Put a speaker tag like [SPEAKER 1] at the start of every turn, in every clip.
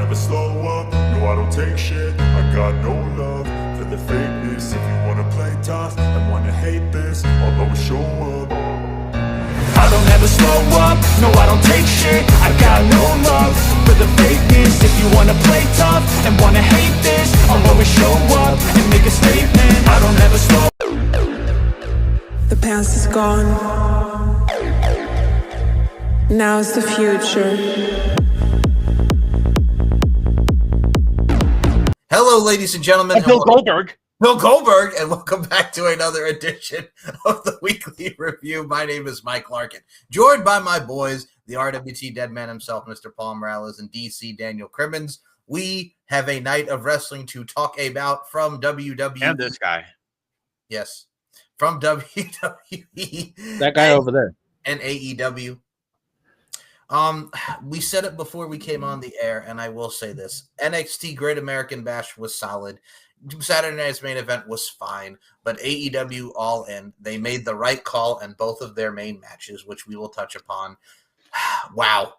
[SPEAKER 1] never slow up, no I don't take shit. I got no love for the fakeness. If you wanna play tough and wanna hate this, I'll always show up. I don't ever slow up, no I don't take shit. I got no love for the fakeness. If you wanna play tough and wanna hate this, I'll always show up and make a statement. I don't ever slow.
[SPEAKER 2] The past is gone. Now's the future.
[SPEAKER 3] Hello, ladies and gentlemen.
[SPEAKER 4] Bill Goldberg.
[SPEAKER 3] Bill Goldberg, and welcome back to another edition of the Weekly Review. My name is Mike Larkin, joined by my boys, the RWT dead man himself, Mr. Paul Morales, and DC Daniel Crimmins. We have a night of wrestling to talk about from WWE.
[SPEAKER 4] And this guy.
[SPEAKER 3] Yes, from WWE.
[SPEAKER 5] That guy over there.
[SPEAKER 3] And AEW. We said it before we came on the air, and I will say this. NXT Great American Bash was solid. Saturday night's main event was fine, but AEW All In, they made the right call in both of their main matches, which we will touch upon. Wow.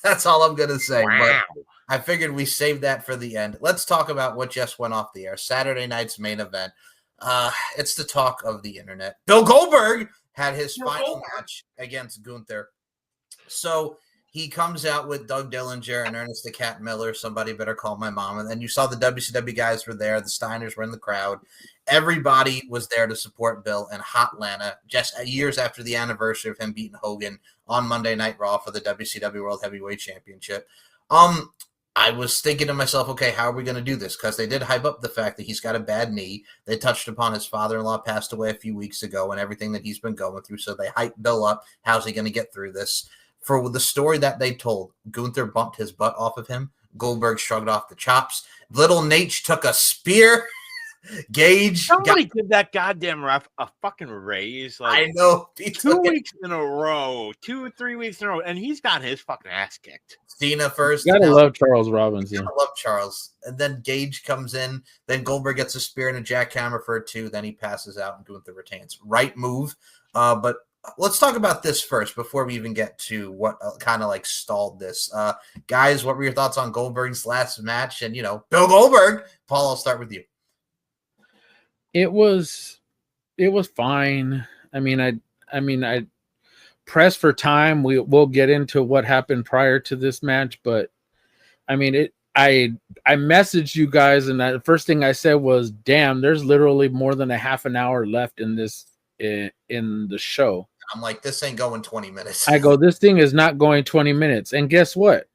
[SPEAKER 3] That's all I'm going to say.
[SPEAKER 4] Wow.
[SPEAKER 3] But I figured we saved that for the end. Let's talk about what just went off the air. Saturday night's main event. It's the talk of the internet. Bill Goldberg had his final match against Gunther. So he comes out with Doug Dillinger and Ernest the Cat Miller. Somebody better call my mom. And then you saw the WCW guys were there. The Steiners were in the crowd. Everybody was there to support Bill in Hotlanta, just years after the anniversary of him beating Hogan on Monday Night Raw for the WCW World Heavyweight Championship. I was thinking to myself, okay, how are we going to do this? Because they did hype up the fact that he's got a bad knee. They touched upon his father-in-law passed away a few weeks ago and everything that he's been going through. So they hyped Bill up. How's he going to get through this? For the story that they told, Gunther bumped his butt off of him. Goldberg shrugged off the chops. Little Nate took a spear. Gage.
[SPEAKER 4] Somebody give that goddamn ref a fucking raise. Like,
[SPEAKER 3] I know.
[SPEAKER 4] 2 weeks in a row, 2 or 3 weeks in a row, and he's got his fucking ass kicked.
[SPEAKER 3] Cena first.
[SPEAKER 5] You gotta love Charles Robinson.
[SPEAKER 3] I love Charles. And then Gage comes in. Then Goldberg gets a spear and a jackhammer for a 2. Then he passes out and Gunther retains. Right move. But let's talk about this first before we even get to what kind of like stalled this. Guys, what were your thoughts on Goldberg's last match? And, Bill Goldberg. Paul, I'll start with you.
[SPEAKER 5] It was fine. I pressed for time. We'll get into what happened prior to this match, but I messaged you guys, and the first thing I said was, "Damn, there's literally more than a half an hour left in this in the show."
[SPEAKER 3] I'm like, this ain't going 20 minutes.
[SPEAKER 5] I go, this thing is not going 20 minutes. And guess what?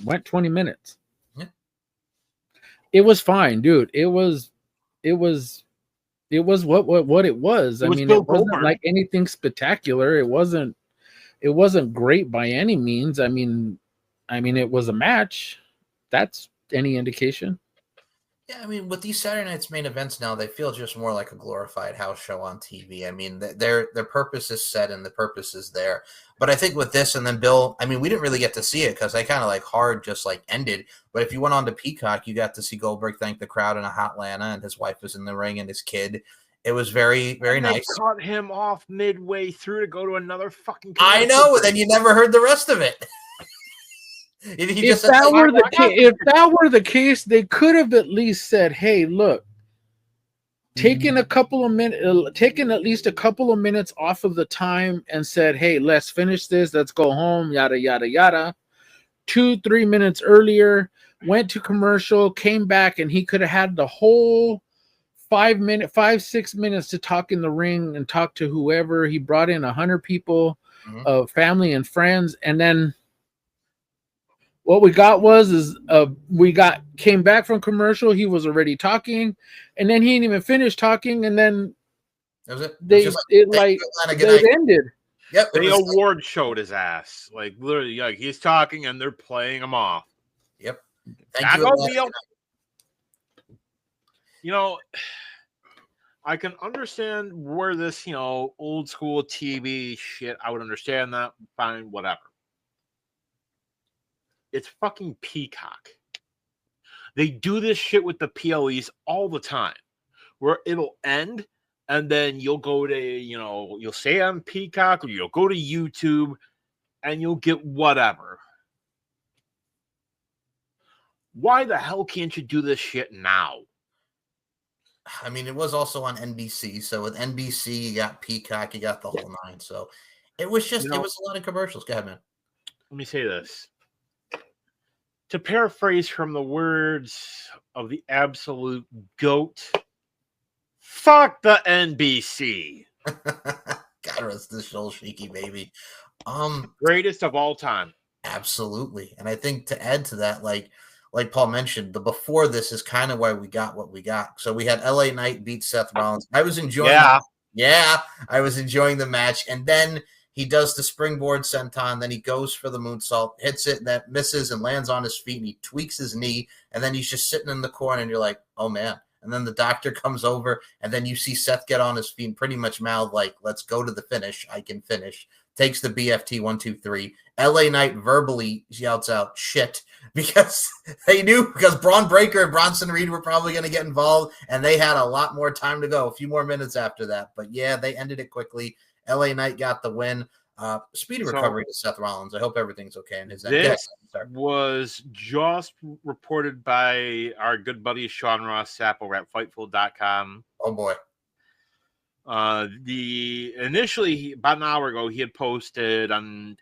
[SPEAKER 5] Went 20 minutes.
[SPEAKER 3] Yeah.
[SPEAKER 5] It was fine, dude. It was what it was. It wasn't like anything spectacular. It wasn't great by any means. I mean, it was a match. That's any indication.
[SPEAKER 3] Yeah, with these Saturday night's main events now, they feel just more like a glorified house show on TV. Their purpose is set and the purpose is there. But I think with this and then Bill, we didn't really get to see it because they kind of like hard just like ended. But if you went on to Peacock, you got to see Goldberg thank the crowd in a Hotlanta, and his wife was in the ring and his kid. It was very, very nice.
[SPEAKER 4] They cut him off midway through to go to another fucking.
[SPEAKER 3] I know, and then you never heard the rest of it.
[SPEAKER 5] If that were the case, they could have at least said, "Hey, look, taking at least a couple of minutes off of the time and said, hey, let's finish this. Let's go home. Yada yada yada." 2-3 minutes earlier, went to commercial, came back, and he could have had the whole 5-6 minutes to talk in the ring and talk to whoever. He brought in 100 people, family and friends, and then. What we got came back from commercial. He was already talking, and then he didn't even finish talking. And then
[SPEAKER 3] that was it.
[SPEAKER 5] It ended.
[SPEAKER 3] Yep.
[SPEAKER 4] They award showed his ass. Like literally, like he's talking and they're playing him off.
[SPEAKER 3] Yep.
[SPEAKER 4] I can understand where this, old school TV shit. I would understand that. Fine, whatever. It's fucking Peacock. They do this shit with the PLEs all the time, where it'll end, and then you'll go to, you'll say on Peacock, or you'll go to YouTube, and you'll get whatever. Why the hell can't you do this shit now?
[SPEAKER 3] I mean, it was also on NBC. So with NBC, you got Peacock, you got the whole nine. So it was just, it was a lot of commercials. Go ahead, man.
[SPEAKER 4] Let me say this. To paraphrase from the words of the absolute GOAT, fuck the NBC.
[SPEAKER 3] God rest this show, shaky baby.
[SPEAKER 4] Greatest of all time.
[SPEAKER 3] Absolutely. And I think to add to that, like Paul mentioned, the before this is kind of why we got what we got. So we had LA Knight beat Seth Rollins. I was enjoying I was enjoying the match. And then he does the springboard senton, then he goes for the moonsault, hits it, that misses and lands on his feet, and he tweaks his knee, and then he's just sitting in the corner, and you're like, oh man. And then the doctor comes over, and then you see Seth get on his feet and pretty much mouth like, let's go to the finish. I can finish. Takes the BFT 1, 2, 3. LA Knight verbally shouts out shit because they knew, because Braun Breaker and Bronson Reed were probably going to get involved, and they had a lot more time to go, a few more minutes after that. But yeah, they ended it quickly. LA Knight got the win. Speedy recovery to Seth Rollins. I hope everything's okay in his end.
[SPEAKER 4] This was just reported by our good buddy Sean Ross Sapp over at Fightful.com.
[SPEAKER 3] Oh boy.
[SPEAKER 4] Initially about an hour ago, he had posted on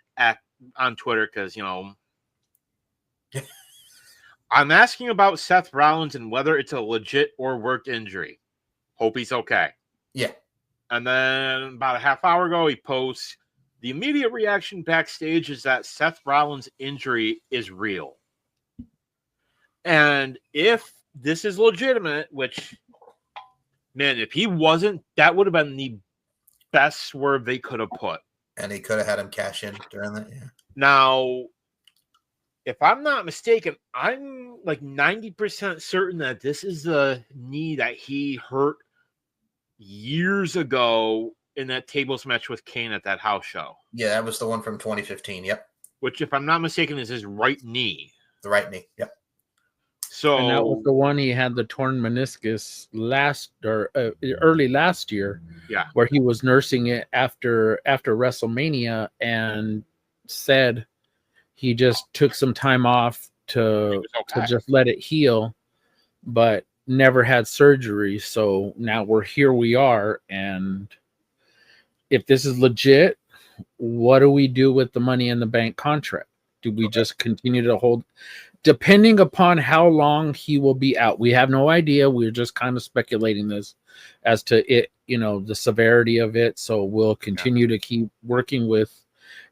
[SPEAKER 4] Twitter because I'm asking about Seth Rollins and whether it's a legit or worked injury. Hope he's okay.
[SPEAKER 3] Yeah.
[SPEAKER 4] And then about a half hour ago, he posts, the immediate reaction backstage is that Seth Rollins' injury is real. And if this is legitimate, which, man, if he wasn't, that would have been the best swerve they could have put.
[SPEAKER 3] And he could have had him cash in during that. Yeah.
[SPEAKER 4] Now, if I'm not mistaken, I'm like 90% certain that this is the knee that he hurt years ago in that tables match with Kane at that house show.
[SPEAKER 3] Yeah, that was the one from 2015. Yep.
[SPEAKER 4] Which, if I'm not mistaken, is his right knee.
[SPEAKER 3] The right knee. Yep.
[SPEAKER 4] So
[SPEAKER 5] and that was the one he had the torn meniscus early last year.
[SPEAKER 4] Yeah.
[SPEAKER 5] Where he was nursing it after WrestleMania and said he just took some time off to just let it heal, but never had surgery. So now here we are. And if this is legit, what do we do with the Money in the Bank contract? Do we just continue to hold, depending upon how long he will be out? We have no idea. We're just kind of speculating this as to it, the severity of it. So we'll continue to keep working with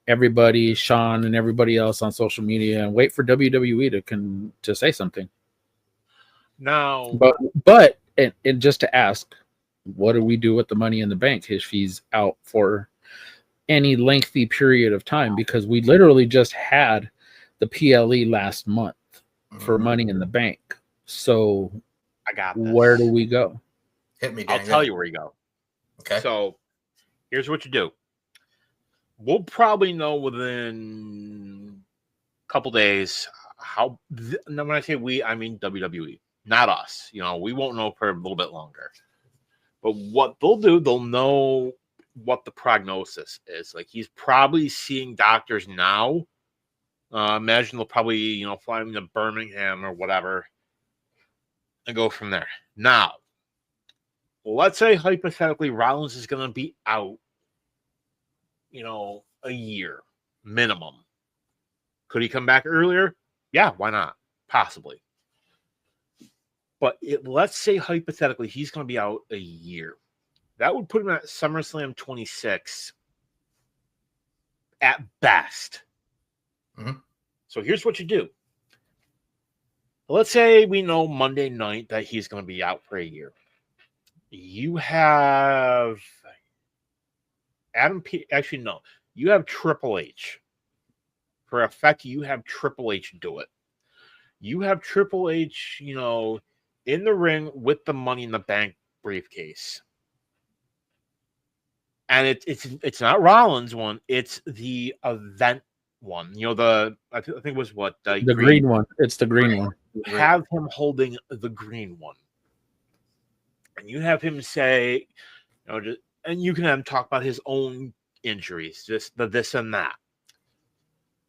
[SPEAKER 5] everybody, Sean and everybody else on social media, and wait for WWE to say something.
[SPEAKER 4] Now,
[SPEAKER 5] but just to ask, what do we do with the Money in the Bank if he's out for any lengthy period of time? Because we literally just had the PLE last month for Money in the Bank. So
[SPEAKER 4] I got this.
[SPEAKER 5] Where do we go?
[SPEAKER 3] Hit me, Dan.
[SPEAKER 4] I'll tell you where you go.
[SPEAKER 3] Okay.
[SPEAKER 4] So here's what you do. We'll probably know within a couple days how. When I say we, I mean WWE, not us. We won't know for a little bit longer. But what they'll do, they'll know what the prognosis is. Like, he's probably seeing doctors now. Imagine they'll probably, fly him to Birmingham or whatever and go from there. Now, let's say hypothetically Rollins is going to be out, a year minimum. Could he come back earlier? Yeah, why not? Possibly. But let's say hypothetically he's going to be out a year. That would put him at SummerSlam 26 at best.
[SPEAKER 3] Mm-hmm.
[SPEAKER 4] So here's what you do. Let's say we know Monday night that he's going to be out for a year. You have you have Triple H. For a fact, you have Triple H do it. You have Triple H, in the ring with the Money in the Bank briefcase. And it's not Rollins one, it's the event one. I think it was what?
[SPEAKER 5] The green one. It's the green one.
[SPEAKER 4] You have him holding the green one. And you have him say, and you can have him talk about his own injuries, just the this and that.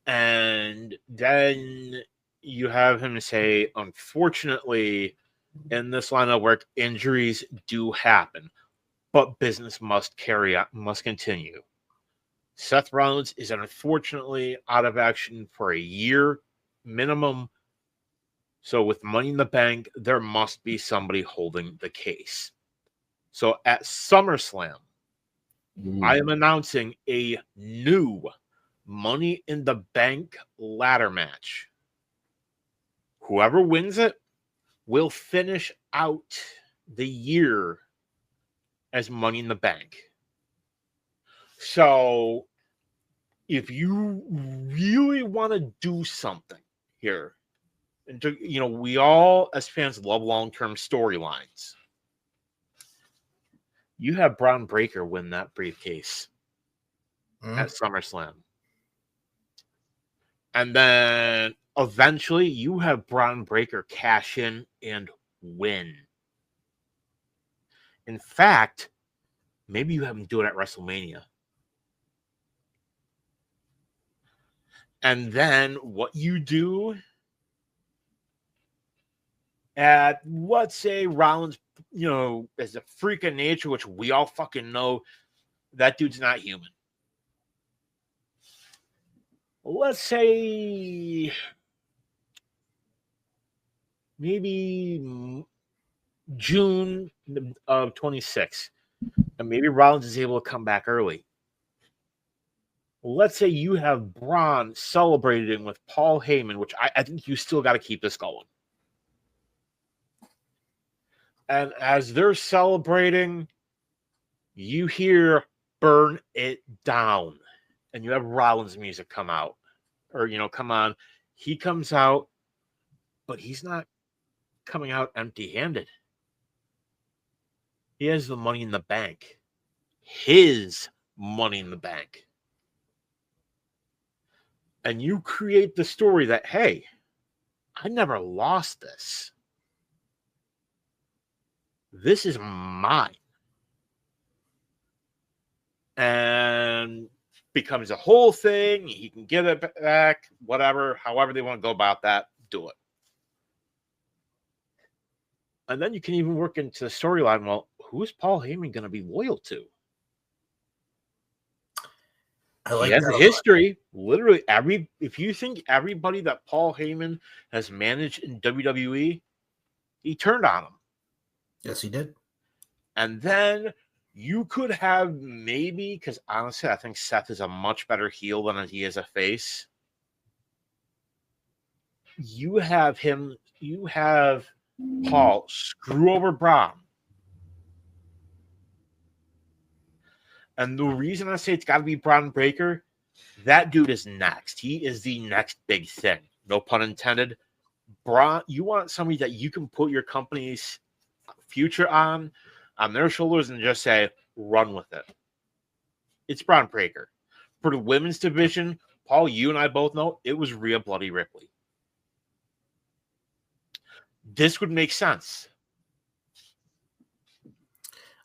[SPEAKER 4] And then you have him say, unfortunately, in this line of work, injuries do happen, but business must continue. Seth Rollins is unfortunately out of action for a year minimum. So with Money in the Bank, there must be somebody holding the case. So at SummerSlam, I am announcing a new Money in the Bank ladder match. Whoever wins it will finish out the year as Money in the Bank. So if you really want to do something here, and we all as fans love long-term storylines. You have Braun Breaker win that briefcase at SummerSlam. And then eventually you have Braun Breaker cash in and win. In fact, maybe you have him do it at WrestleMania. And then what you do at, let's say, Rollins, as a freak of nature, which we all fucking know, that dude's not human. Let's say maybe June of 26, and maybe Rollins is able to come back early. Let's say you have Braun celebrating with Paul Heyman, which I think you still got to keep this going. And as they're celebrating, you hear Burn It Down. And you have Rollins music come out. Or, come on. He comes out, but he's not coming out empty-handed. He has the Money in the Bank. His Money in the Bank. And you create the story that, hey, I never lost this. This is mine. And becomes a whole thing. He can get it back, whatever, however they want to go about that, do it. And then you can even work into the storyline. Well, who is Paul Heyman going to be loyal to?
[SPEAKER 3] I like
[SPEAKER 4] he has
[SPEAKER 3] that
[SPEAKER 4] a history. Literally, if you think everybody that Paul Heyman has managed in WWE, he turned on them.
[SPEAKER 3] Yes, he did.
[SPEAKER 4] And then you could have maybe, because honestly, I think Seth is a much better heel than he is a face. You have Paul screw over Braun. And the reason I say it's got to be Braun Breaker, that dude is next. He is the next big thing. No pun intended. Braun, you want somebody that you can put your company's future on their shoulders and just say, run with it. It's Braun Breaker. For the women's division, Paul, you and I both know it was Rhea Bloody Ripley. This would make sense.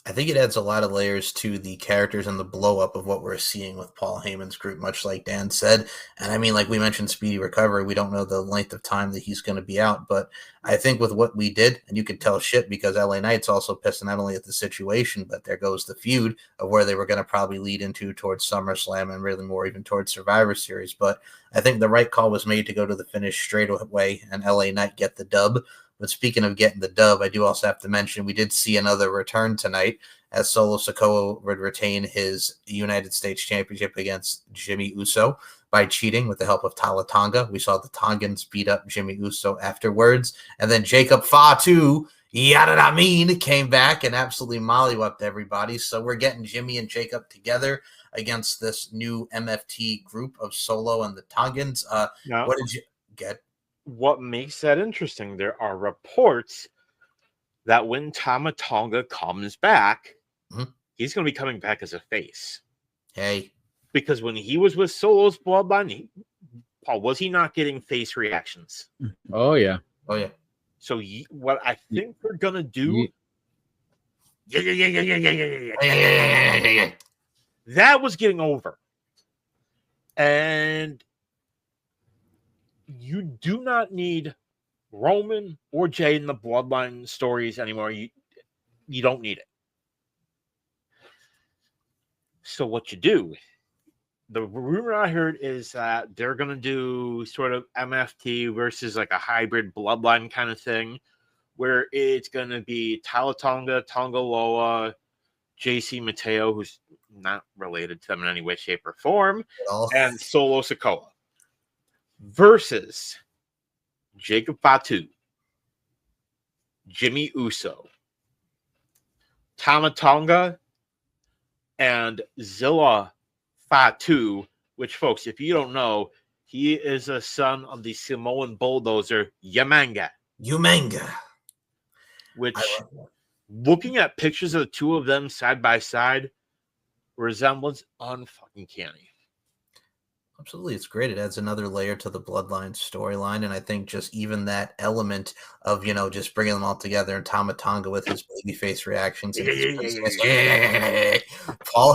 [SPEAKER 3] I think it adds a lot of layers to the characters and the blow up of what we're seeing with Paul Heyman's group, much like Dan said. And I mean, like we mentioned, speedy recovery. We don't know the length of time that he's going to be out, but I think with what we did, and you could tell shit because LA Knight's also pissed not only at the situation, but there goes the feud of where they were going to probably lead into towards SummerSlam and really more even towards Survivor Series. But I think the right call was made to go to the finish straight away and LA Knight get the dub. But speaking of getting the dub, I do also have to mention we did see another return tonight as Solo Sikoa would retain his United States Championship against Jimmy Uso by cheating with the help of Tala Tonga. We saw the Tongans beat up Jimmy Uso afterwards. And then Jacob Fatu, Yadadamin, came back and absolutely mollywopped everybody. So we're getting Jimmy and Jacob together against this new MFT group of Solo and the Tongans. What did you get?
[SPEAKER 4] What makes that interesting, there are reports that when Tama Tonga comes back, he's going to be coming back as a face.
[SPEAKER 3] Hey.
[SPEAKER 4] Because when he was with Solo's Bloodline, Paul, was he not getting face reactions?
[SPEAKER 5] Oh, yeah.
[SPEAKER 3] Oh, yeah.
[SPEAKER 4] So what I think we're going to do... That was getting over. And... you do not need Roman or Jay in the bloodline stories anymore. You don't need it. So what you do, the rumor I heard is that they're going to do sort of MFT versus like a hybrid bloodline kind of thing, where it's going to be Tala Tonga, Tonga Loa, JC Mateo, who's not related to them in any way, shape, or form, and Solo Sikoa versus Jacob Fatu, Jimmy Uso, Tama Tonga, and Zilla Fatu, which, folks, if you don't know, he is a son of the Samoan bulldozer Yamanga. Which, looking at pictures of the two of them side by side, resemblance unfucking canny.
[SPEAKER 3] Absolutely, it's great. It adds another layer to the bloodline storyline, and I think just even that element of just bringing them all together, and Tama Tonga with his babyface reactions. Paul,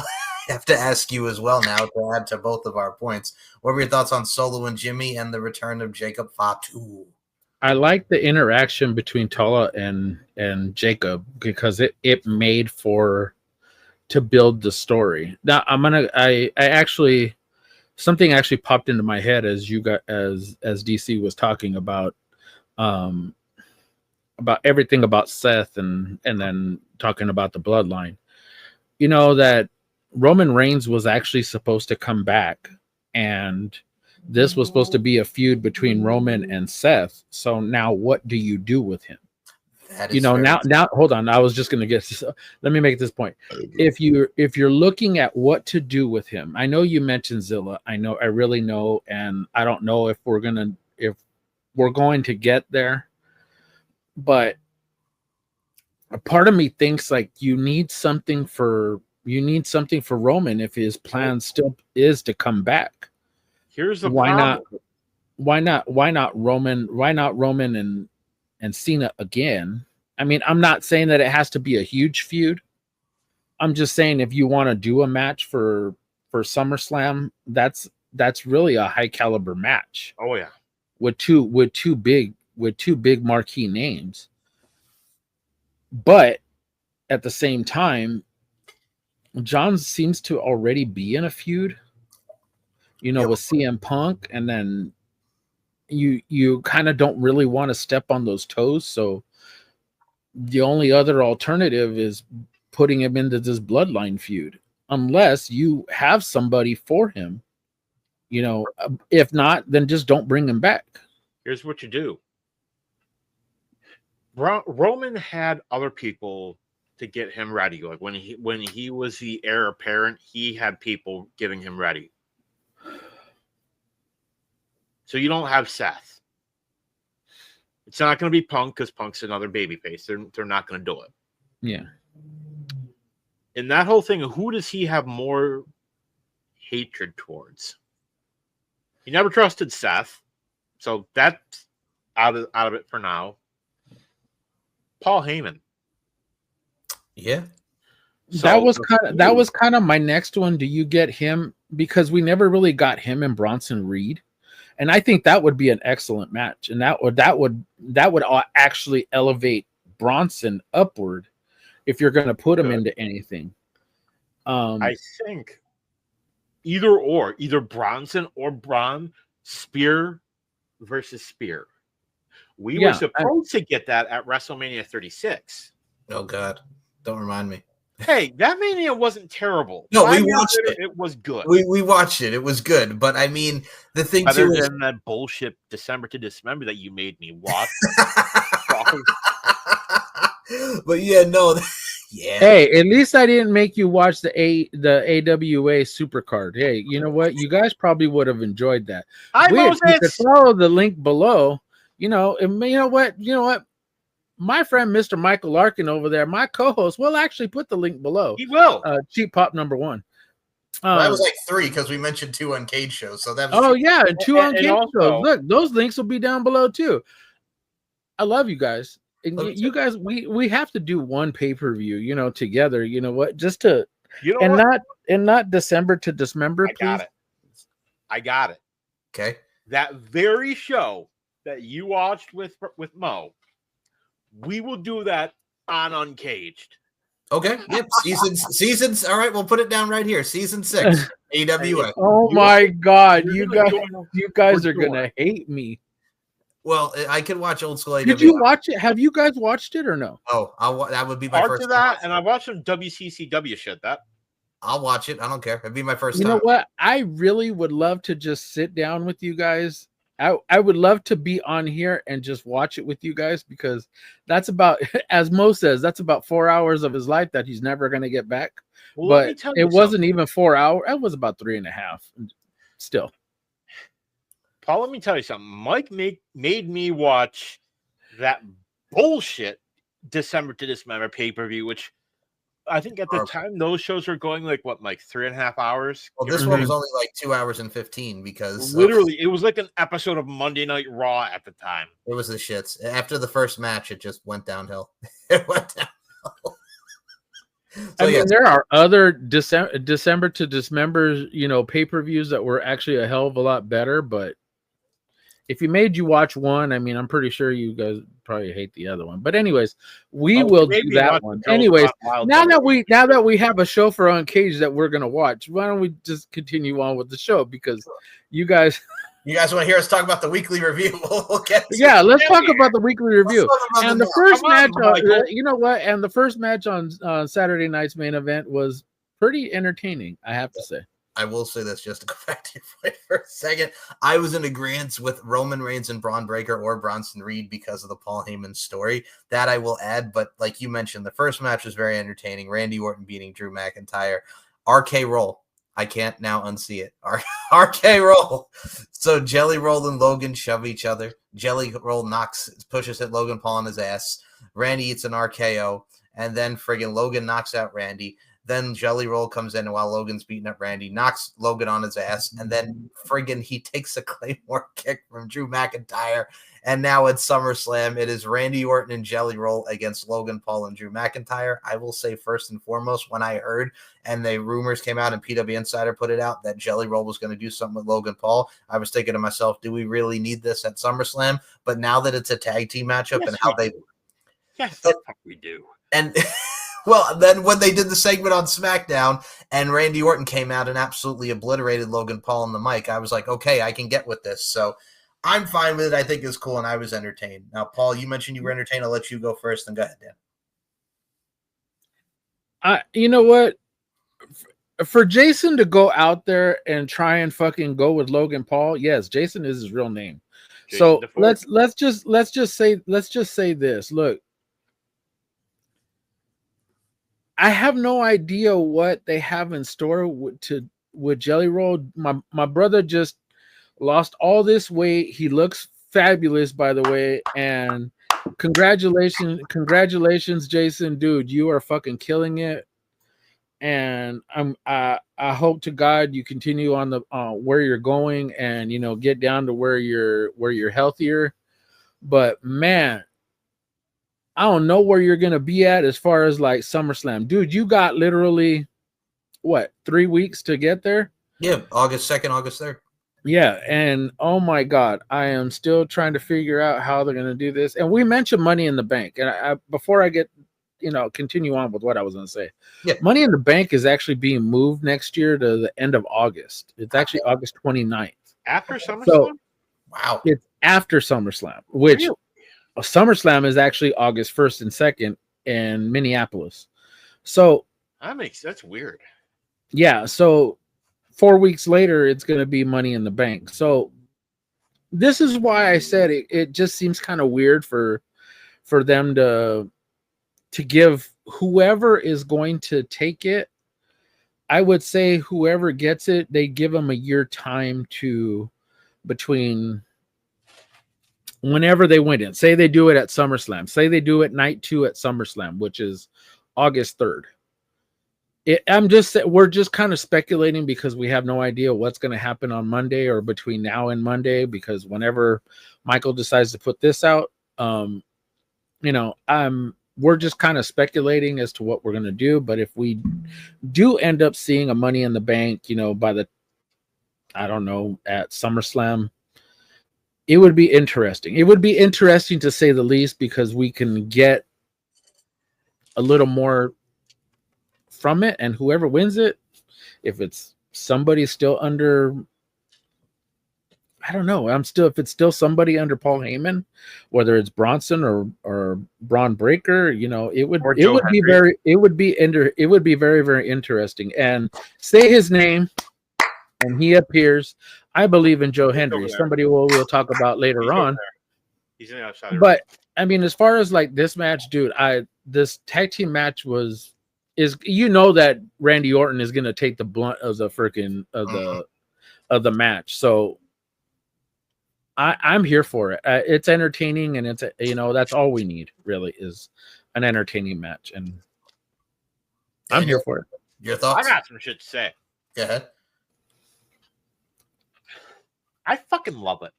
[SPEAKER 3] I have to ask you as well now to add to both of our points. What were your thoughts on Solo and Jimmy and the return of Jacob Fatu?
[SPEAKER 5] I like the interaction between Tala and Jacob because it made to build the story. Now I actually something actually popped into my head as DC was talking about everything about Seth and then talking about the bloodline. That Roman Reigns was actually supposed to come back, and this was supposed to be a feud between Roman and Seth. So now what do you do with him? Now hold on. I was just going to get this. Let me make this point. If you're looking at what to do with him, I know you mentioned Zilla. I really know, and I don't know if we're going to get there, but a part of me thinks like you need something for Roman if his plan still is to come back.
[SPEAKER 4] Here's the problem.
[SPEAKER 5] Why not Roman and Cena again? I mean, I'm not saying that it has to be a huge feud. I'm just saying if you want to do a match for SummerSlam, that's really a high caliber match.
[SPEAKER 4] Oh yeah,
[SPEAKER 5] with two big marquee names. But at the same time, John seems to already be in a feud, with CM Punk, and then you kind of don't really want to step on those toes. So the only other alternative is putting him into this bloodline feud, unless you have somebody for him. If not, then just don't bring him back.
[SPEAKER 4] Here's what you do. Roman had other people to get him ready. Like when he was the heir apparent, he had people getting him ready. So you don't have Seth. It's not going to be Punk because Punk's another babyface. They're not going to do it.
[SPEAKER 5] Yeah.
[SPEAKER 4] In that whole thing, who does he have more hatred towards? He never trusted Seth, so that's out of it for now. Paul Heyman.
[SPEAKER 3] Yeah.
[SPEAKER 5] So that was kind of my next one. Do you get him? Because we never really got him and Bronson Reed. And I think that would be an excellent match. And that would actually elevate Bronson upward if you're going to put him into anything.
[SPEAKER 4] I think either Bronson or Braun, Spear versus Spear. We were supposed to get that at WrestleMania 36.
[SPEAKER 3] Oh God, don't remind me.
[SPEAKER 4] Hey, that Mania wasn't terrible.
[SPEAKER 3] No, we watched it.
[SPEAKER 4] It was good.
[SPEAKER 3] We watched it. It was good. But I mean, the thing
[SPEAKER 4] other
[SPEAKER 3] too
[SPEAKER 4] than that bullshit December to Dismember that you made me watch.
[SPEAKER 3] But yeah, no. Yeah.
[SPEAKER 5] Hey, at least I didn't make you watch the AWA Supercard. Hey, you know what? You guys probably would have enjoyed that. You could follow the link below. You know what? My friend Mr. Michael Larkin over there, my co-host, will actually put the link below.
[SPEAKER 4] He will.
[SPEAKER 5] Cheap Pop #1.
[SPEAKER 3] That was like 3 because we mentioned 2 uncaged shows. So that was
[SPEAKER 5] and 2 uncaged shows. Look, those links will be down below too. I love you guys. And you guys, we have to do one pay-per-view, together. You know what? Just to not December to Dismember, please.
[SPEAKER 4] I got it.
[SPEAKER 3] Okay.
[SPEAKER 4] that very show that you watched with Mo, we will do that on Uncaged.
[SPEAKER 3] Okay. Yep. Seasons. All right. We'll put it down right here. Season 6. AWA.
[SPEAKER 5] Oh my God. You guys are
[SPEAKER 4] doing
[SPEAKER 5] going to hate me.
[SPEAKER 3] Well, I could watch old school AWA.
[SPEAKER 5] Did you watch it? Have you guys watched it or no?
[SPEAKER 3] Oh, that would be my
[SPEAKER 4] Parts
[SPEAKER 3] first
[SPEAKER 4] of that,
[SPEAKER 3] time.
[SPEAKER 4] and I watched some WCCW shit.
[SPEAKER 3] I'll watch it. I don't care. It'd be my first
[SPEAKER 5] You
[SPEAKER 3] time.
[SPEAKER 5] know what? I really would love to just sit down with you guys. I would love to be on here and just watch it with you guys, because that's about, as Mo says, that's about 4 hours of his life that he's never going to get back.
[SPEAKER 4] Well, let me
[SPEAKER 5] But
[SPEAKER 4] tell you
[SPEAKER 5] it wasn't even 4 hours. It was about 3.5 still.
[SPEAKER 4] Paul, let me tell you something. Mike made me watch that bullshit December to Dismember pay-per-view, which I think at the time those shows were going like 3.5 hours.
[SPEAKER 3] Well, this one was only like 2 hours and 15 because
[SPEAKER 4] literally it was like an episode of Monday Night Raw at the time.
[SPEAKER 3] It was the shits. After the first match, it just went downhill. It went downhill.
[SPEAKER 5] I mean, there are other December to Dismember, pay-per-views that were actually a hell of a lot better, but if you made you watch one, I mean, I'm pretty sure you guys probably hate the other one. But anyways, we will do that one. Anyways, now that we have a show for Uncaged that we're gonna watch, why don't we just continue on with the show? Because you guys
[SPEAKER 3] want to hear us talk about the weekly review? We'll get
[SPEAKER 5] let's talk about the weekly review. And the first match, you know what? And the first match on Saturday night's main event was pretty entertaining, I have to say.
[SPEAKER 3] I will say this just to go back to your point for a second. I was in agreement with Roman Reigns and Braun Breaker or Bronson Reed because of the Paul Heyman story. That I will add, but like you mentioned, the first match was very entertaining. Randy Orton beating Drew McIntyre. RK Roll. I can't now unsee it. RK Roll. So Jelly Roll and Logan shove each other. Jelly Roll pushes at Logan Paul on his ass. Randy eats an RKO, and then friggin' Logan knocks out Randy. Then Jelly Roll comes in while Logan's beating up Randy, knocks Logan on his ass, and then friggin' he takes a Claymore kick from Drew McIntyre. And now at SummerSlam, it is Randy Orton and Jelly Roll against Logan Paul and Drew McIntyre. I will say first and foremost, when I heard and the rumors came out and PW Insider put it out that Jelly Roll was going to do something with Logan Paul, I was thinking to myself, do we really need this at SummerSlam? But now that it's a tag team matchup
[SPEAKER 4] Yes, the fuck we do.
[SPEAKER 3] And well, then when they did the segment on SmackDown and Randy Orton came out and absolutely obliterated Logan Paul on the mic, I was like, okay, I can get with this. So I'm fine with it. I think it's cool, and I was entertained. Now, Paul, you mentioned you were entertained. I'll let you go first, and go ahead, Dan.
[SPEAKER 5] You know what? For Jason to go out there and try and fucking go with Logan Paul, yes, Jason is his real name. Jason so let's just say this. Look, I have no idea what they have in store with Jelly Roll. My brother just lost all this weight. He looks fabulous, by the way. And congratulations, Jason, dude. You are fucking killing it. And I hope to God you continue on the where you're going, and get down to where you're healthier. But man, I don't know where you're gonna be at as far as like SummerSlam, dude. You got literally 3 weeks to get there?
[SPEAKER 3] Yeah, August 2nd, August 3rd.
[SPEAKER 5] Yeah, and oh my God, I am still trying to figure out how they're gonna do this. And we mentioned Money in the Bank, and before I get continue on with what I was gonna say. Yeah, Money in the Bank is actually being moved next year to the end of August. It's actually August 29th.
[SPEAKER 4] After SummerSlam?
[SPEAKER 5] So,
[SPEAKER 3] wow.
[SPEAKER 5] It's after SummerSlam, which really? SummerSlam is actually August 1st and 2nd in Minneapolis. So
[SPEAKER 4] that's weird.
[SPEAKER 5] Yeah, so 4 weeks later, it's going to be Money in the Bank. So this is why I said it just seems kind of weird for them to give whoever is going to take it. I would say whoever gets it, they give them a year time between whenever they win it. Say they do it at SummerSlam. Say they do it night 2 at SummerSlam, which is August 3rd. We're just kind of speculating because we have no idea what's going to happen on Monday or between now and Monday, because whenever Michael decides to put this out, we're just kind of speculating as to what we're going to do. But if we do end up seeing a Money in the Bank, at SummerSlam, it would be interesting. It would be interesting to say the least, because we can get a little more from it, and whoever wins it, if it's somebody still under, I don't know. If it's still somebody under Paul Heyman, whether it's Bronson or Braun Breaker, it would be very, very interesting. And say his name and he appears. I believe in Joe Hendry. Somebody we'll talk about later on.
[SPEAKER 4] He's in the outside.
[SPEAKER 5] But I mean, as far as like this match, dude, this tag team match is that Randy Orton is gonna take the blunt of the freaking of the match. So I'm here for it. It's entertaining, and it's that's all we need really, is an entertaining match, and I'm here for it.
[SPEAKER 3] Your thoughts?
[SPEAKER 4] I got some shit to say.
[SPEAKER 3] Go ahead.
[SPEAKER 4] I fucking love it.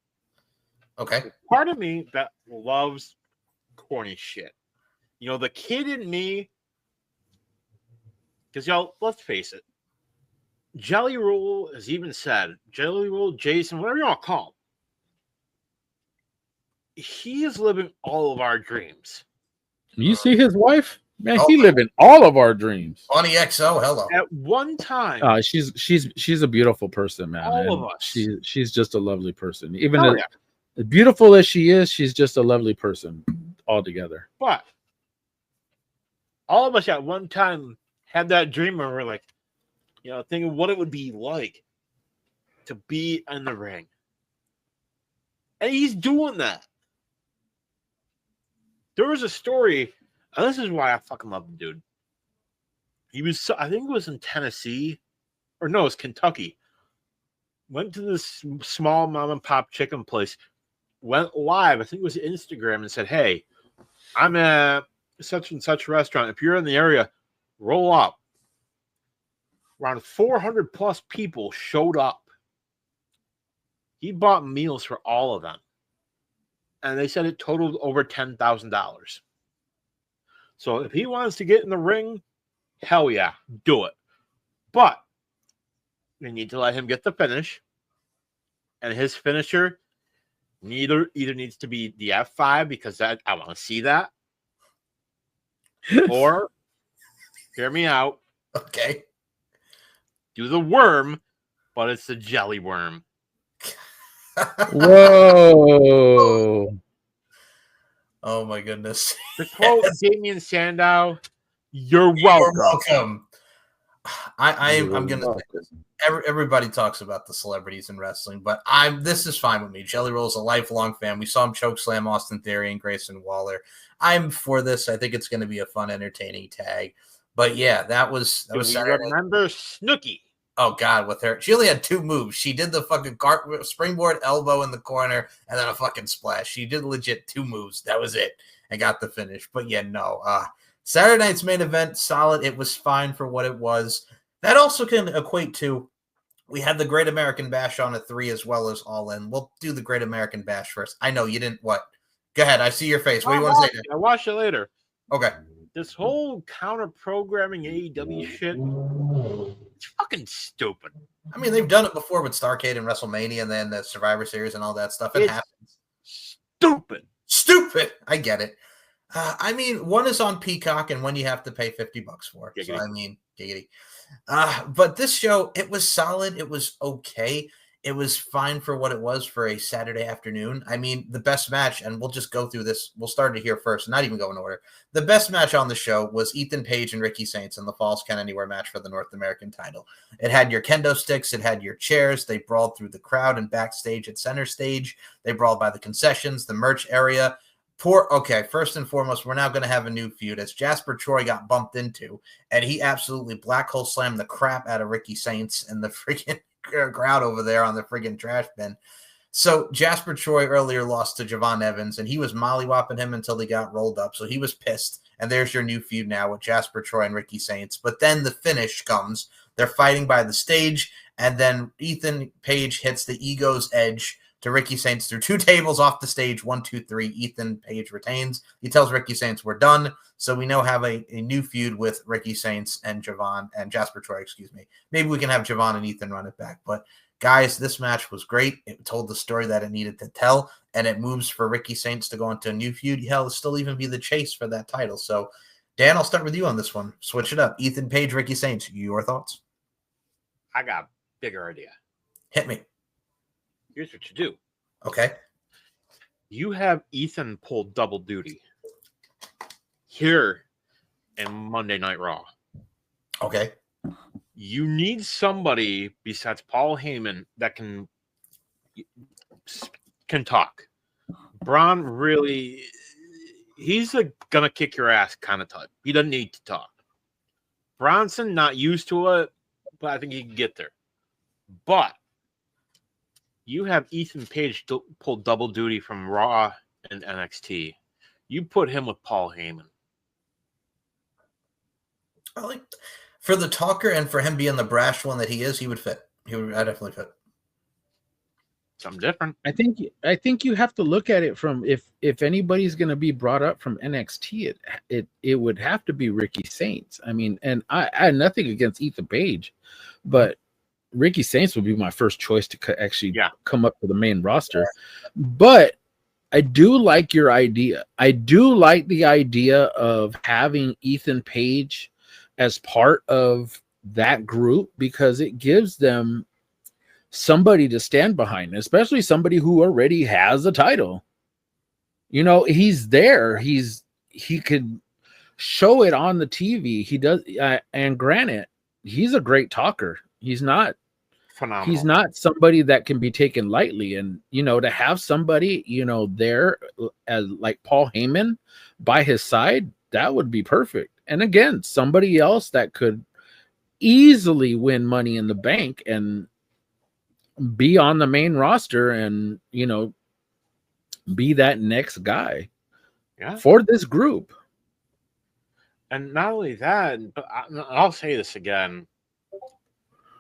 [SPEAKER 3] Okay.
[SPEAKER 4] Part of me that loves corny shit. The kid in me, because let's face it, Jelly Roll has even said, Jelly Roll, Jason, whatever you want to call him, he is living all of our dreams.
[SPEAKER 5] You see his wife? Man, he living all of our dreams.
[SPEAKER 3] Bonnie XO, hello.
[SPEAKER 4] At one time,
[SPEAKER 5] she's a beautiful person, man.
[SPEAKER 4] All of us.
[SPEAKER 5] She's just a lovely person. Even as beautiful as she is, she's just a lovely person altogether.
[SPEAKER 4] But all of us at one time had that dream where we're like, thinking what it would be like to be in the ring. And he's doing that. There was a story, and this is why I fucking love the dude. He was, I think it was in Tennessee, or no, it was Kentucky. Went to this small mom and pop chicken place, went live, I think it was Instagram, and said, hey, I'm at such and such restaurant. If you're in the area, roll up. Around 400 plus people showed up. He bought meals for all of them. And they said it totaled over $10,000. So if he wants to get in the ring, hell yeah, do it. But we need to let him get the finish. And his finisher either needs to be the F5, because I want to see that. Or, hear me out.
[SPEAKER 3] Okay.
[SPEAKER 4] Do the worm, but it's the jelly worm.
[SPEAKER 5] Whoa.
[SPEAKER 3] Oh my goodness.
[SPEAKER 4] To quote Damian Sandow, you're welcome.
[SPEAKER 3] You're welcome. I'm gonna say this. Everybody talks about the celebrities in wrestling, but this is fine with me. Jelly Roll's a lifelong fan. We saw him choke slam Austin Theory and Grayson Waller. I'm for this. I think it's going to be a fun, entertaining tag. But yeah, that was Saturday.
[SPEAKER 4] Remember Snooki?
[SPEAKER 3] Oh God, with her, she only had 2 moves. She did the fucking springboard elbow in the corner, and then a fucking splash. She did legit 2 moves. That was it, and got the finish. But yeah, no. Saturday night's main event, solid. It was fine for what it was. That also can equate to, we had the Great American Bash on at 3 as well as All In. We'll do the Great American Bash first. I know you didn't. What? Go ahead. I see your face. What do you want to say?
[SPEAKER 4] I'll watch it later.
[SPEAKER 3] Okay.
[SPEAKER 4] This whole counter-programming AEW shit, it's fucking stupid.
[SPEAKER 3] I mean, they've done it before with Starrcade and WrestleMania and then the Survivor Series and all that stuff. It happens. Stupid. I get it. I mean, one is on Peacock and one you have to pay $50 for.
[SPEAKER 4] Giggity.
[SPEAKER 3] So, I mean, giggity. But this show, it was solid. It was okay. It was fine for what it was for a Saturday afternoon. I mean, the best match, and we'll just go through this. We'll start it here first, not even go in order. The best match on the show was Ethan Page and Ricky Saints in the Falls Count Anywhere match for the North American title. It had your kendo sticks. It had your chairs. They brawled through the crowd and backstage at center stage. They brawled by the concessions, the merch area. First and foremost, we're now going to have a new feud as Jasper Troy got bumped into, and he absolutely black hole slammed the crap out of Ricky Saints and the freaking crowd over there on the friggin' trash bin. So Jasper Troy earlier lost to Javon Evans, and he was mollywopping him until he got rolled up. So he was pissed. And there's your new feud now with Jasper Troy and Ricky Saints. But then the finish comes. They're fighting by the stage, and then Ethan Page hits the Ego's Edge to Ricky Saints through 2 tables off the stage. 1, 2, 3. Ethan Page retains. He tells Ricky Saints we're done. So we now have a new feud with Ricky Saints and Javon and Jasper Troy, excuse me. Maybe we can have Javon and Ethan run it back. But guys, this match was great. It told the story that it needed to tell. and it moves for Ricky Saints to go into a new feud, hell, still even be the chase for that title. So, Dan, I'll start with you on this one. Switch it up. Ethan Page, Ricky Saints, your thoughts?
[SPEAKER 4] I got a bigger idea.
[SPEAKER 3] Hit me.
[SPEAKER 4] Here's what you do.
[SPEAKER 3] Okay.
[SPEAKER 4] You have Ethan pull double duty here in Monday Night Raw.
[SPEAKER 3] Okay.
[SPEAKER 4] You need somebody besides Paul Heyman that can talk. Braun really, he's a gonna kick your ass kind of type. He doesn't need to talk. Bronson, not used to it, but I think he can get there. But you have Ethan Page pull double duty from Raw and NXT. You put him with Paul Heyman.
[SPEAKER 3] I like for the talker and for him being the brash one that he is, he would fit. I definitely fit.
[SPEAKER 4] Something different.
[SPEAKER 5] I think you have to look at it from if anybody's going to be brought up from NXT, it would have to be Ricky Saints. I mean, and I had nothing against Ethan Page, but Ricky Saints would be my first choice to actually come up to the main roster. But I do like your idea. I do like the idea of having Ethan Page as part of that group because it gives them somebody to stand behind, especially somebody who already has a title. You know, he's there. He could show it on the TV. He does, and granted, he's a great talker. He's not phenomenal. He's not somebody that can be taken lightly. And you know, to have somebody, you know, there as like Paul Heyman by his side, that would be perfect. And again, somebody else that could easily win Money in the Bank and be on the main roster and, you know, be that next guy for this group.
[SPEAKER 4] And not only that, but I'll say this again,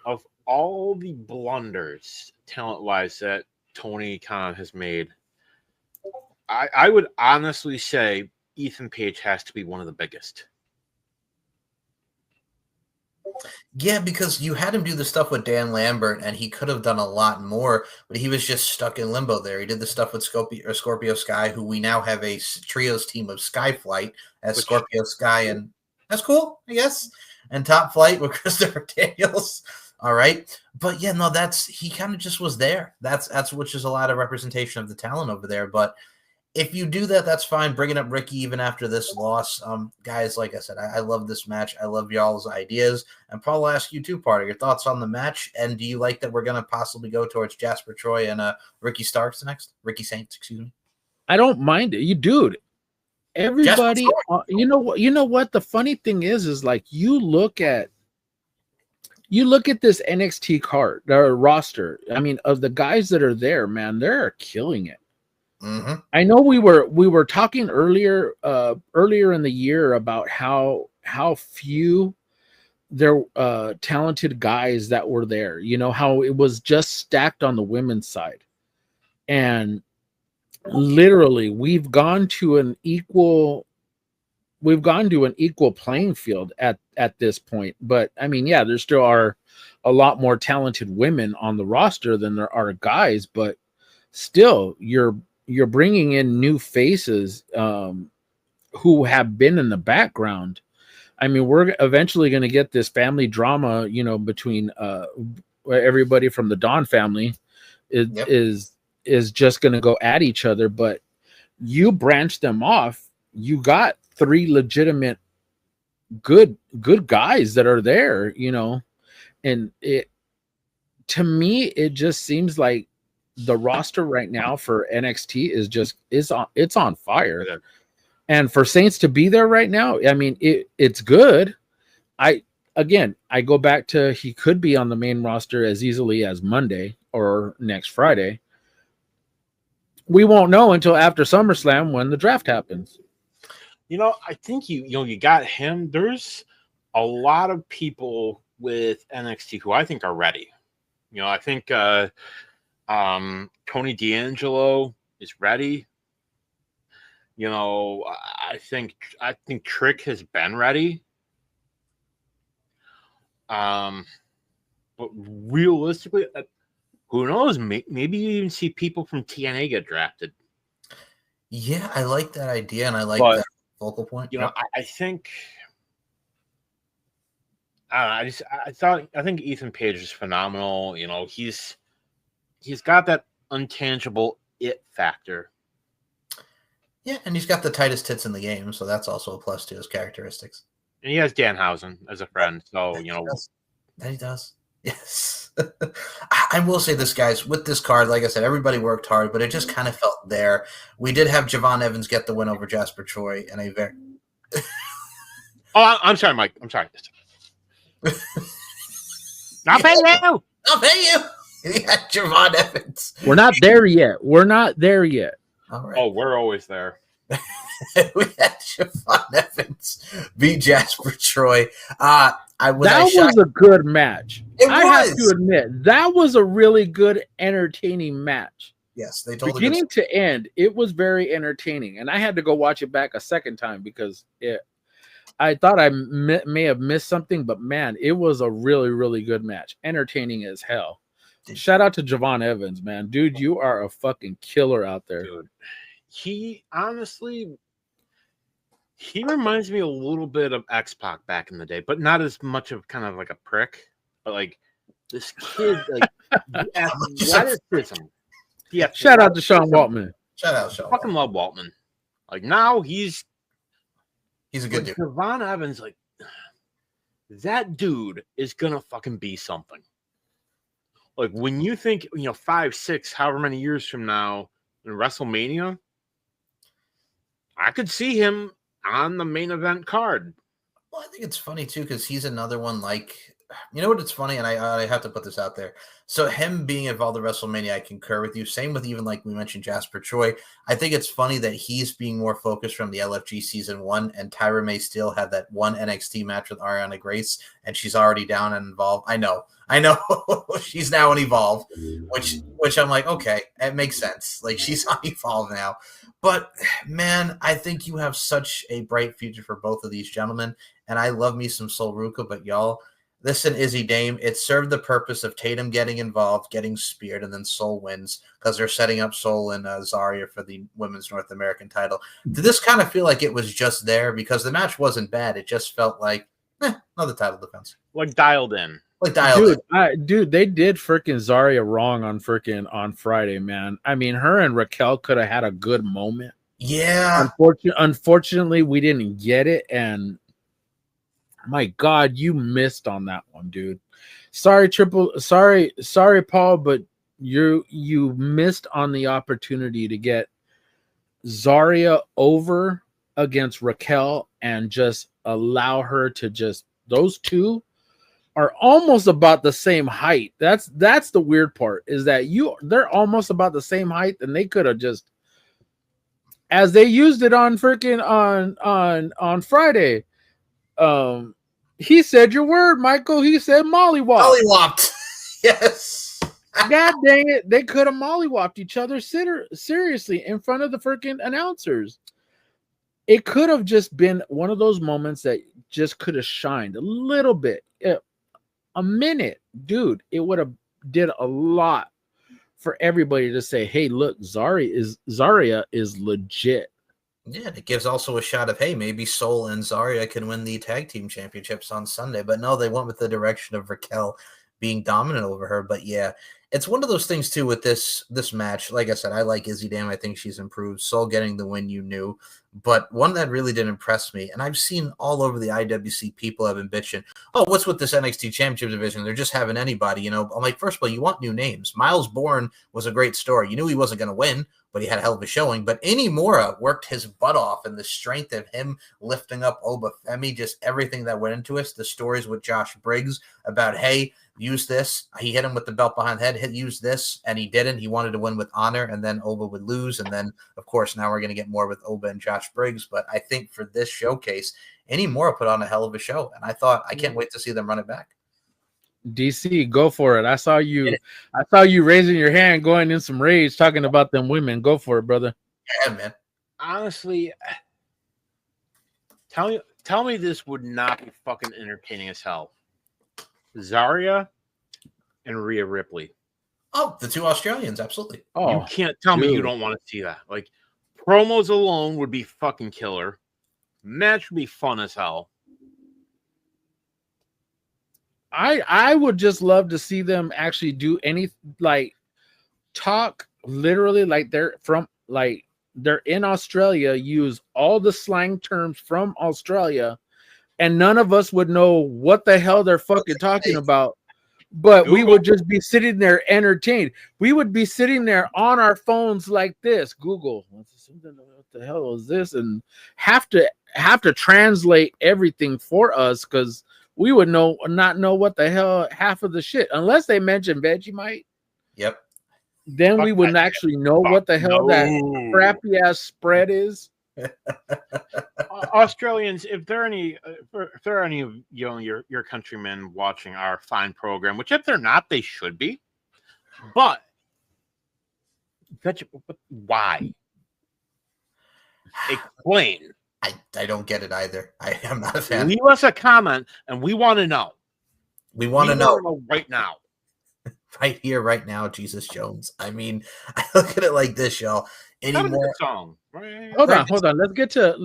[SPEAKER 4] of all the blunders talent-wise that Tony Khan has made, I would honestly say Ethan Page has to be one of the biggest.
[SPEAKER 3] Yeah, because you had him do the stuff with Dan Lambert, and he could have done a lot more, but he was just stuck in limbo there. He did the stuff with Scorpio Sky, who we now have a trios team of Skyflight as Scorpio Sky, and that's cool, I guess. And Top Flight with Christopher Daniels. All right. But yeah, no, he kind of just was there. That's which is a lot of representation of the talent over there. But if you do that, that's fine. Bringing up Ricky even after this loss. Guys, like I said, I love this match. I love y'all's ideas. And Paul, I'll ask you too, Part of your thoughts on the match. And do you like that we're going to possibly go towards Jasper Troy and Ricky Starks next? Ricky Saints, excuse me.
[SPEAKER 5] I don't mind it. You dude. Everybody, you know what? The funny thing is like you look at this NXT card or roster. I mean, of the guys that are there, man, they're killing it.
[SPEAKER 3] Mm-hmm.
[SPEAKER 5] I know we were talking earlier in the year about how few there talented guys that were there. You know, how it was just stacked on the women's side, and literally we've gone to an equal playing field at this point. But I mean, yeah, there still are a lot more talented women on the roster than there are guys, but still you're bringing in new faces who have been in the background. I mean, we're eventually going to get this family drama, you know, between everybody from the Dawn family is just going to go at each other. But you branch them off. You got 3 legitimate good guys that are there, you know, and to me, it just seems like the roster right now for NXT it's on fire. Yeah. And for Saints to be there right now, I mean, it's good. I go back to he could be on the main roster as easily as Monday or next Friday. We won't know until after SummerSlam when the draft happens.
[SPEAKER 4] You know, I think you got him. There's a lot of people with NXT who I think are ready. You know, I think Tony D'Angelo is ready. You know, I think Trick has been ready. But realistically, who knows? Maybe you even see people from TNA get drafted.
[SPEAKER 3] Yeah, I like that idea, and I like
[SPEAKER 4] But,
[SPEAKER 3] that focal point.
[SPEAKER 4] you know, I think I think Ethan Page is phenomenal. You know, he's got that untangible it factor.
[SPEAKER 3] Yeah, and he's got the tightest tits in the game, so that's also a plus to his characteristics.
[SPEAKER 4] And he has Danhausen as a friend, so you know
[SPEAKER 3] that he does. Yes. I will say this, guys, with this card, like I said, everybody worked hard, but it just kind of felt there. We did have Javon Evans get the win over Jasper Troy, and a very
[SPEAKER 4] Oh, I'm sorry, Mike. I'm sorry. I'll pay you.
[SPEAKER 3] I'll pay you. He had Javon Evans.
[SPEAKER 5] We're not there yet. We're not there yet.
[SPEAKER 3] All right.
[SPEAKER 4] Oh, we're always there.
[SPEAKER 3] We had Javon Evans beat Jasper Troy.
[SPEAKER 5] That was a good match. I have to admit, that was a really good, entertaining match.
[SPEAKER 3] Yes, they told
[SPEAKER 5] beginning to end, it was very entertaining, and I had to go watch it back a second time because I thought I may have missed something, but man, it was a really, really good match, entertaining as hell. Shout out to Javon Evans, man, dude, you are a fucking killer out there.
[SPEAKER 4] Dude, he honestly, he reminds me a little bit of X-Pac back in the day, but not as much of kind of like a prick. But like this kid, like athleticism. Yeah,
[SPEAKER 5] shout out to Sean Waltman.
[SPEAKER 3] Shout out, Sean.
[SPEAKER 4] Fucking love Waltman. Like now he's
[SPEAKER 3] a good dude.
[SPEAKER 4] Javon Evans, like that dude is gonna fucking be something. Like when you think, 5, 6, however many years from now in WrestleMania, I could see him on the main event card.
[SPEAKER 3] Well, I think it's funny too because he's another one like, you know what? It's funny, and I have to put this out there. So him being involved in WrestleMania, I concur with you. Same with even like we mentioned Jasper Troy. I think it's funny that he's being more focused from the LFG season 1, and Tyra May still had that one NXT match with Ariana Grace, and she's already down and involved. I know, she's now in Evolve, which I'm like, okay, it makes sense. Like she's on Evolve now. But man, I think you have such a bright future for both of these gentlemen, and I love me some Sol Ruca, but y'all. Listen, Izzy Dame, it served the purpose of Tatum getting involved, getting speared, and then Sol wins because they're setting up Sol and Zarya for the Women's North American title. Did this kind of feel like it was just there? Because the match wasn't bad. It just felt like, another title defense.
[SPEAKER 4] Like dialed in.
[SPEAKER 5] Dude, they did freaking Zarya wrong on Friday, man. I mean, her and Raquel could have had a good moment.
[SPEAKER 3] Yeah.
[SPEAKER 5] Unfortunately, we didn't get it, and my God, you missed on that one, dude. Sorry, Paul, but you missed on the opportunity to get Zarya over against Raquel and just allow her to just, those two are almost about the same height. That's the weird part, is that they're almost about the same height, and they could have just, as they used it on freaking on Friday. He said your word, Michael. He said mollywop.
[SPEAKER 3] Mollywopped. Yes.
[SPEAKER 5] God dang it. They could have mollywopped each other seriously in front of the freaking announcers. It could have just been one of those moments that just could have shined a little bit. A minute. Dude, it would have did a lot for everybody to say, hey, look, Zarya is legit.
[SPEAKER 3] Yeah, it gives also a shot of, hey, maybe Sol and Zarya can win the tag team championships on Sunday. But no, they went with the direction of Raquel being dominant over her. But yeah, it's one of those things too with this match. Like I said, I like Izzy Dame. I think she's improved. Sol getting the win, you knew. But one that really did impress me, and I've seen all over the IWC people have been bitching, oh, what's with this NXT Championship division? They're just having anybody, I'm like, first of all, you want new names. Miles Bourne was a great story. You knew he wasn't going to win, but he had a hell of a showing. But Inamura worked his butt off, and the strength of him lifting up Oba Femi, just everything that went into us, the stories with Josh Briggs about, hey, use this. He hit him with the belt behind the head, use this, and he didn't. He wanted to win with honor, and then Oba would lose. And then, of course, now we're going to get more with Oba and Josh Briggs. But I think for this showcase, Inamura put on a hell of a show. And I thought, I can't wait to see them run it back.
[SPEAKER 5] DC, go for it. I saw you raising your hand, going in some rage, talking about them women. Go for it, brother.
[SPEAKER 3] Yeah, man.
[SPEAKER 4] Honestly, tell me this would not be fucking entertaining as hell. Zarya and Rhea Ripley.
[SPEAKER 3] Oh, the two Australians, absolutely.
[SPEAKER 4] You can't tell me you don't want to see that. Like, Promos alone would be fucking killer. Match would be fun as hell.
[SPEAKER 5] I would just love to see them actually do any like talk literally like they're in Australia, use all the slang terms from Australia, and none of us would know what the hell they're fucking talking about. But we would just be sitting there entertained. We would be sitting there on our phones like this. Google, what the hell is this? And have to translate everything for us because we would not know what the hell half of the shit unless they mention Vegemite.
[SPEAKER 3] Yep.
[SPEAKER 5] Then we wouldn't actually know what the hell that crappy ass spread is.
[SPEAKER 4] Australians, if there are any of your countrymen watching our fine program, which if they're not, they should be. But why? Explain.
[SPEAKER 3] I don't get it either. I am not a fan.
[SPEAKER 4] Leave us a comment, and we want to know.
[SPEAKER 3] We want to know
[SPEAKER 4] right now.
[SPEAKER 3] Right here, right now, Jesus Jones. I mean, I look at it like this, y'all. Anymore
[SPEAKER 4] song. Right.
[SPEAKER 5] Hold on. Let's get to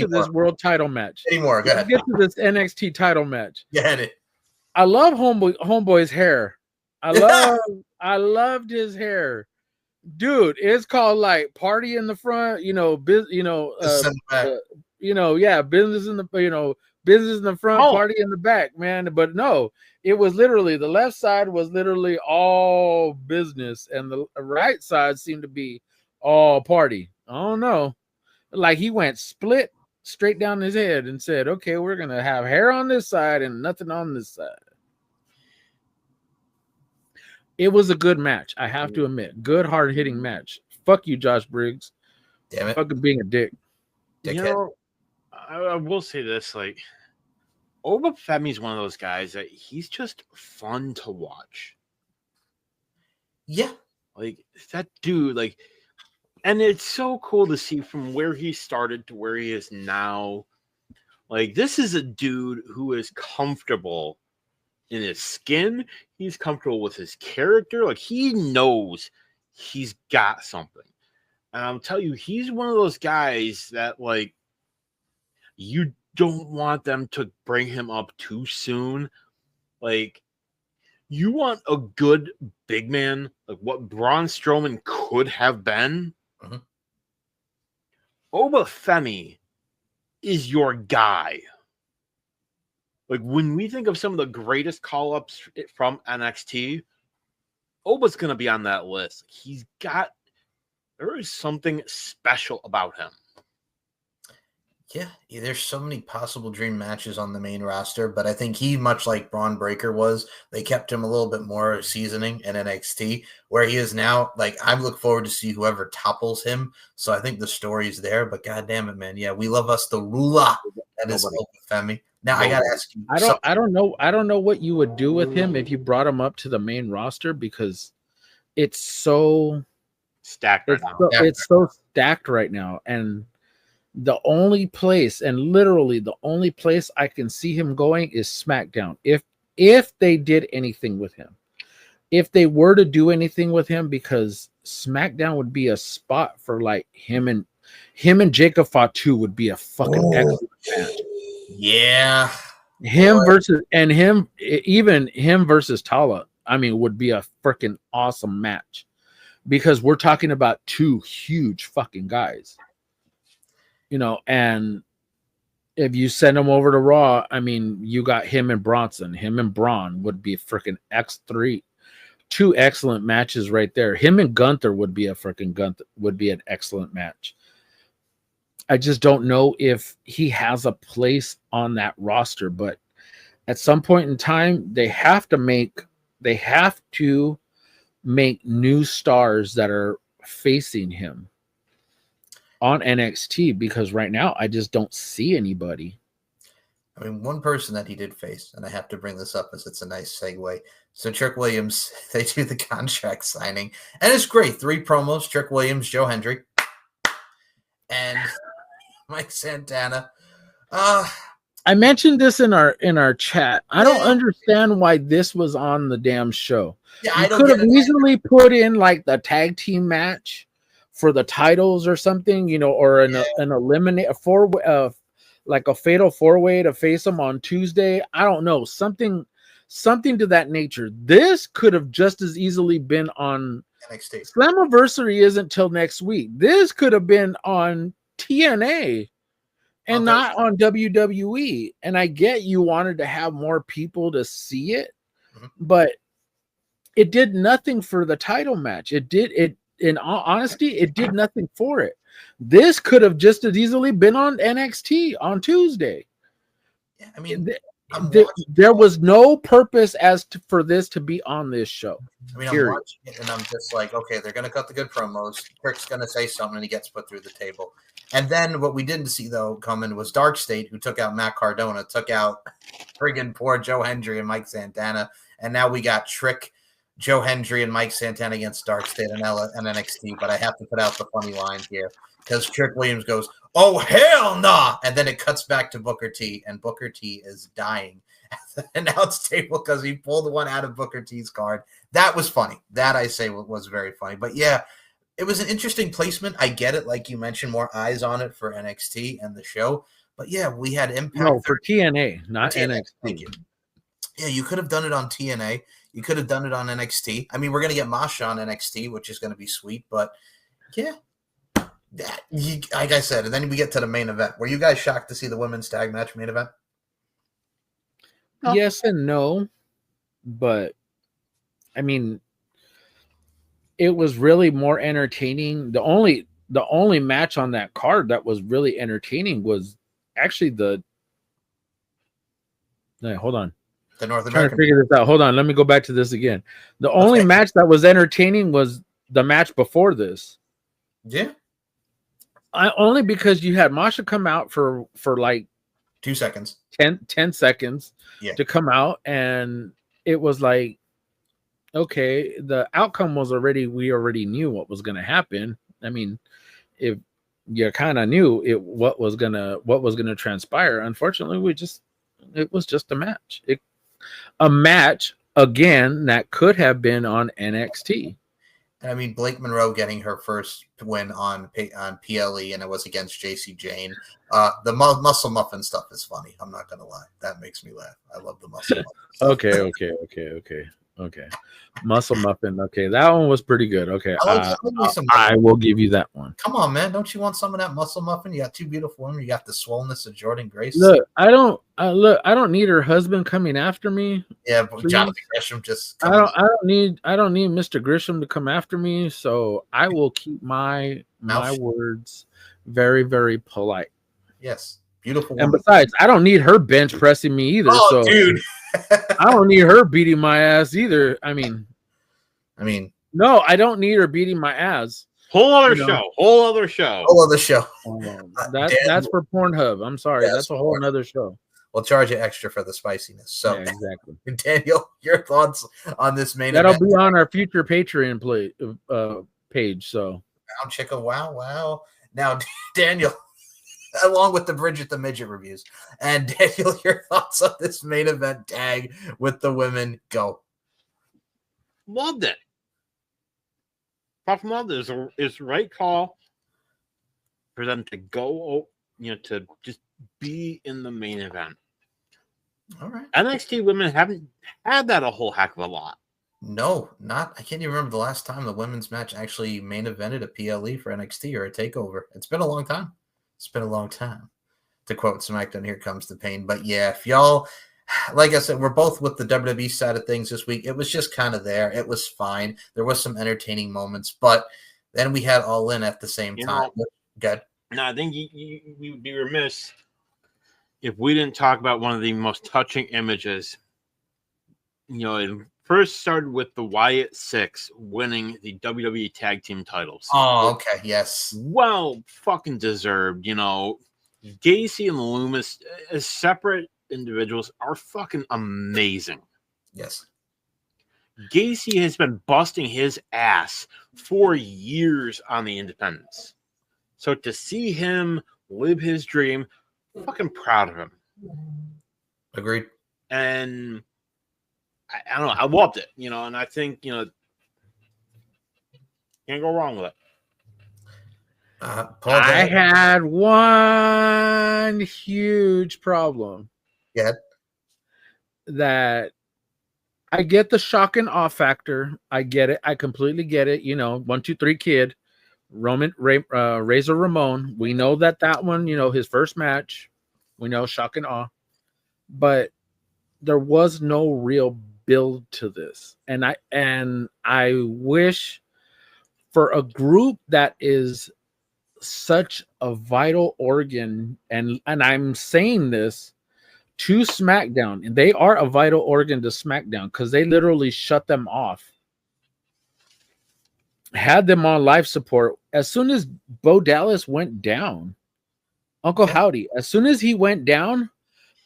[SPEAKER 5] this world title match.
[SPEAKER 3] Anymore. Go ahead.
[SPEAKER 5] Let's get to this NXT title match.
[SPEAKER 3] Get it.
[SPEAKER 5] I love Homeboy's hair. I loved his hair. Dude, it's called like party in the front, business in the front, party in the back, man. But no, it was literally the left side was literally all business, and the right side seemed to be all party. I don't know. Like he went split straight down his head and said, okay, we're gonna have hair on this side and nothing on this side. It was a good match, I have to admit. Good, hard-hitting match. Fuck you, Josh Briggs.
[SPEAKER 3] Damn it.
[SPEAKER 5] Fucking being a dick.
[SPEAKER 3] Dickhead.
[SPEAKER 4] I will say this, like, Oba Femi's one of those guys that he's just fun to watch.
[SPEAKER 3] Yeah.
[SPEAKER 4] Like, that dude, like, and it's so cool to see from where he started to where he is now. Like, this is a dude who is comfortable in his skin. He's comfortable with his character. Like, he knows he's got something. And I'll tell you, he's one of those guys that, like, you don't want them to bring him up too soon. Like, you want a good big man, like what Braun Strowman could have been.
[SPEAKER 3] Mm-hmm.
[SPEAKER 4] Oba Femi is your guy. Like, when we think of some of the greatest call-ups from NXT, Oba's going to be on that list. There is something special about him.
[SPEAKER 3] Yeah, there's so many possible dream matches on the main roster, but I think he, much like Braun Breaker was, they kept him a little bit more seasoning in NXT, where he is now. Like, I look forward to see whoever topples him. So I think the story's there, but God damn it, man. Yeah, we love us the ruler that is Oba Femi. Now I gotta ask you.
[SPEAKER 5] I don't know what you would do with him if you brought him up to the main roster, because it's so
[SPEAKER 4] stacked right now.
[SPEAKER 5] It's so stacked right now, and the only place, and literally the only place I can see him going is SmackDown. If they did anything with him, if they were to do anything with him, because SmackDown would be a spot for like him and Jacob Fatu would be a fucking excellent match.
[SPEAKER 3] Yeah,
[SPEAKER 5] versus Tala, I mean, would be a freaking awesome match, because we're talking about two huge fucking guys. And if you send them over to Raw, I mean, you got him and Bronson. Him and Braun would be freaking X3. Two excellent matches right there. Him and Gunther would be an excellent match. I just don't know if he has a place on that roster, but at some point in time, they have to make new stars that are facing him on NXT, because right now I just don't see anybody.
[SPEAKER 3] I mean, one person that he did face, and I have to bring this up as it's a nice segue. So Trick Williams, they do the contract signing, and it's great. 3 promos: Trick Williams, Joe Hendry, and Mike Santana.
[SPEAKER 5] I mentioned this in our chat. I don't understand why this was on the damn show.
[SPEAKER 3] Yeah, I
[SPEAKER 5] could have easily put in like the tag team match for the titles or something, you know, or an eliminate a four like a fatal 4-way to face them on Tuesday. I don't know, something to that nature. This could have just as easily been on
[SPEAKER 3] NXT.
[SPEAKER 5] Slammiversary isn't till next week. This could have been on TNA and not on WWE. And I get you wanted to have more people to see it, but it did nothing for the title match. In all honesty, it did nothing for it. This could have just as easily been on NXT on Tuesday.
[SPEAKER 3] Yeah, I mean,
[SPEAKER 5] there was no purpose for this to be on this show.
[SPEAKER 3] I mean, I'm watching it and I'm just like, okay, they're going to cut the good promos. Kirk's going to say something and he gets put through the table. And then what we didn't see, though, coming was Dark State, who took out Matt Cardona, took out friggin' poor Joe Hendry and Mike Santana. And now we got Trick, Joe Hendry, and Mike Santana against Dark State and NXT. But I have to put out the funny line here because Trick Williams goes, "Oh, hell nah!" And then it cuts back to Booker T, and Booker T is dying at the announce table because he pulled one out of Booker T's card. That was funny. That, I say, was very funny. But yeah, it was an interesting placement. I get it. Like you mentioned, more eyes on it for NXT and the show. But yeah, we had Impact.
[SPEAKER 5] No, for TNA, not NXT.
[SPEAKER 3] Thank you. Yeah, you could have done it on TNA. You could have done it on NXT. I mean, we're going to get Masha on NXT, which is going to be sweet. But yeah, like I said, and then we get to the main event. Were you guys shocked to see the women's tag match main event?
[SPEAKER 5] Yes and no, but I mean, it was really more entertaining. The only match on that card that was really entertaining was actually hold on.
[SPEAKER 3] The North American.
[SPEAKER 5] Trying to figure this out. Hold on. Let me go back to this again. The only match that was entertaining was the match before this.
[SPEAKER 3] Yeah.
[SPEAKER 5] Only because you had Masha come out for like
[SPEAKER 3] 2 seconds.
[SPEAKER 5] 10 seconds
[SPEAKER 3] to
[SPEAKER 5] come out, and it was like, okay, the outcome was we already knew what was going to happen. I mean, if you kind of knew what was gonna transpire. Unfortunately, it was just a match. A match again that could have been on NXT.
[SPEAKER 3] I mean, Blake Monroe getting her first win on PLE, and it was against JC Jane. The muscle muffin stuff is funny. I'm not gonna lie, that makes me laugh. I love the muscle muffin stuff. Okay. Muscle muffin. Okay, that one was pretty good. Okay, I will give you that one. Come on, man! Don't you want some of that muscle muffin? You got two beautiful women. You got the swollenness of Jordan Grace.
[SPEAKER 5] Look, I don't need her husband coming after me.
[SPEAKER 3] Yeah, but Jonathan Gresham just.
[SPEAKER 5] I don't need Mr. Gresham to come after me. So I will keep my words very, very polite.
[SPEAKER 3] Yes, beautiful woman.
[SPEAKER 5] And besides, I don't need her bench pressing me either.
[SPEAKER 3] Oh, dude.
[SPEAKER 5] I don't need her beating my ass either. I mean, no, I don't need her beating my ass.
[SPEAKER 4] Whole other show.
[SPEAKER 5] That's for Pornhub. I'm sorry, that's a whole nother show.
[SPEAKER 3] We'll charge you extra for the spiciness. So
[SPEAKER 5] yeah, exactly.
[SPEAKER 3] Daniel, your thoughts on this main
[SPEAKER 5] That'll
[SPEAKER 3] event?
[SPEAKER 5] be on our future Patreon page. So
[SPEAKER 3] Chicka, wow. Now, Daniel, along with the Bridget the Midget reviews. And Daniel, your thoughts on this main event tag with the women? Go.
[SPEAKER 4] Loved it. Loved it. It's the right call for them to go, to just be in the main event.
[SPEAKER 3] All right.
[SPEAKER 4] NXT women haven't had that a whole heck of a lot.
[SPEAKER 3] No, not. I can't even remember the last time the women's match actually main evented a PLE for NXT or a takeover. It's been a long time. To quote SmackDown, here comes the pain. But yeah, if y'all, like I said, we're both with the WWE side of things this week. It was just kind of there. It was fine. There was some entertaining moments, but then we had All In at the same time. Good.
[SPEAKER 4] No, I think you would be remiss if we didn't talk about one of the most touching images. It first started with the Wyatt Six winning the WWE Tag Team titles.
[SPEAKER 3] Oh, okay. Yes.
[SPEAKER 4] Well, fucking deserved. Gacy and Loomis as separate individuals are fucking amazing.
[SPEAKER 3] Yes.
[SPEAKER 4] Gacy has been busting his ass for years on the independents. So to see him live his dream, fucking proud of him.
[SPEAKER 3] Agreed.
[SPEAKER 4] And I don't know, I loved it, and I think, can't go wrong with it.
[SPEAKER 3] Paul
[SPEAKER 5] I
[SPEAKER 3] Daniels.
[SPEAKER 5] had one huge problem.
[SPEAKER 3] Yeah.
[SPEAKER 5] That I get the shock and awe factor. I get it. I completely get it. 1, 2, 3 kid, Razor Ramon. We know that one, his first match, we know shock and awe, but there was no real build to this. And I wish for a group that is such a vital organ, and I'm saying this to SmackDown, and they are a vital organ to SmackDown because they literally shut them off, had them on life support. As soon as Bo Dallas went down, Uncle Howdy, as soon as he went down,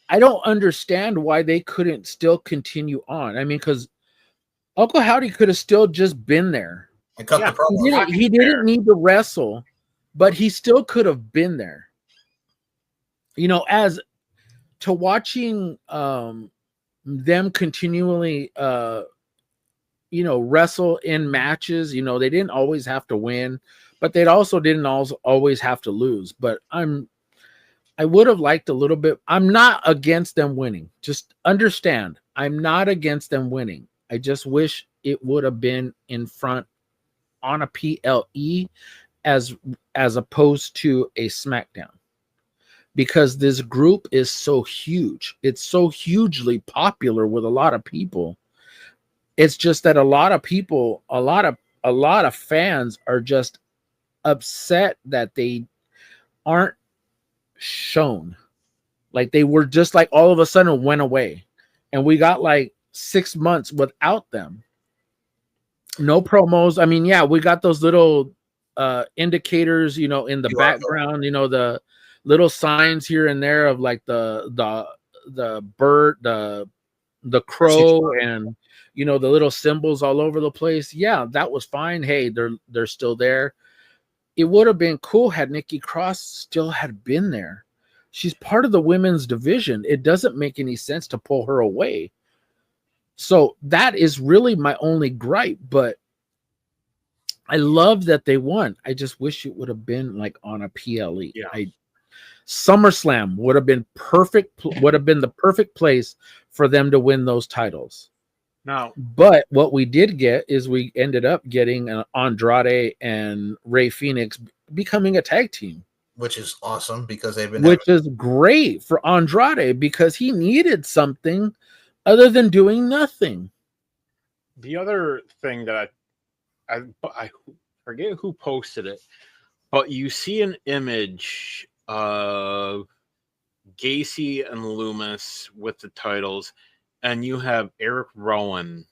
[SPEAKER 5] I don't understand why they couldn't still continue on. I mean, because Uncle Howdy could have still just been there.
[SPEAKER 3] And cut the promo.
[SPEAKER 5] He didn't need to wrestle, but he still could have been there. As to watching them continually wrestle in matches, they didn't always have to win, but they also didn't always have to lose. But I would have liked a little bit. I'm not against them winning. Just understand, I'm not against them winning. I just wish it would have been in front on a PLE as opposed to a SmackDown. Because this group is so huge. It's so hugely popular with a lot of people. It's just that a lot of people, a lot of fans are just upset that they aren't shown. Like they were just like all of a sudden went away. And we got like 6 months without them. No promos. I mean, yeah, we got those little indicators, in the background, the little signs here and there of like the bird, the crow, and the little symbols all over the place. Yeah, that was fine. Hey, they're still there. It would have been cool had Nikki Cross still had been there. She's part of the women's division. It doesn't make any sense to pull her away. So that is really my only gripe, but I love that they won. I just wish it would have been like on a PLE.
[SPEAKER 4] Yeah.
[SPEAKER 5] SummerSlam would have been perfect. Would have been the perfect place for them to win those titles.
[SPEAKER 4] Now,
[SPEAKER 5] but what we did get is we ended up getting Andrade and Rey Fenix becoming a tag team,
[SPEAKER 3] which is awesome because they've been.
[SPEAKER 5] Which is great for Andrade because he needed something other than doing nothing.
[SPEAKER 4] The other thing that I forget who posted it, but you see an image of Gacy and Loomis with the titles, and you have Eric Rowan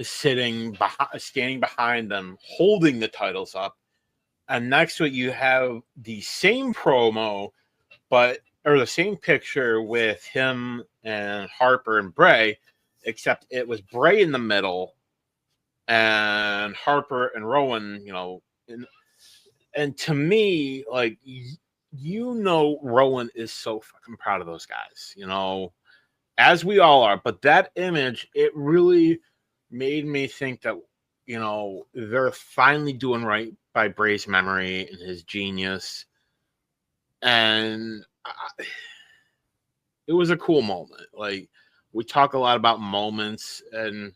[SPEAKER 4] standing behind them, holding the titles up, and next to it you have the same promo, or the same picture with him and Harper and Bray, except it was Bray in the middle and Harper and Rowan, and to me, like, Rowan is so fucking proud of those guys, as we all are. But that image, it really made me think that, they're finally doing right by Bray's memory and his genius. And it was a cool moment. Like, we talk a lot about moments, and,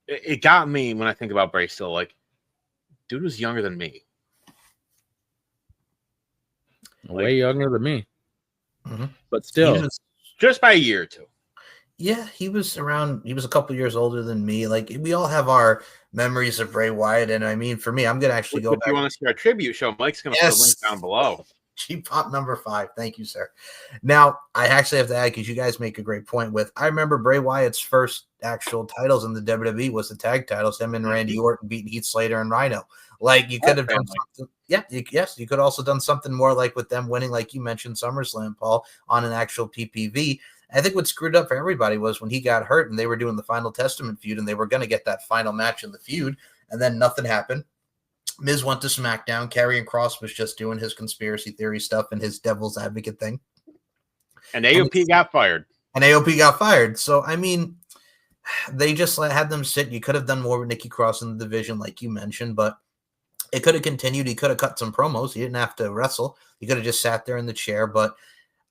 [SPEAKER 4] it got me when I think about Bray still. Like, dude was younger than me.
[SPEAKER 5] Way younger than me.
[SPEAKER 3] Mm-hmm.
[SPEAKER 5] But still.
[SPEAKER 4] Just by a year or two.
[SPEAKER 3] Yeah, he was a couple years older than me. Like, we all have our memories of Bray Wyatt. And I mean, for me, I'm going to actually go back.
[SPEAKER 4] If you want to see our tribute show, Mike's going to put a link down below.
[SPEAKER 3] G-Pop number 5. Thank you, sir. Now, I actually have to add, because you guys make a great point with, I remember Bray Wyatt's first actual titles in the WWE was the tag titles, him and Randy Orton beating Heath Slater and Rhino. Like, you could have done something. Yeah, you could also done something more like with them winning, like you mentioned, SummerSlam, Paul, on an actual PPV. I think what screwed up for everybody was when he got hurt and they were doing the Final Testament feud and they were going to get that final match in the feud, and then nothing happened. Miz went to SmackDown. Karrion Kross was just doing his conspiracy theory stuff and his devil's advocate thing.
[SPEAKER 4] And AOP got fired.
[SPEAKER 3] So, I mean, they just had them sit. You could have done more with Nikki Cross in the division, like you mentioned, but It could have continued. He could have cut some promos. He didn't have to wrestle. He could have just sat there in the chair. But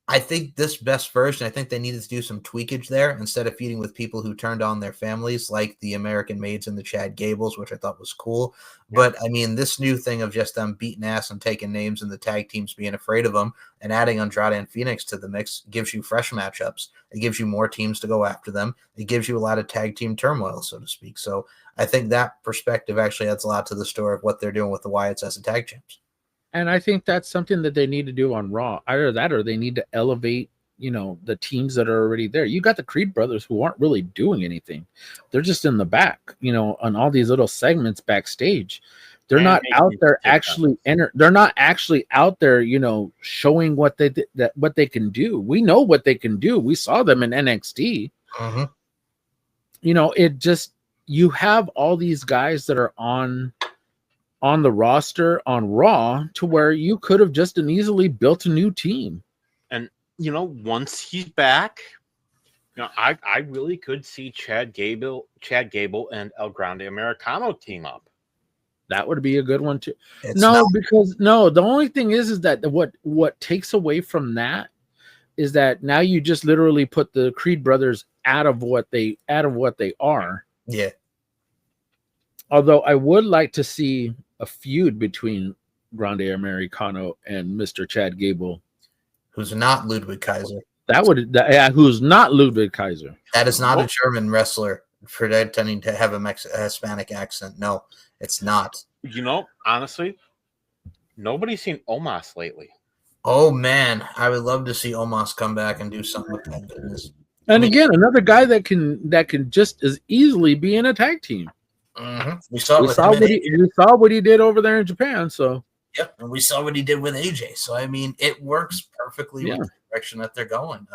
[SPEAKER 3] I think this best version, I think they needed to do some tweakage there instead of feuding with people who turned on their families, like the American Maids and the Chad Gables, which I thought was cool. Yeah. But I mean, this new thing of just them beating ass and taking names and the tag teams being afraid of them and adding Andrade and Phoenix to the mix gives you fresh matchups. It gives you more teams to go after them. It gives you a lot of tag team turmoil, so to speak. So I think that perspective actually adds a lot to the story of what they're doing with the Wyatts as a tag champs.
[SPEAKER 5] And I think that's something that they need to do on Raw. Either that or they need to elevate, the teams that are already there. You got the Creed brothers who aren't really doing anything. They're just in the back, on all these little segments backstage. They're not out there actually they're not actually out there, showing what they can do. We know what they can do. We saw them in NXT.
[SPEAKER 3] Uh-huh.
[SPEAKER 5] It just, you have all these guys that are on the roster on Raw to where you could have just and easily built a new team.
[SPEAKER 4] And, once he's back, I really could see Chad Gable and El Grande Americano team up.
[SPEAKER 5] That would be a good one too. The only thing is that what takes away from that is that now you just literally put the Creed brothers out of what they are.
[SPEAKER 3] Yeah.
[SPEAKER 5] Although I would like to see a feud between Grande Americano and Mr. Chad Gable,
[SPEAKER 3] who's not Ludwig Kaiser.
[SPEAKER 5] Who's not Ludwig Kaiser.
[SPEAKER 3] That is not a German wrestler pretending to have a Hispanic accent. No, it's not.
[SPEAKER 4] Honestly, nobody's seen Omos lately.
[SPEAKER 3] Oh man, I would love to see Omos come back and do something with that business.
[SPEAKER 5] And again, another guy that can just as easily be in a tag team.
[SPEAKER 3] Mm-hmm. We
[SPEAKER 5] saw what he did over there in Japan. So
[SPEAKER 3] yep, and we saw what he did with AJ. So I mean, it works perfectly with the direction that they're going.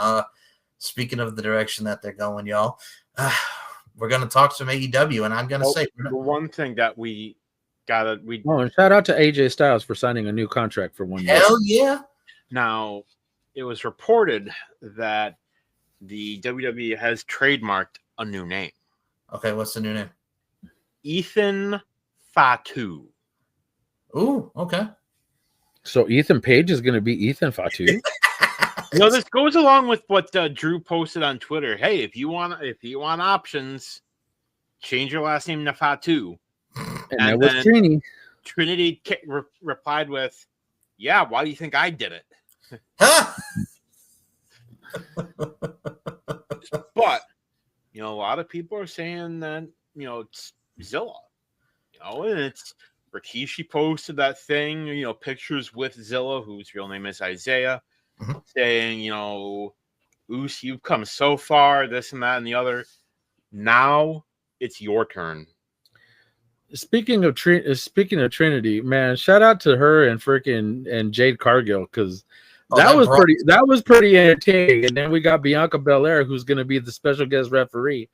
[SPEAKER 3] Speaking of the direction that they're going, y'all, we're gonna talk some AEW, and I'm gonna say
[SPEAKER 4] the one thing that we gotta
[SPEAKER 5] and shout out to AJ Styles for signing a new contract for 1 year.
[SPEAKER 3] Hell yeah!
[SPEAKER 4] Now it was reported that the WWE has trademarked a new name.
[SPEAKER 3] Okay, what's the new name?
[SPEAKER 4] Ethan Fatu.
[SPEAKER 3] Ooh, okay.
[SPEAKER 5] So Ethan Page is going to be Ethan Fatu.
[SPEAKER 4] This goes along with what Drew posted on Twitter. Hey, if you want options, change your last name to Fatu.
[SPEAKER 5] And that was Trini.
[SPEAKER 4] Trinity replied with, "Yeah, why do you think I did it?"
[SPEAKER 3] Huh?
[SPEAKER 4] But a lot of people are saying that it's Zilla, and it's Rikishi posted that thing, pictures with Zilla, whose real name is Isaiah, saying, Oos, you've come so far, this and that and the other. Now it's your turn.
[SPEAKER 5] Speaking of Trinity, man, shout out to her and Jade Cargill, because that was pretty entertaining. And then we got Bianca Belair, who's going to be the special guest referee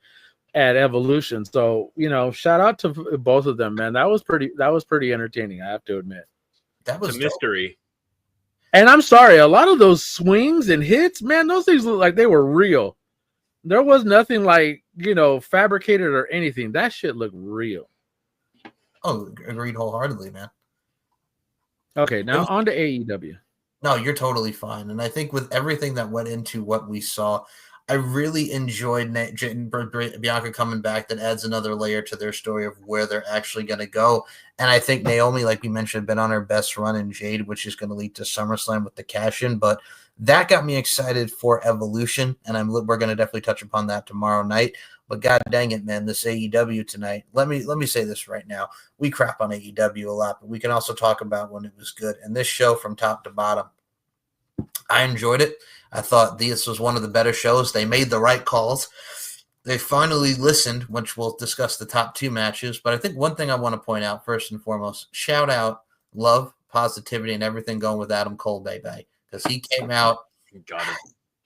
[SPEAKER 5] at Evolution. So, shout out to both of them, man. That was pretty entertaining, I have to admit.
[SPEAKER 3] That was
[SPEAKER 4] a mystery.
[SPEAKER 5] And I'm sorry, a lot of those swings and hits, man, those things look like they were real. There was nothing like, fabricated or anything. That shit looked real.
[SPEAKER 3] Oh, agreed wholeheartedly, man.
[SPEAKER 5] Okay, now on to AEW.
[SPEAKER 3] No, you're totally fine. And I think with everything that went into what we saw, I really enjoyed Bianca coming back. That adds another layer to their story of where they're actually going to go. And I think Naomi, like we mentioned, been on her best run in Jade, which is going to lead to SummerSlam with the cash-in. But that got me excited for Evolution, and we're going to definitely touch upon that tomorrow night. But god dang it, man, this AEW tonight. Let me say this right now. We crap on AEW a lot, but we can also talk about when it was good. And this show from top to bottom, I enjoyed it. I thought this was one of the better shows. They made the right calls. They finally listened, which we'll discuss the top two matches. But I think one thing I want to point out first and foremost, shout out, love, positivity, and everything going with Adam Cole, baby. Because he came out,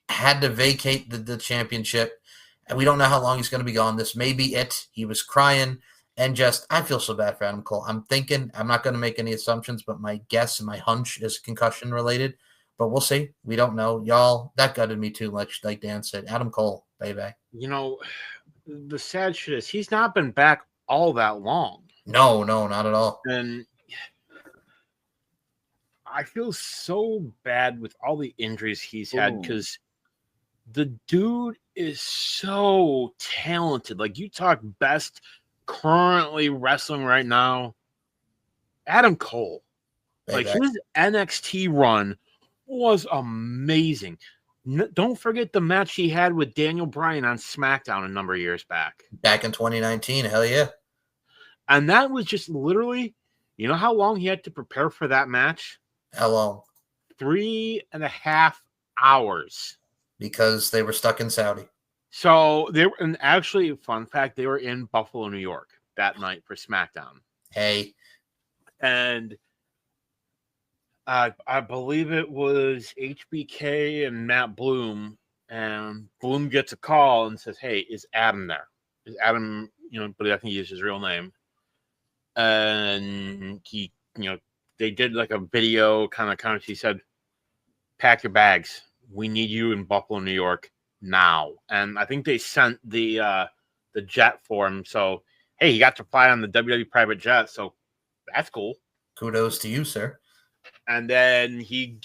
[SPEAKER 3] had to vacate the championship, and we don't know how long he's going to be gone. This may be it. He was crying, and I feel so bad for Adam Cole. I'm not going to make any assumptions, but my guess and my hunch is concussion related. But we'll see. We don't know. Y'all, that gutted me too much, like Dan said. Adam Cole, baby.
[SPEAKER 4] The sad shit is he's not been back all that long.
[SPEAKER 3] No, not at all.
[SPEAKER 4] And I feel so bad with all the injuries he's had because the dude is so talented. Like, you talk best currently wrestling right now, Adam Cole. Like, his NXT run was amazing. Don't forget the match he had with Daniel Bryan on SmackDown a number of years back.
[SPEAKER 3] Back in 2019, hell yeah.
[SPEAKER 4] And that was just literally, you know how long he had to prepare for that match?
[SPEAKER 3] How long?
[SPEAKER 4] 3.5 hours.
[SPEAKER 3] Because they were stuck in Saudi.
[SPEAKER 4] So they were, and actually, fun fact, they were in Buffalo, New York that night for SmackDown.
[SPEAKER 3] Hey.
[SPEAKER 4] And I believe it was HBK and Matt Bloom, and Bloom gets a call and says, "Hey, is Adam there? Is Adam?" But I think he used his real name. And he, they did like a video kind of. He said, "Pack your bags. We need you in Buffalo, New York now." And I think they sent the jet for him. So hey, he got to fly on the WWE private jet. So that's cool.
[SPEAKER 3] Kudos to you, sir.
[SPEAKER 4] And then he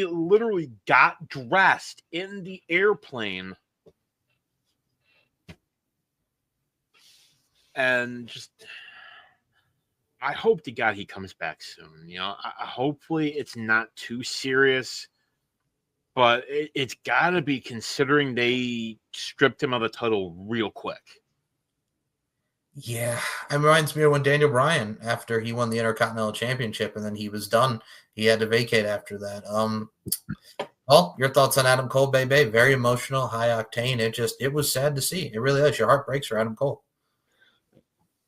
[SPEAKER 4] literally got dressed in the airplane and just, I hope to God he comes back soon. Hopefully it's not too serious, but it's got to be, considering they stripped him of the title real quick.
[SPEAKER 3] Yeah, it reminds me of when Daniel Bryan, after he won the Intercontinental Championship and then he was done, he had to vacate after that. Well, your thoughts on Adam Cole, baby? Very emotional, high octane. It was sad to see. It really is. Your heart breaks for Adam Cole.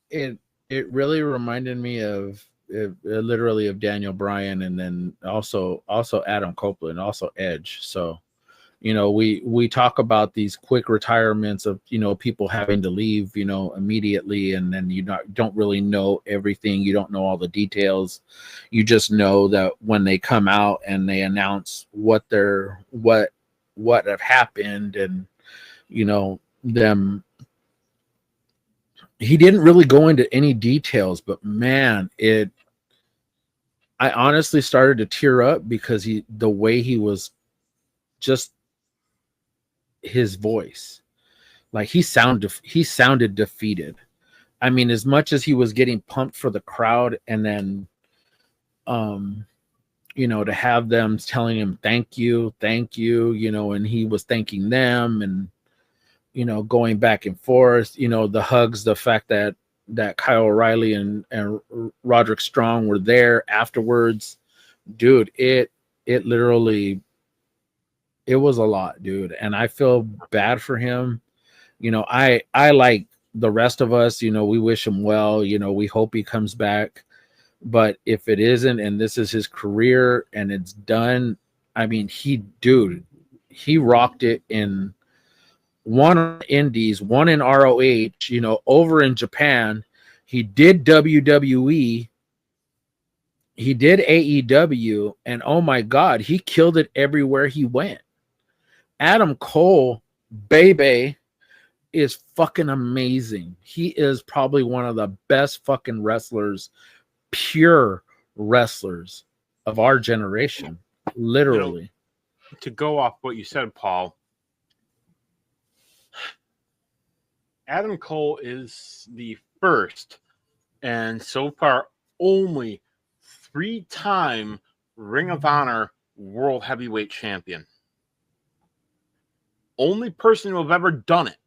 [SPEAKER 5] It really reminded me of literally of Daniel Bryan, and then also Adam Copeland, also Edge. So, we talk about these quick retirements of, people having to leave, immediately. And then you don't really know everything. You don't know all the details. You just know that when they come out and they announce what have happened, and, them, he didn't really go into any details, but man, I honestly started to tear up because the way he was, just his voice, like he sounded defeated. I mean, as much as he was getting pumped for the crowd, and then to have them telling him thank you, and he was thanking them, and going back and forth, the hugs, the fact that Kyle O'Reilly and Roderick Strong were there afterwards, dude, it literally, it was a lot, dude. And I feel bad for him. I like the rest of us, we wish him well, we hope he comes back. But if it isn't, and this is his career and it's done, I mean, he rocked it in one in Indies, one in ROH, over in Japan. He did WWE. He did AEW, and oh my God, he killed it everywhere he went. Adam Cole, baby, is fucking amazing. He is probably one of the best fucking wrestlers, pure wrestlers of our generation, literally.
[SPEAKER 4] To go off what you said, Paul, Adam Cole is the first and so far only 3-time Ring of Honor World Heavyweight Champion. Only person who have ever done it.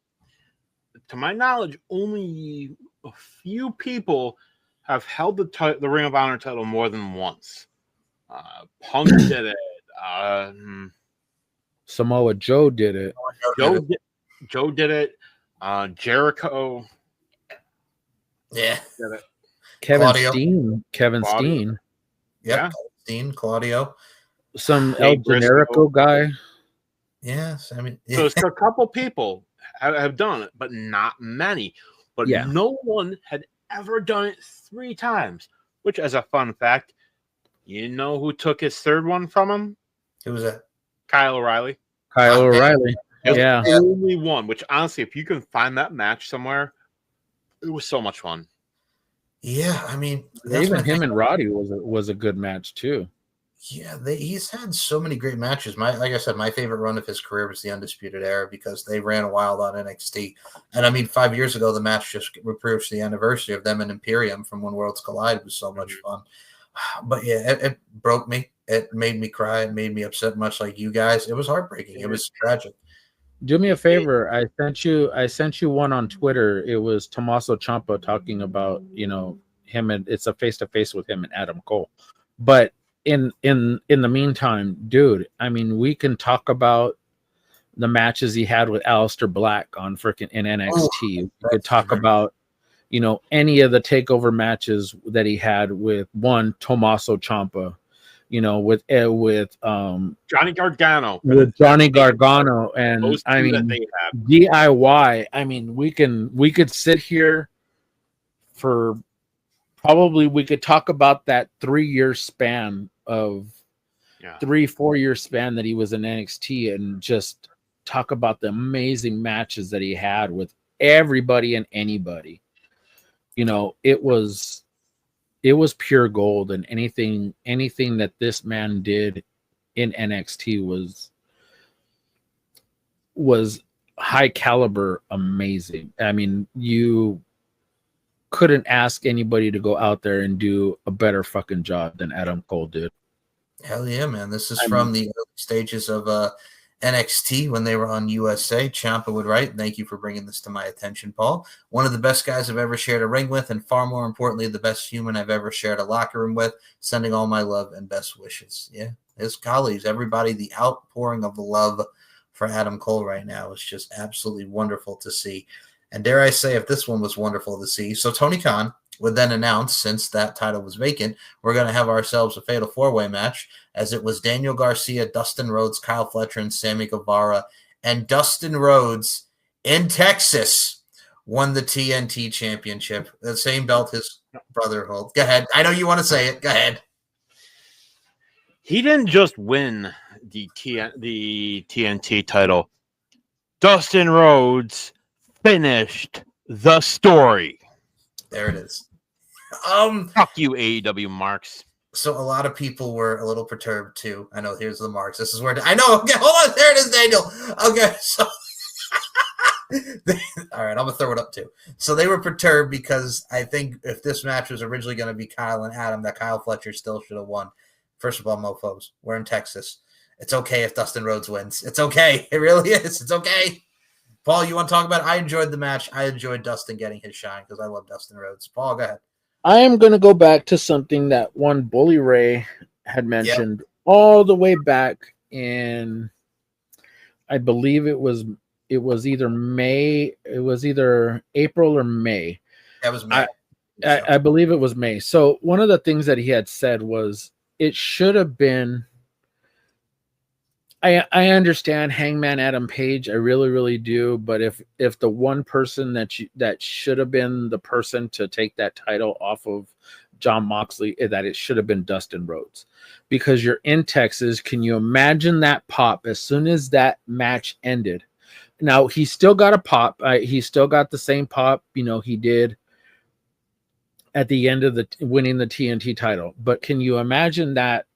[SPEAKER 4] To my knowledge, only a few people have held the Ring of Honor title more than once. Punk did it.
[SPEAKER 5] Samoa Joe did it.
[SPEAKER 4] Joe did it. Jericho.
[SPEAKER 3] Yeah.
[SPEAKER 4] Did it.
[SPEAKER 5] Kevin
[SPEAKER 3] Claudio.
[SPEAKER 5] Steen.
[SPEAKER 3] Yep.
[SPEAKER 4] Yeah.
[SPEAKER 3] Steen, Claudio.
[SPEAKER 5] Some
[SPEAKER 4] Jay
[SPEAKER 5] El Generico guy.
[SPEAKER 3] Yes. I mean,
[SPEAKER 4] So a couple people have done it, but not many. But
[SPEAKER 5] Yeah.
[SPEAKER 4] no one had ever done it 3 times, which, as a fun fact, you know who took his third one from him?
[SPEAKER 3] who was that?
[SPEAKER 4] Kyle O'Reilly.
[SPEAKER 5] Kyle
[SPEAKER 3] Okay.
[SPEAKER 5] O'Reilly. Yeah.
[SPEAKER 4] The only one, which honestly, if you can find that match somewhere, it was so much fun.
[SPEAKER 3] Yeah, I mean, that's
[SPEAKER 5] Even
[SPEAKER 3] my
[SPEAKER 5] him
[SPEAKER 3] thing.
[SPEAKER 5] and Roddy was a good match too.
[SPEAKER 3] Yeah, he's had so many great matches. Like I said, my favorite run of his career was the Undisputed Era because they ran wild on NXT. And I mean, 5 years ago, the match just approached the anniversary of them and Imperium from When Worlds Collide. It was so much fun. But yeah, it broke me. It made me cry. It made me upset, much like you guys. It was heartbreaking. It was tragic.
[SPEAKER 5] Do me a favor. I sent you one on Twitter. It was Tommaso Ciampa talking about, him, and it's a face-to-face with him and Adam Cole. But in the meantime, dude, I mean, we can talk about the matches he had with Aleister Black on freaking in NXT. We could talk about, any of the takeover matches that he had with Tommaso Ciampa, with
[SPEAKER 4] Johnny Gargano, and
[SPEAKER 5] I mean DIY. I mean, we could sit here for probably, we could talk about that 3-year span of 3-4 year span that he was in NXT and just talk about the amazing matches that he had with everybody and anybody. It was pure gold, and anything that this man did in NXT was high caliber, amazing. I mean, you couldn't ask anybody to go out there and do a better fucking job than Adam Cole did.
[SPEAKER 3] Hell yeah, man. This is from the early stages of NXT when they were on USA. Ciampa would write, "Thank you for bringing this to my attention, Paul. One of the best guys I've ever shared a ring with, and far more importantly, the best human I've ever shared a locker room with. Sending all my love and best wishes." Yeah, his colleagues, everybody, the outpouring of love for Adam Cole right now is just absolutely wonderful to see. And dare I say, if this one was wonderful to see. So Tony Khan would then announce, since that title was vacant, we're going to have ourselves a fatal 4-way match, as it was Daniel Garcia, Dustin Rhodes, Kyle Fletcher, and Sammy Guevara. And Dustin Rhodes in Texas won the TNT championship, the same belt his brother holds. Go ahead. I know you want to say it. Go ahead.
[SPEAKER 4] He didn't just win the TNT title. Dustin Rhodes finished the story.
[SPEAKER 3] There it is.
[SPEAKER 4] Fuck you, AEW Marks.
[SPEAKER 3] So a lot of people were a little perturbed too. I know. Here's the Marks. This is where I know. Okay, hold on. There it is, Daniel. Okay, so all right, I'm gonna throw it up too. So they were perturbed because I think if this match was originally going to be Kyle and Adam, that Kyle Fletcher still should have won. First of all, mofos, we're in Texas. It's okay if Dustin Rhodes wins. It's okay. It really is. It's okay. Paul, you want to talk about it? I enjoyed the match. I enjoyed Dustin getting his shine because I love Dustin Rhodes. Paul, go ahead.
[SPEAKER 5] I am going to go back to something that one Bully Ray had mentioned all the way back in, I believe it was either May. It was either April or May.
[SPEAKER 3] That was May.
[SPEAKER 5] I believe it was May. So one of the things that he had said was it should have been, I understand Hangman Adam Page, I really, really do. But if the one person that should have been the person to take that title off of Jon Moxley, that it should have been Dustin Rhodes, because you're in Texas. Can you imagine that pop as soon as that match ended? Now he still got a pop. He still got the same pop, he did at the end of winning the TNT title. But can you imagine that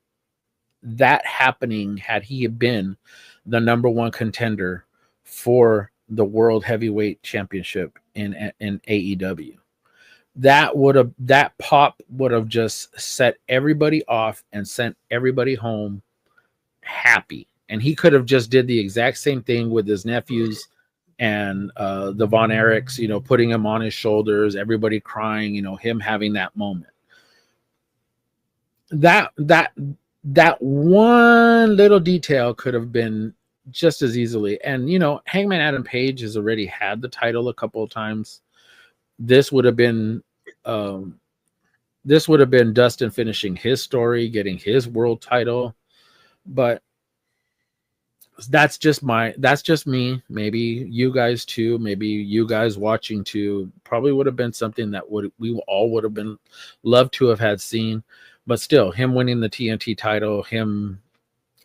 [SPEAKER 5] happening had he been the number one contender for the World Heavyweight Championship in AEW? That pop would have just set everybody off and sent everybody home happy. And he could have just did the exact same thing with his nephews and the Von Erichs, putting him on his shoulders, everybody crying, him having that moment. That one little detail could have been just as easily. And, Hangman Adam Page has already had the title a couple of times. This would have been Dustin finishing his story, getting his world title. But that's just me. Maybe you guys too. Maybe you guys watching too. Probably would have been something that we all would have been loved to have had seen. But still, him winning the TNT title,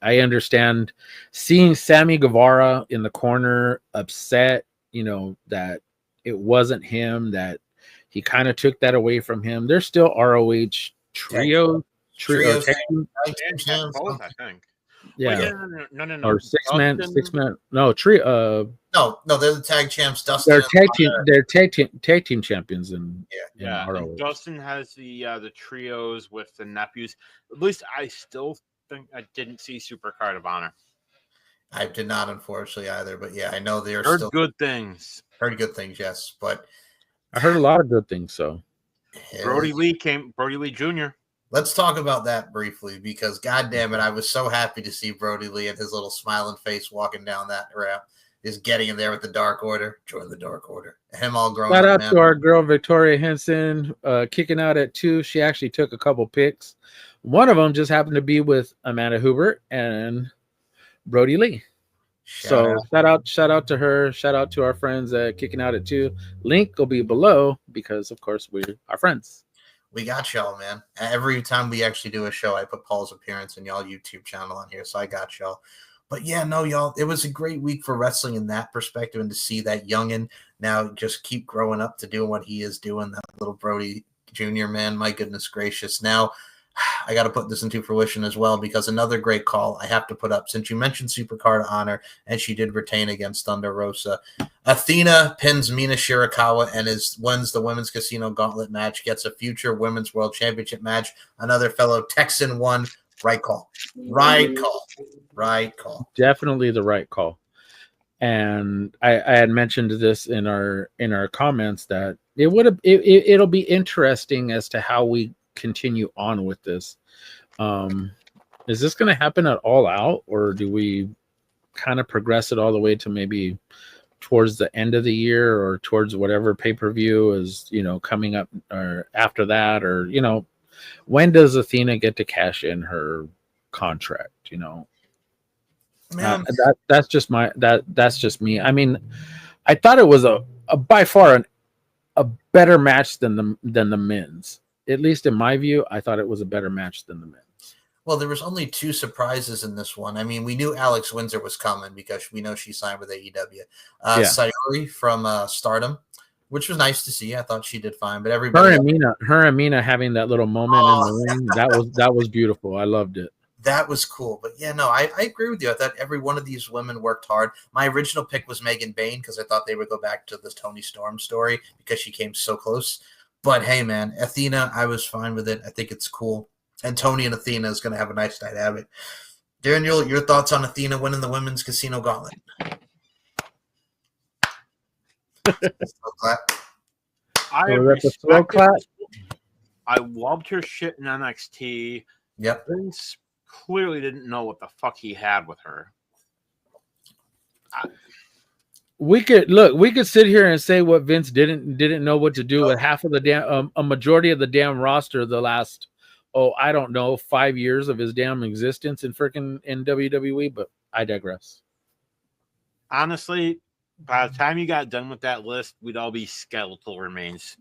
[SPEAKER 5] I understand seeing Sammy Guevara in the corner upset, that it wasn't him, that he kind of took that away from him. There's still ROH trio.
[SPEAKER 3] Trios,
[SPEAKER 5] tag team?
[SPEAKER 3] tag team champs,
[SPEAKER 4] both, I think.
[SPEAKER 5] Yeah.
[SPEAKER 4] Well, no.
[SPEAKER 5] Or six man.
[SPEAKER 4] Dustin-
[SPEAKER 5] No,
[SPEAKER 3] no, they're the tag champs. Dustin,
[SPEAKER 5] they're
[SPEAKER 3] and
[SPEAKER 5] tag team champions in
[SPEAKER 4] Yeah,
[SPEAKER 5] ROH.
[SPEAKER 4] and Dustin has the trios with the nephews. At least I still think I didn't see Supercard of Honor.
[SPEAKER 3] I did not, unfortunately, either. But yeah, I know they're
[SPEAKER 4] Heard
[SPEAKER 3] still
[SPEAKER 4] good things.
[SPEAKER 3] heard good things. Yes, but
[SPEAKER 5] I heard a lot of good things. So
[SPEAKER 4] Brody Lee Jr.
[SPEAKER 3] Let's talk about that briefly because, God damn it, I was so happy to see Brody Lee and his little smiling face walking down that ramp, just getting in there with the Dark Order. Join the Dark Order. Him all grown
[SPEAKER 5] shout
[SPEAKER 3] up,
[SPEAKER 5] out
[SPEAKER 3] man.
[SPEAKER 5] to our girl Victoria Henson, kicking out at 2. She actually took a couple picks. One of them just happened to be with Amanda Hubert and Brody Lee. Shout out to her. Shout out to our friends at Kicking Out at 2. Link will be below because, of course, we're our friends.
[SPEAKER 3] We got y'all, man. Every time we actually do a show, I put Paul's appearance in y'all YouTube channel on here, so I got y'all. But yeah, no, y'all, it was a great week for wrestling in that perspective, and to see that youngin' now just keep growing up to doing what he is doing, that little Brody Jr., man, my goodness gracious. Now, I got to put this into fruition as well because another great call I have to put up since you mentioned Supercard of Honor and she did retain against Thunder Rosa. Athena pins Mina Shirakawa and wins the Women's Casino Gauntlet match, gets a future Women's World Championship match. Another fellow Texan won. Right call.
[SPEAKER 5] Definitely the right call. And I had mentioned this in our comments that it'll be interesting as to how we continue on with this. Is this going to happen at All Out, or do we kind of progress it all the way to maybe towards the end of the year or towards whatever pay-per-view is, coming up or after that, or, when does Athena get to cash in her contract?
[SPEAKER 3] Man.
[SPEAKER 5] That's just me. I mean, I thought it was a by far a better match than the men's. At least in my view, I thought it was a better match than the men's.
[SPEAKER 3] Well, there was only 2 surprises in this one. I mean, we knew Alex Windsor was coming because we know she signed with AEW. Sayuri from Stardom, which was nice to see. I thought she did fine, but everybody
[SPEAKER 5] her and Mina having that little moment in the ring, that was beautiful. I loved it.
[SPEAKER 3] That was cool. But yeah, no, I agree with you. I thought every one of these women worked hard. My original pick was Megan Bayne because I thought they would go back to this Toni Storm story because she came so close. But hey, man, Athena, I was fine with it. I think it's cool. And Tony and Athena is going to have a nice night of it. Daniel, your thoughts on Athena winning the Women's Casino Gauntlet?
[SPEAKER 4] I loved her shit in NXT.
[SPEAKER 3] Yep.
[SPEAKER 4] Vince clearly didn't know what the fuck he had with her.
[SPEAKER 5] We could sit here and say what Vince didn't know what to do with half of the a majority of the damn roster the last, I don't know, 5 years of his damn existence in WWE, but I digress.
[SPEAKER 4] Honestly, by the time you got done with that list, we'd all be skeletal remains.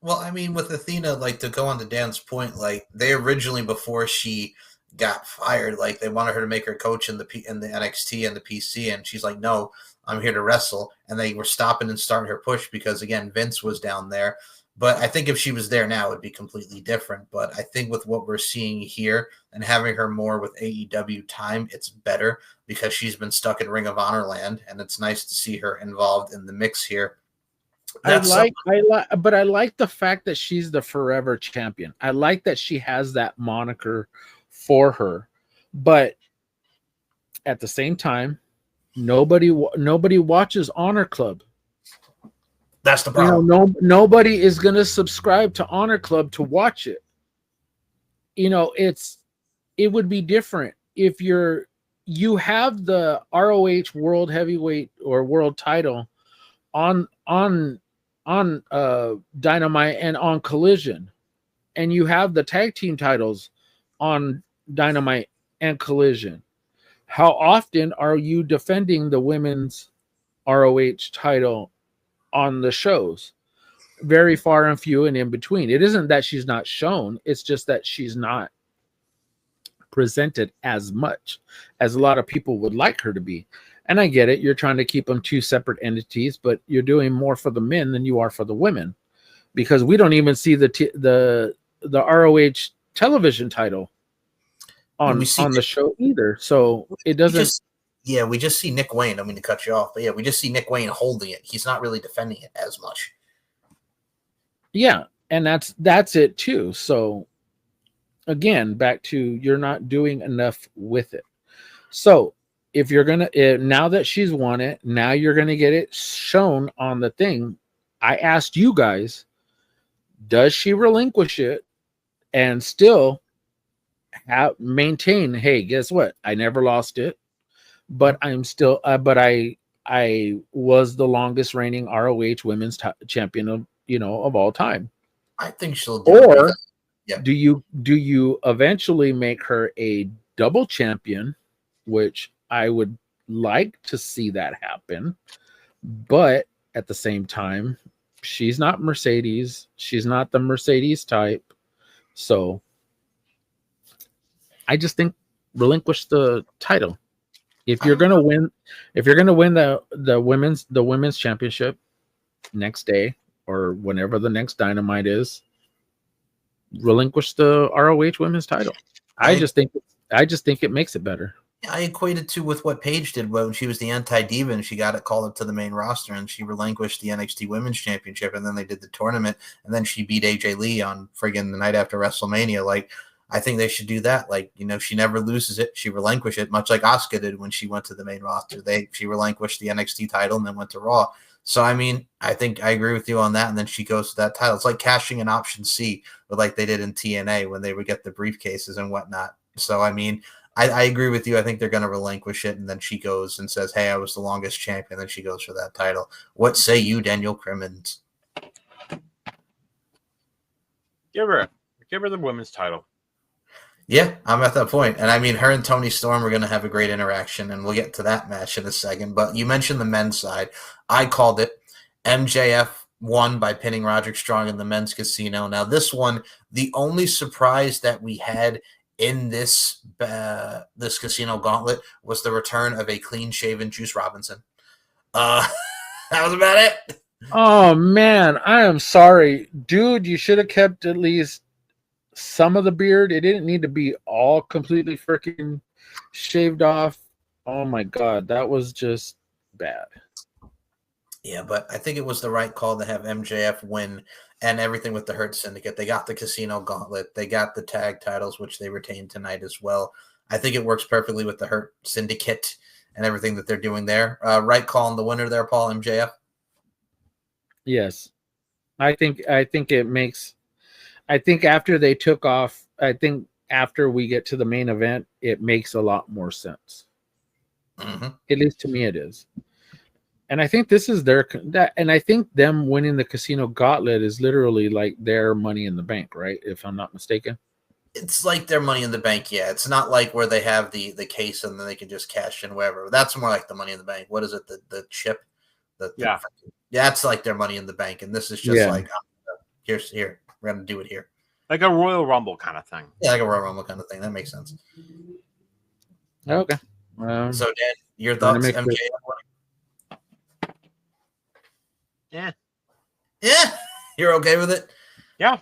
[SPEAKER 3] Well, I mean, with Athena, like, to go on to Dan's point, like, they originally, before she got fired, like, they wanted her to make her coach in the NXT and the PC, and she's like, no, I'm here to wrestle. And they were stopping and starting her push because, again, Vince was down there. But I think if she was there now, it would be completely different. But I think with what we're seeing here and having her more with AEW time, it's better because she's been stuck in Ring of Honor land, and it's nice to see her involved in the mix here.
[SPEAKER 5] I like the fact that she's the forever champion. I like that she has that moniker for her, but at the same time, nobody watches Honor Club.
[SPEAKER 3] That's the problem.
[SPEAKER 5] Nobody is going to subscribe to Honor Club to watch it. It would be different if you have the ROH World Heavyweight or World Title on Dynamite and on Collision, and you have the tag team titles on Dynamite and Collision. How often are you defending the women's ROH title on the shows? Very far and few and in between. It isn't that she's not shown, it's just that she's not presented as much as a lot of people would like her to be. And I get it, you're trying to keep them 2 separate entities, but you're doing more for the men than you are for the women, because we don't even see the ROH television title on the show either. So it doesn't.
[SPEAKER 3] We just see Nick Wayne. I mean to cut you off, but yeah, we just see Nick Wayne holding it. He's not really defending it as much.
[SPEAKER 5] Yeah, and that's it too. So again, back to you're not doing enough with it. So if you're gonna now that she's won it, now you're gonna get it shown on the thing. I asked you guys, does she relinquish it and still maintain? Hey, guess what? I never lost it, but I'm still. But I was the longest reigning ROH Women's Champion of all time.
[SPEAKER 3] I think she'll do it.
[SPEAKER 5] Or do you eventually make her a double champion, which I would like to see that happen, but at the same time, she's not Mercedes. She's not the Mercedes type. So I just think relinquish the title. If you're gonna win the women's championship next day or whenever the next Dynamite is, relinquish the ROH women's title. I just think it makes it better.
[SPEAKER 3] I equate it to with what Paige did when she was the anti-diva and she got it called up to the main roster and she relinquished the NXT Women's Championship and then they did the tournament and then she beat AJ Lee on friggin' the night after WrestleMania. Like, I think they should do that. Like, she never loses it. She relinquished it, much like Asuka did when she went to the main roster. She relinquished the NXT title and then went to Raw. So, I mean, I think I agree with you on that. And then she goes to that title. It's like cashing an option C, but like they did in TNA when they would get the briefcases and whatnot. So, I mean, I agree with you. I think they're going to relinquish it. And then she goes and says, hey, I was the longest champion. Then she goes for that title. What say you, Daniel Crimmins?
[SPEAKER 4] Give her the women's title.
[SPEAKER 3] Yeah, I'm at that point. And I mean, her and Toni Storm are going to have a great interaction, and we'll get to that match in a second. But you mentioned the men's side. I called it. MJF won by pinning Roderick Strong in the men's casino. Now, this one, the only surprise that we had in this casino gauntlet was the return of a clean-shaven Juice Robinson. That was about it.
[SPEAKER 5] Oh, man, I am sorry. Dude, you should have kept at least some of the beard. It didn't need to be all completely freaking shaved off. Oh, my God, that was just bad.
[SPEAKER 3] Yeah, but I think it was the right call to have MJF win and everything with the Hurt Syndicate. They got the casino gauntlet. They got the tag titles, which they retained tonight as well. I think it works perfectly with the Hurt Syndicate and everything that they're doing there. Right call on the winner there, Paul, MJF?
[SPEAKER 5] Yes. I think it makes – I think after they took off – I think after we get to the main event, it makes a lot more sense.
[SPEAKER 3] Mm-hmm.
[SPEAKER 5] At least to me it is. And I think this is and I think them winning the casino gauntlet is literally like their Money in the Bank, right? If I'm not mistaken.
[SPEAKER 3] It's like their Money in the Bank, yeah. It's not like where they have the case and then they can just cash in wherever. That's more like the Money in the Bank. What is it? The chip? Yeah, it's like their Money in the Bank, and this is just like here. We're gonna do it here,
[SPEAKER 4] like a Royal Rumble kind of thing.
[SPEAKER 3] Yeah, like a Royal Rumble kind of thing. That makes sense.
[SPEAKER 5] Okay.
[SPEAKER 3] So, Dan, your thoughts? MJF? Yeah, you're okay with it?
[SPEAKER 4] Yeah.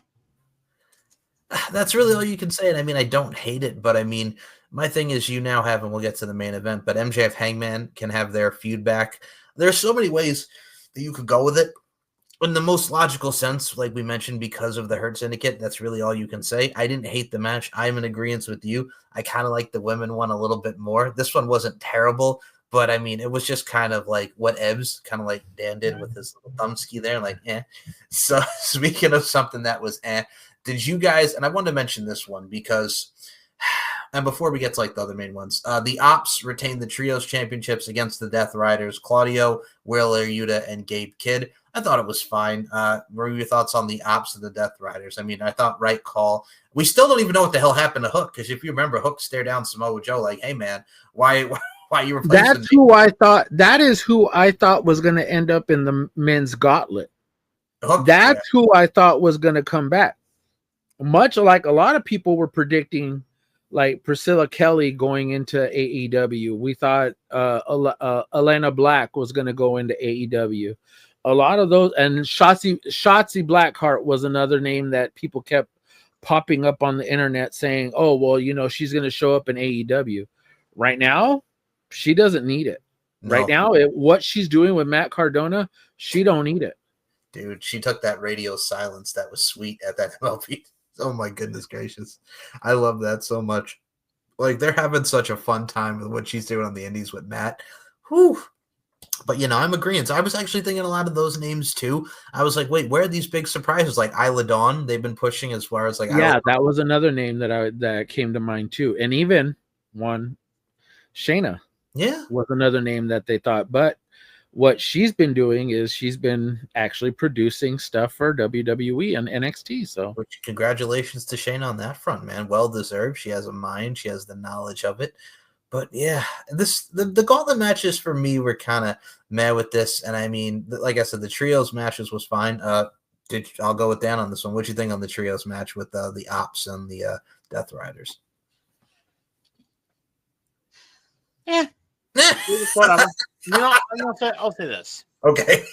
[SPEAKER 3] That's really all you can say. And I mean, I don't hate it, but I mean, my thing is you now have, and we'll get to the main event, but MJF Hangman can have their feud back. There's so many ways that you could go with it. In the most logical sense, like we mentioned, because of the Hurt Syndicate, that's really all you can say. I didn't hate the match. I'm in agreement with you. I kind of like the women one a little bit more. This one wasn't terrible, but I mean, it was just kind of like what Ebbs, kind of like Dan did with his little thumbski there, like, eh. So speaking of something that was did you guys, and I wanted to mention this one because, and before we get to like the other main ones, the Ops retained the Trios Championships against the Death Riders, Claudio, Wheeler Yuta, and Gabe Kidd. I thought it was fine. What were your thoughts on the Ops of the Death Riders? I mean, I thought right call. We still don't even know what the hell happened to Hook, because if you remember, Hook stared down Samoa Joe like, hey, man, why you replacing
[SPEAKER 5] That's who I thought. That is who I thought was going to end up in the men's gauntlet.
[SPEAKER 3] Hook,
[SPEAKER 5] That's who I thought was going to come back. Much like a lot of people were predicting, like Priscilla Kelly going into AEW. We thought Elena Black was going to go into AEW. A lot of those, and Shotzi Blackheart was another name that people kept popping up on the internet saying, "Oh, well, she's going to show up in AEW." Right now, she doesn't need it.
[SPEAKER 3] No.
[SPEAKER 5] Right now, what she's doing with Matt Cardona, she don't need it.
[SPEAKER 3] Dude, she took that radio silence that was sweet at that MLB. Oh my goodness gracious. I love that so much. Like, they're having such a fun time with what she's doing on the indies with Matt. Whew. But, I'm agreeing. So I was actually thinking a lot of those names too. I was like, wait, where are these big surprises? Like Isla Dawn, they've been pushing as far as like.
[SPEAKER 5] Yeah, that was another name that came to mind too. And even one, Shayna.
[SPEAKER 3] Yeah.
[SPEAKER 5] Was another name that they thought. But what she's been doing is she's been actually producing stuff for WWE and NXT. So
[SPEAKER 3] which congratulations to Shayna on that front, man. Well deserved. She has a mind. She has the knowledge of it. But yeah, the gauntlet matches for me were kind of mad with this. And I mean, like I said, the trios matches was fine. I'll go with Dan on this one. What do you think on the trios match with the Ops and the Death Riders?
[SPEAKER 4] Yeah. Whatever. I'll say this.
[SPEAKER 3] Okay.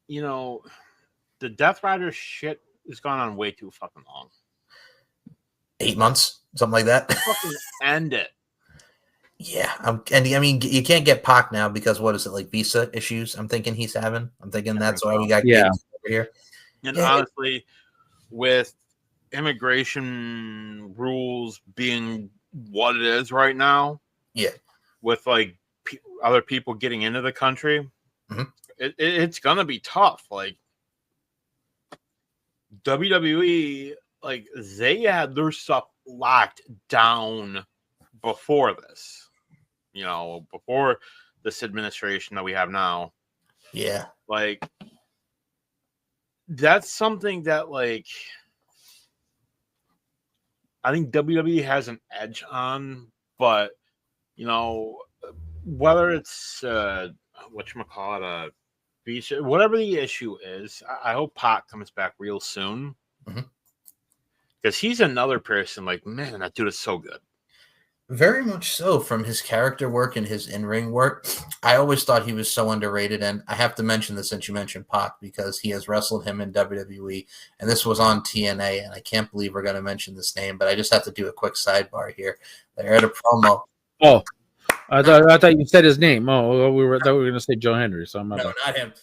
[SPEAKER 4] The Death Rider shit has gone on way too fucking long.
[SPEAKER 3] 8 months, something like that.
[SPEAKER 4] Fucking end it.
[SPEAKER 3] Yeah, and I mean, you can't get Pac now because what is it, like visa issues? I'm thinking he's having. I'm thinking that's why we got over here.
[SPEAKER 4] And honestly, with immigration rules being what it is right now, with like other people getting into the country, it's gonna be tough. Like WWE, like they had their stuff locked down before this, before this administration that we have now.
[SPEAKER 3] Yeah.
[SPEAKER 4] Like that's something that like I think WWE has an edge on, but whether it's whatchamacallit, visa, whatever the issue is, I hope Pac comes back real soon. Because he's another person, like, man, that dude is so good.
[SPEAKER 3] Very much so. From his character work and his in-ring work, I always thought he was so underrated. And I have to mention this since you mentioned Pac, because he has wrestled him in WWE, and this was on TNA, and I can't believe we're going to mention this name, but I just have to do a quick sidebar here. They aired a promo.
[SPEAKER 5] Oh, I thought you said his name. Oh, we were going to say Joe Hendry. So
[SPEAKER 3] no, not him.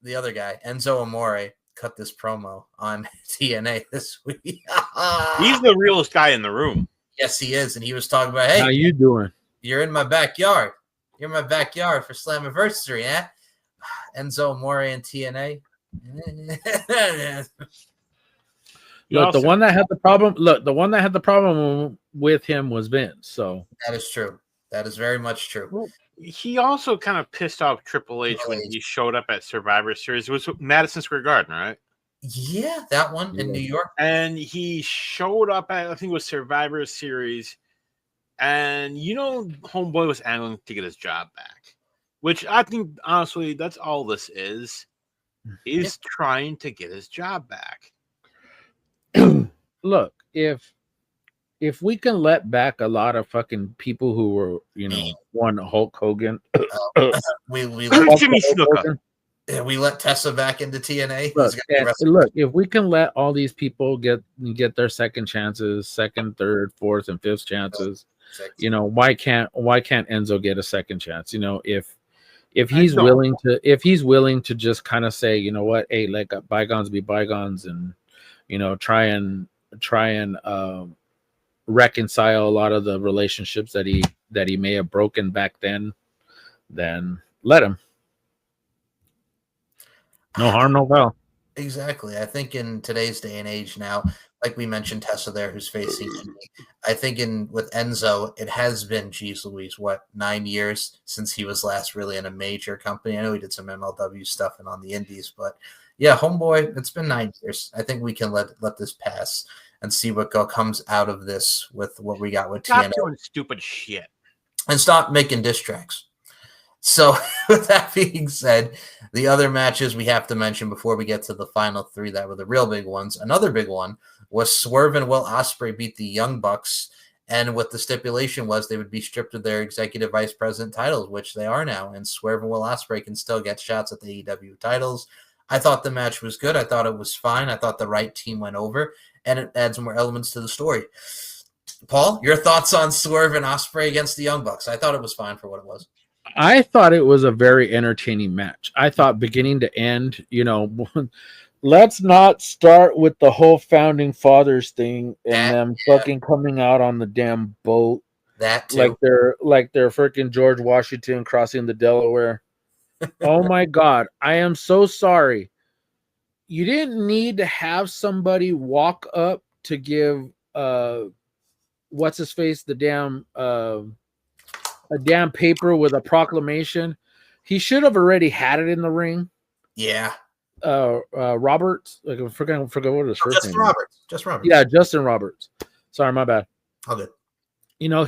[SPEAKER 3] The other guy, Enzo Amore, cut this promo on TNA this week.
[SPEAKER 4] He's the realest guy in the room.
[SPEAKER 3] Yes, he is. And he was talking about, hey,
[SPEAKER 5] how you doing?
[SPEAKER 3] You're in my backyard. You're in my backyard for Slammiversary, eh? Enzo Amore and TNA.
[SPEAKER 5] Look, the one that had the problem with him was Vince. So
[SPEAKER 3] that is true. That is very much true.
[SPEAKER 4] Well, he also kind of pissed off Triple H when he showed up at Survivor Series. It was Madison Square Garden, right?
[SPEAKER 3] Yeah, that one in New York.
[SPEAKER 4] And he showed up at, I think it was Survivor Series. And, Homeboy was angling to get his job back. Which I think, honestly, that's all this is. He's trying to get his job back.
[SPEAKER 5] Look, if we can let back a lot of fucking people who were, one Hulk Hogan.
[SPEAKER 3] we
[SPEAKER 4] Jimmy Snuka.
[SPEAKER 3] We let Tessa back into TNA.
[SPEAKER 5] Look, if we can let all these people get their second chances, second, third, fourth, and fifth chances, why can't Enzo get a second chance? If he's willing to just kind of say, you know what, hey, let bygones be bygones, and try and reconcile a lot of the relationships that he may have broken back then let him. No harm, no foul.
[SPEAKER 3] Exactly. I think in today's day and age now, like we mentioned Tessa there, who's facing me, I think with Enzo, it has been, geez Louise, 9 years since he was last really in a major company. I know he did some MLW stuff and on the indies, but yeah, Homeboy, it's been 9 years. I think we can let this pass and see what comes out of this with what we got with TNA.
[SPEAKER 4] Stop doing stupid shit.
[SPEAKER 3] And stop making diss tracks. So with that being said, the other matches we have to mention before we get to the final three that were the real big ones. Another big one was Swerve and Will Ospreay beat the Young Bucks, and what the stipulation was they would be stripped of their executive vice president titles, which they are now, and Swerve and Will Ospreay can still get shots at the AEW titles. I thought the match was good. I thought it was fine. I thought the right team went over, and it adds more elements to the story. Paul, your thoughts on Swerve and Ospreay against the Young Bucks? I thought it was fine for what it was.
[SPEAKER 5] I thought it was a very entertaining match. I thought beginning to end, let's not start with the whole founding fathers thing and them fucking coming out on the damn boat.
[SPEAKER 3] That too.
[SPEAKER 5] Like they're freaking George Washington crossing the Delaware. Oh my God. I am so sorry. You didn't need to have somebody walk up to give what's his face the damn a damn paper with a proclamation. He should have already had it in the ring.
[SPEAKER 3] Yeah.
[SPEAKER 5] Roberts, like I forgot what his first name.
[SPEAKER 3] Just Roberts.
[SPEAKER 5] Yeah, Justin Roberts. Sorry, my bad.
[SPEAKER 3] All good.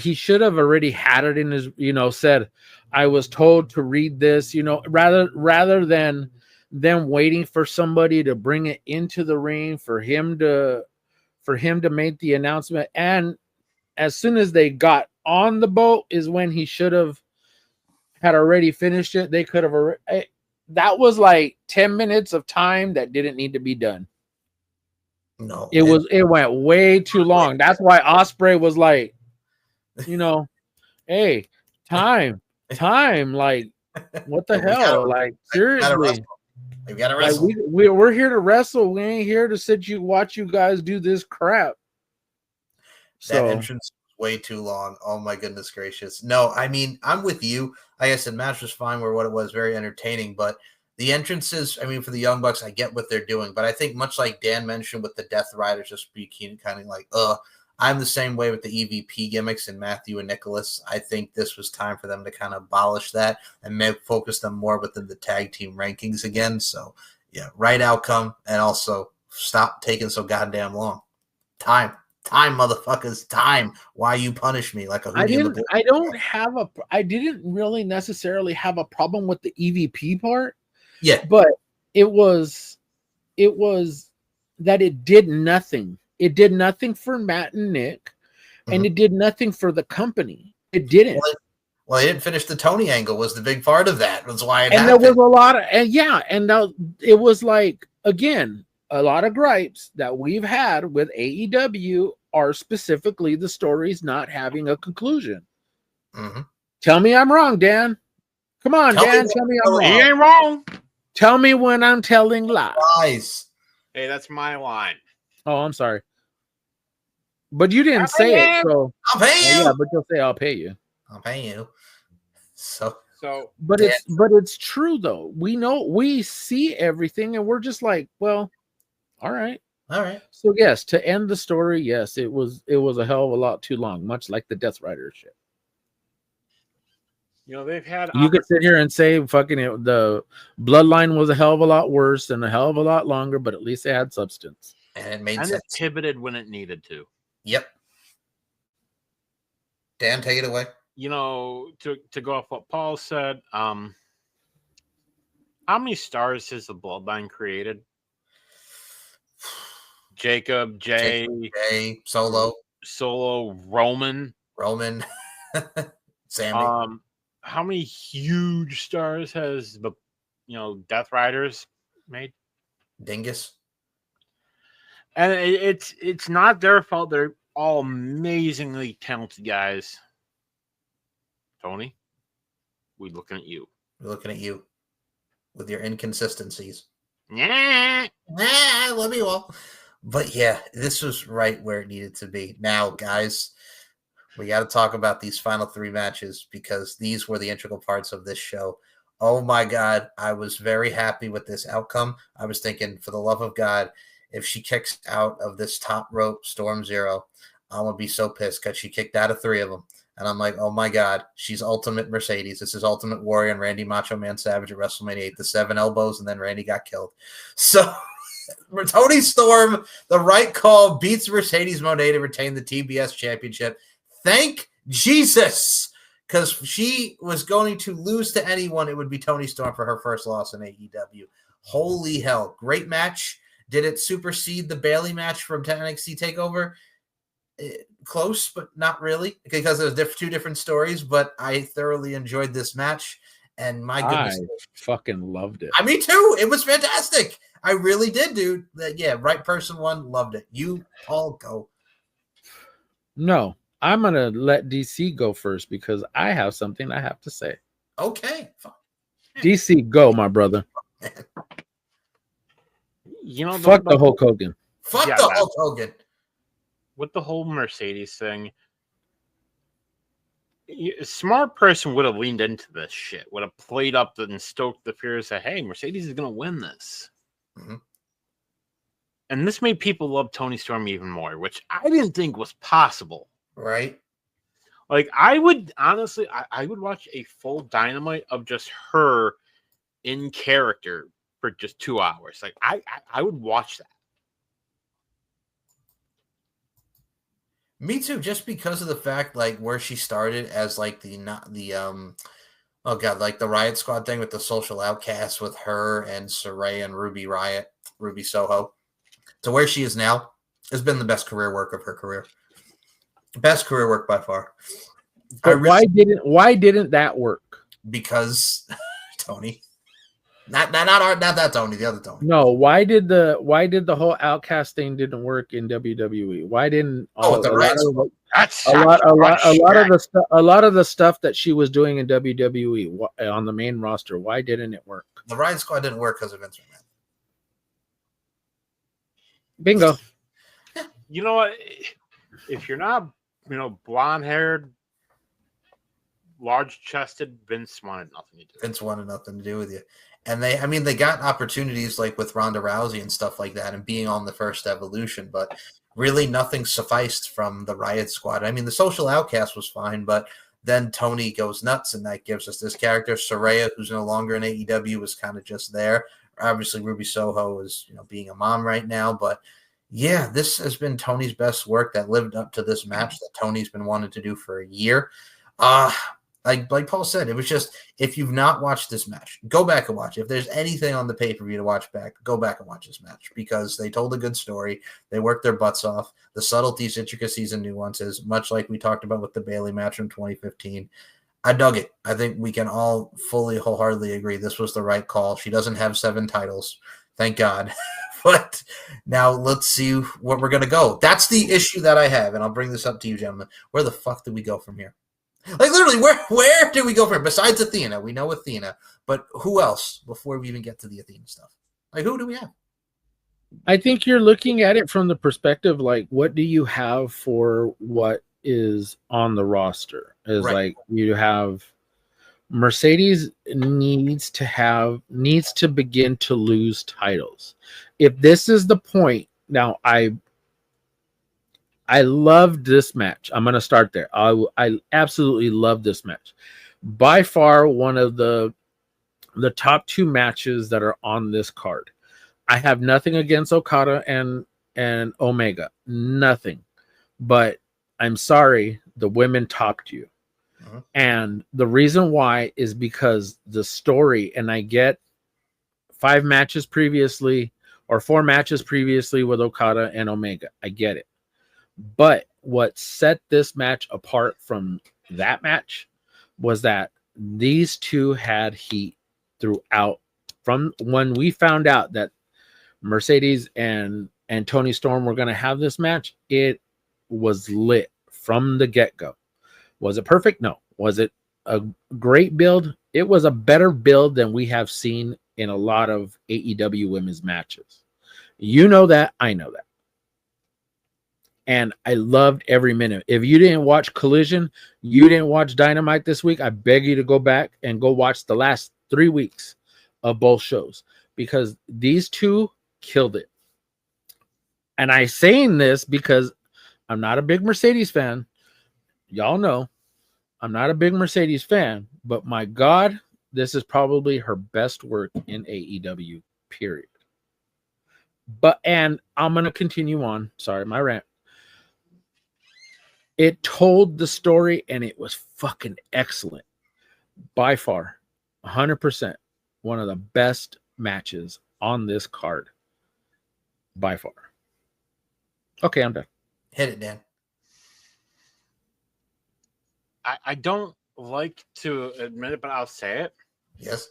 [SPEAKER 5] He should have already had it in his, said, I was told to read this, rather than them waiting for somebody to bring it into the ring for him to make the announcement. And as soon as they got on the boat is when he should have had already finished it. They could have already, that was like 10 minutes of time that didn't need to be done.
[SPEAKER 3] No,
[SPEAKER 5] it went way too long. That's why Ospreay was like, hey, time, like, what the hell? Like, seriously,
[SPEAKER 3] we gotta wrestle.
[SPEAKER 5] Like, we're here to wrestle. We ain't here to watch you guys do this crap.
[SPEAKER 3] That entrance was way too long. Oh my goodness gracious. No, I mean, I'm with you. Like I said, match was fine where what it was, very entertaining, but the entrances, I mean, for the Young Bucks, I get what they're doing, but I think much like Dan mentioned with the Death Riders, just being kind of like, I'm the same way with the EVP gimmicks and Matthew and Nicholas. I think this was time for them to kind of abolish that and focus them more within the tag team rankings again. So, yeah, right outcome, and also stop taking so goddamn long. Time, motherfuckers, time. Why you punish me like a
[SPEAKER 5] I didn't really necessarily have a problem with the EVP part.
[SPEAKER 3] Yeah,
[SPEAKER 5] but it was that it did nothing. It did nothing for Matt and Nick, and it did nothing for the company. It didn't.
[SPEAKER 3] Well, it didn't finish the Tony angle. Was the big part of that? That's why it
[SPEAKER 5] and
[SPEAKER 3] happened.
[SPEAKER 5] There was a lot of it was like, again, a lot of gripes that we've had with AEW are specifically the stories not having a conclusion.
[SPEAKER 3] Mm-hmm.
[SPEAKER 5] Tell me I'm wrong, Dan. Come on, Dan. Tell me I'm wrong.
[SPEAKER 4] He ain't wrong.
[SPEAKER 5] Tell me when I'm telling lies.
[SPEAKER 4] Hey, that's my line.
[SPEAKER 5] Oh, I'm sorry. But you didn't say it, so
[SPEAKER 3] I'll pay you.
[SPEAKER 5] Yeah, but you'll say I'll pay you.
[SPEAKER 3] I'll pay you. So
[SPEAKER 5] but it's true though. We see everything and we're just like, well, all right. So yes, to end the story, yes, it was a hell of a lot too long, much like the Death Rider shit.
[SPEAKER 4] They've had.
[SPEAKER 5] You could sit here and say fucking the Bloodline was a hell of a lot worse and a hell of a lot longer, but at least it had substance.
[SPEAKER 3] And it made sense.
[SPEAKER 4] It pivoted when it needed to.
[SPEAKER 3] Yep. Dan, take it away.
[SPEAKER 4] To go off what Paul said, how many stars has the Bloodline created? Jacob, Jay,
[SPEAKER 3] Solo,
[SPEAKER 4] Roman,
[SPEAKER 3] Sammy.
[SPEAKER 4] How many huge stars has the Death Riders made?
[SPEAKER 3] Dingus.
[SPEAKER 4] And it's not their fault. They're all amazingly talented guys. Tony, we're looking at you.
[SPEAKER 3] We're looking at you with your inconsistencies.
[SPEAKER 4] Yeah,
[SPEAKER 3] I love you all. But yeah, this was right where it needed to be. Now, guys, we got to talk about these final 3 matches because these were the integral parts of this show. Oh my God, I was very happy with this outcome. I was thinking, for the love of God, if she kicks out of this top rope Storm Zero, I'm going to be so pissed because she kicked out of 3 of them. And I'm like, oh my God, she's Ultimate Mercedes. This is Ultimate Warrior and Randy Macho Man Savage at WrestleMania 8, the 7 elbows, and then Randy got killed. So Toni Storm, the right call, beats Mercedes Moné to retain the TBS championship. Thank Jesus, because she was going to lose to anyone. It would be Toni Storm for her first loss in AEW. Holy hell. Great match. Did it supersede the Bayley match from NXT TakeOver? Close, but not really, because there's 2 different stories, but I thoroughly enjoyed this match. And my goodness,
[SPEAKER 5] I fucking loved it.
[SPEAKER 3] me too. It was fantastic. I really did, dude. Yeah, right person won. Loved it. You, Paul, go.
[SPEAKER 5] No, I'm gonna let DC go first because I have something I have to say.
[SPEAKER 3] Okay, fine.
[SPEAKER 5] DC, go, my brother.
[SPEAKER 4] You know,
[SPEAKER 5] Fuck the Hulk Hogan.
[SPEAKER 3] Fuck
[SPEAKER 4] Yeah,
[SPEAKER 3] the
[SPEAKER 4] man.
[SPEAKER 3] Hulk Hogan.
[SPEAKER 4] With the whole Mercedes thing, a smart person would have leaned into this shit, would have played up and stoked the fears that, hey, Mercedes is going to win this.
[SPEAKER 3] Mm-hmm.
[SPEAKER 4] And this made people love Toni Storm even more, which I didn't think was possible.
[SPEAKER 3] Right?
[SPEAKER 4] Like, I would honestly, I would watch a full Dynamite of just her in character for just 2 hours. Like, I would watch that.
[SPEAKER 3] Me too, just because of the fact, like, where she started as, like, the Riot Squad thing with the Social Outcasts with her and Saraya and Ruby Soho, to where she is now has been the best career work of her career. Best career work by far.
[SPEAKER 5] But why didn't that work?
[SPEAKER 3] Because Tony. Not that Tony, the other Tony.
[SPEAKER 5] No, why did the whole Outcast thing didn't work in WWE? Why didn't a lot of the stuff that she was doing in WWE on the main roster? Why didn't it work?
[SPEAKER 3] The Riot Squad didn't work because of Vince McMahon.
[SPEAKER 5] Bingo.
[SPEAKER 4] You know what? If you're not, blonde-haired, large-chested, Vince wanted nothing to do.
[SPEAKER 3] Vince wanted nothing to do with you. And they got opportunities like with Ronda Rousey and stuff like that and being on the first Evolution, but really nothing sufficed from the Riot Squad. I mean, the Social Outcast was fine, but then Tony goes nuts and that gives us this character. Saraya, who's no longer in AEW, was kind of just there. Obviously, Ruby Soho is, being a mom right now, but yeah, this has been Tony's best work that lived up to this match that Tony's been wanting to do for a year. Like Paul said, it was just, if you've not watched this match, go back and watch it. If there's anything on the pay-per-view to watch back, go back and watch this match because they told a good story. They worked their butts off. The subtleties, intricacies, and nuances, much like we talked about with the Bayley match from 2015. I dug it. I think we can all fully, wholeheartedly agree this was the right call. She doesn't have 7 titles. Thank God. But now let's see where we're going to go. That's the issue that I have, and I'll bring this up to you, gentlemen. Where the fuck do we go from here? Like, literally, where do we go from here? Besides Athena, we know Athena, but who else before we even get to the Athena stuff? Like, who do we have?
[SPEAKER 5] I think you're looking at it from the perspective, like, what do you have for what is on the roster? Is right. Like, you have Mercedes needs to begin to lose titles. If this is the point, now I loved this match. I'm going to start there. I absolutely love this match. By far one of the top 2 matches that are on this card. I have nothing against Okada and Omega. Nothing. But I'm sorry, the women topped you. Uh-huh. And the reason why is because the story, and I get 4 matches previously with Okada and Omega. I get it. But what set this match apart from that match was that these two had heat throughout. From when we found out that Mercedes and Toni Storm were going to have this match, it was lit from the get-go. Was it perfect? No. Was it a great build? It was a better build than we have seen in a lot of AEW women's matches. You know that. I know that. And I loved every minute. If you didn't watch Collision, you didn't watch Dynamite this week, I beg you to go back and go watch the last 3 weeks of both shows because these two killed it. And I'm saying this because I'm not a big Mercedes fan. Y'all know I'm not a big Mercedes fan, but my God, this is probably her best work in AEW, period. And I'm going to continue on. Sorry, my rant. It told the story and it was fucking excellent. By far, 100%. One of the best matches on this card. By far. Okay, I'm done.
[SPEAKER 3] Hit it, Dan.
[SPEAKER 4] I don't like to admit it, but I'll say it.
[SPEAKER 3] Yes.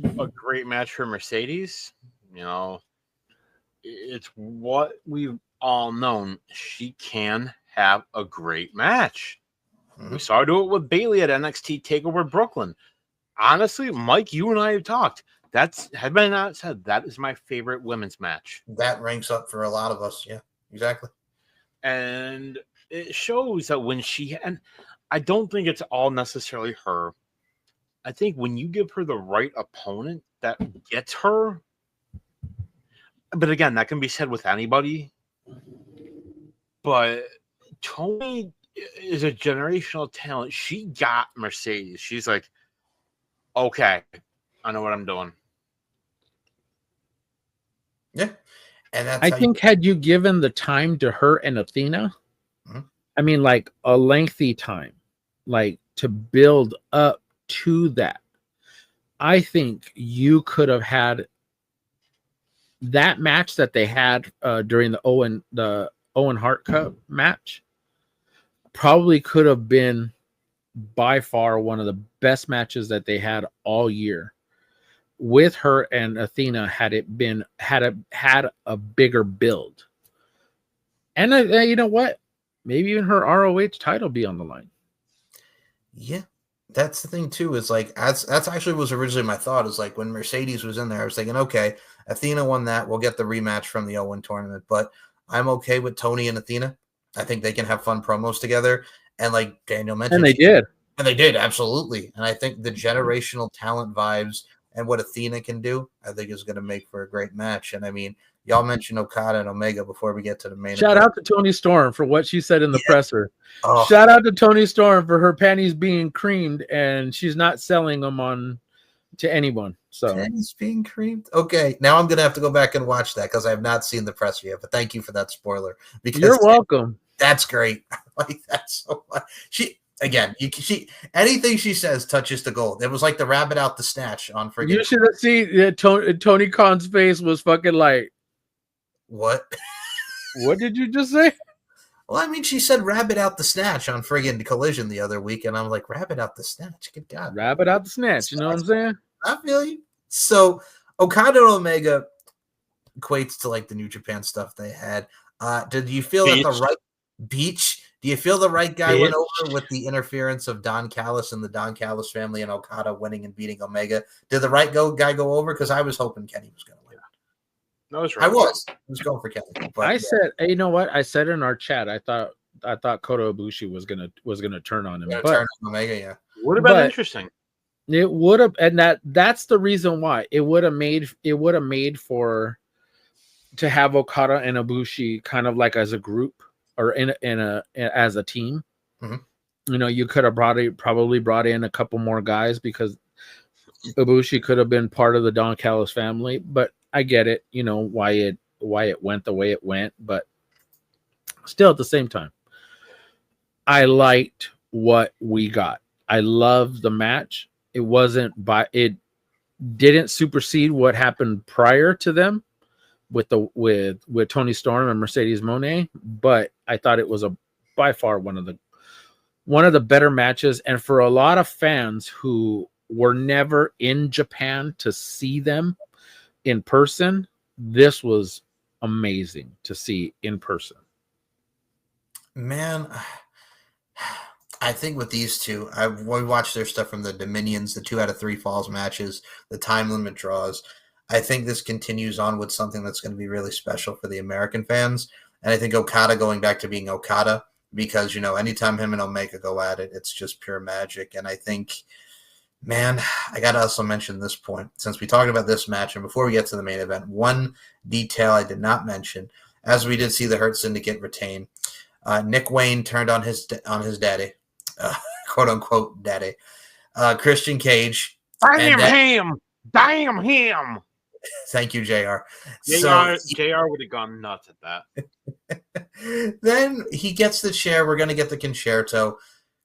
[SPEAKER 4] A great match for Mercedes. You know, it's what we've all known. She can have a great match. We saw her do it with Bayley at NXT TakeOver Brooklyn. Honestly, Mike, you and I have talked. That's had been not said. That is my favorite women's match.
[SPEAKER 3] That ranks up for a lot of us. Yeah, exactly.
[SPEAKER 4] And it shows that when she, and I don't think it's all necessarily her. I think when you give her the right opponent that gets her, but again, that can be said with anybody. But Tony is a generational talent. She got Mercedes. She's like, okay, I know what I'm doing.
[SPEAKER 3] Yeah. And that's
[SPEAKER 5] I think had you given the time to her and Athena, I mean, like a lengthy time, like to build up to that, I think you could have had that match that they had during the Owen Hart Cup match. Probably could have been by far one of the best matches that they had all year. With her and Athena, had a bigger build, and you know what? Maybe even her ROH title be on the line.
[SPEAKER 3] Yeah, that's the thing too. Is like that's actually was originally my thought. Is like when Mercedes was in there, I was thinking, okay, Athena won that. We'll get the rematch from the Owen tournament, but I'm okay with Tony and Athena. I think they can have fun promos together, and like Daniel mentioned,
[SPEAKER 5] and
[SPEAKER 3] they did absolutely. And I think the generational talent vibes and what Athena can do, I think is going to make for a great match. And I mean, y'all mentioned Okada and Omega before we get to the main
[SPEAKER 5] Shout
[SPEAKER 3] event.
[SPEAKER 5] out to Tony Storm for what she said in the presser.
[SPEAKER 3] Oh.
[SPEAKER 5] Shout out to Tony Storm for her panties being creamed, and she's not selling them on to anyone. So
[SPEAKER 3] panties being creamed. Okay, now I'm gonna have to go back and watch that because I have not seen the presser yet. But thank you for that spoiler. Because
[SPEAKER 5] you're welcome.
[SPEAKER 3] That's great. I like that so much. She anything she says touches the gold. It was like the rabbit out the snatch on freaking.
[SPEAKER 5] You should have seen Tony Khan's face was fucking like,
[SPEAKER 3] what?
[SPEAKER 5] What did you just say?
[SPEAKER 3] Well, I mean, she said rabbit out the snatch on friggin' Collision the other week, and I'm like, rabbit out the snatch. Good God.
[SPEAKER 5] Rabbit out the snatch. You know what I'm saying?
[SPEAKER 3] I feel you. So Okada and Omega equates to like the New Japan stuff they had. Did you feel that the right beach? Do you feel the right guy went over with the interference of Don Callis and the Don Callis family and Okada winning and beating Omega? Did the right guy go over? Because I was hoping Kenny was going to win.
[SPEAKER 4] No, that's right.
[SPEAKER 3] I was going for Kenny. But
[SPEAKER 5] I said, hey, you know what? I said in our chat, I thought Kota Ibushi was gonna turn on him. But
[SPEAKER 3] turn on Omega, yeah.
[SPEAKER 4] Would have been interesting.
[SPEAKER 5] It would have, and that's the reason why it would have made for to have Okada and Ibushi kind of like as a group or as a team.
[SPEAKER 3] Mm-hmm.
[SPEAKER 5] You know, you could have probably brought in a couple more guys because Ibushi could have been part of the Don Callis family. But I get it, you know, why it went the way it went, but still at the same time, I liked what we got. I loved the match. It didn't supersede what happened prior to them with Tony Storm and Mercedes Moné, but I thought it was by far one of the better matches. And for a lot of fans who were never in Japan to see them in person, this was amazing to see in person.
[SPEAKER 3] Man, I think with these two, we watched their stuff from the Dominions, the 2 out of 3 falls matches, the time limit draws. I think this continues on with something that's going to be really special for the American fans. And I think Okada going back to being Okada, because, you know, anytime him and Omega go at it, it's just pure magic. And I think, man, I got to also mention this point, since we talked about this match, and before we get to the main event, one detail I did not mention, as we did see the Hurt Syndicate retain, Nick Wayne turned on his daddy, quote unquote daddy, Christian Cage.
[SPEAKER 4] Damn him.
[SPEAKER 3] Thank you, JR.
[SPEAKER 4] JR would have gone nuts at
[SPEAKER 3] that. Then he gets the chair. We're going to get the concerto.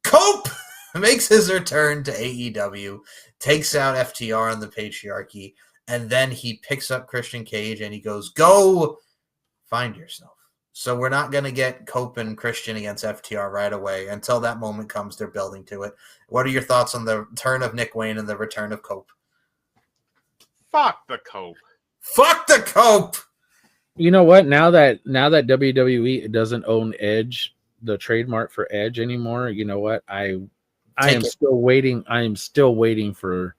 [SPEAKER 3] Cope makes his return to AEW, takes out FTR and the Patriarchy, and then he picks up Christian Cage and he goes, "Go find yourself." So we're not going to get Cope and Christian against FTR right away. Until that moment comes, they're building to it. What are your thoughts on the return of Nick Wayne and the return of Cope?
[SPEAKER 4] Fuck the Cope.
[SPEAKER 3] Fuck the Cope!
[SPEAKER 5] You know what? Now that WWE doesn't own Edge, the trademark for Edge anymore, you know what? I am still waiting. I am still waiting for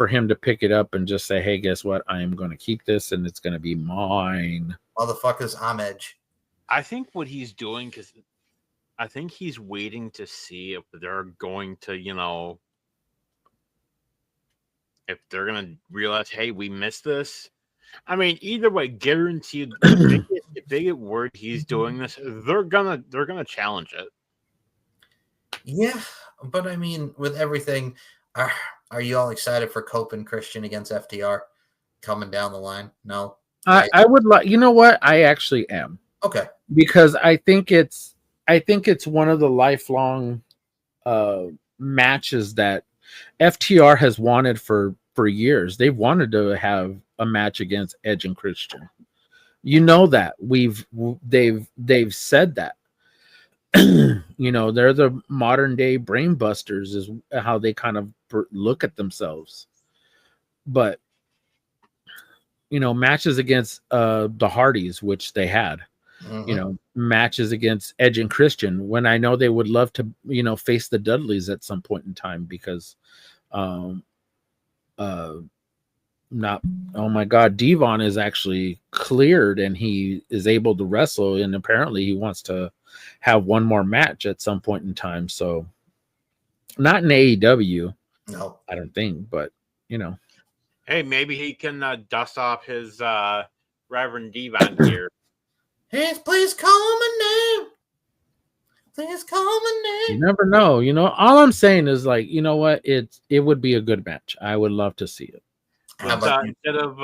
[SPEAKER 5] him to pick it up and just say, "Hey, guess what? I am going to keep this, and it's going to be mine."
[SPEAKER 3] Motherfuckers, I'm Edge.
[SPEAKER 4] I think what he's doing, because I think he's waiting to see if they're going to, if they're going to realize, hey, we missed this. I mean, either way, guaranteed, if they get word he's doing this, they're gonna challenge it.
[SPEAKER 3] Yeah, but I mean, with everything, are you all excited for Cope and Christian against FTR coming down the line? No,
[SPEAKER 5] I would like. You know what? I actually am.
[SPEAKER 3] Okay,
[SPEAKER 5] because I think it's one of the lifelong matches that FTR has wanted for years. They've wanted to have a match against Edge and Christian. You know that they've said that. They're the modern day brain busters is how they kind of look at themselves. But matches against the Hardys, which they had. Mm-hmm. Matches against Edge and Christian, when I know they would love to, face the Dudleys at some point in time, because Devon is actually cleared and he is able to wrestle, and apparently he wants to have one more match at some point in time. So not in AEW,
[SPEAKER 3] no,
[SPEAKER 5] I don't think, but
[SPEAKER 4] hey, maybe he can dust off his Reverend Devon here.
[SPEAKER 3] Hey, please call my name. Please call my name.
[SPEAKER 5] You never know. All I'm saying is, like, you know what? It would be a good match. I would love to see it.
[SPEAKER 4] Instead of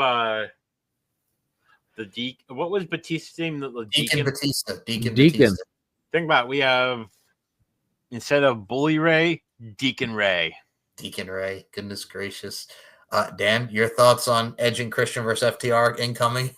[SPEAKER 4] what was Batista's name?
[SPEAKER 3] Deacon Batista. Deacon.
[SPEAKER 4] Think about it. We have, instead of Bully Ray, Deacon Ray.
[SPEAKER 3] Deacon Ray. Goodness gracious. Dan, your thoughts on Edge and Christian versus FTR incoming?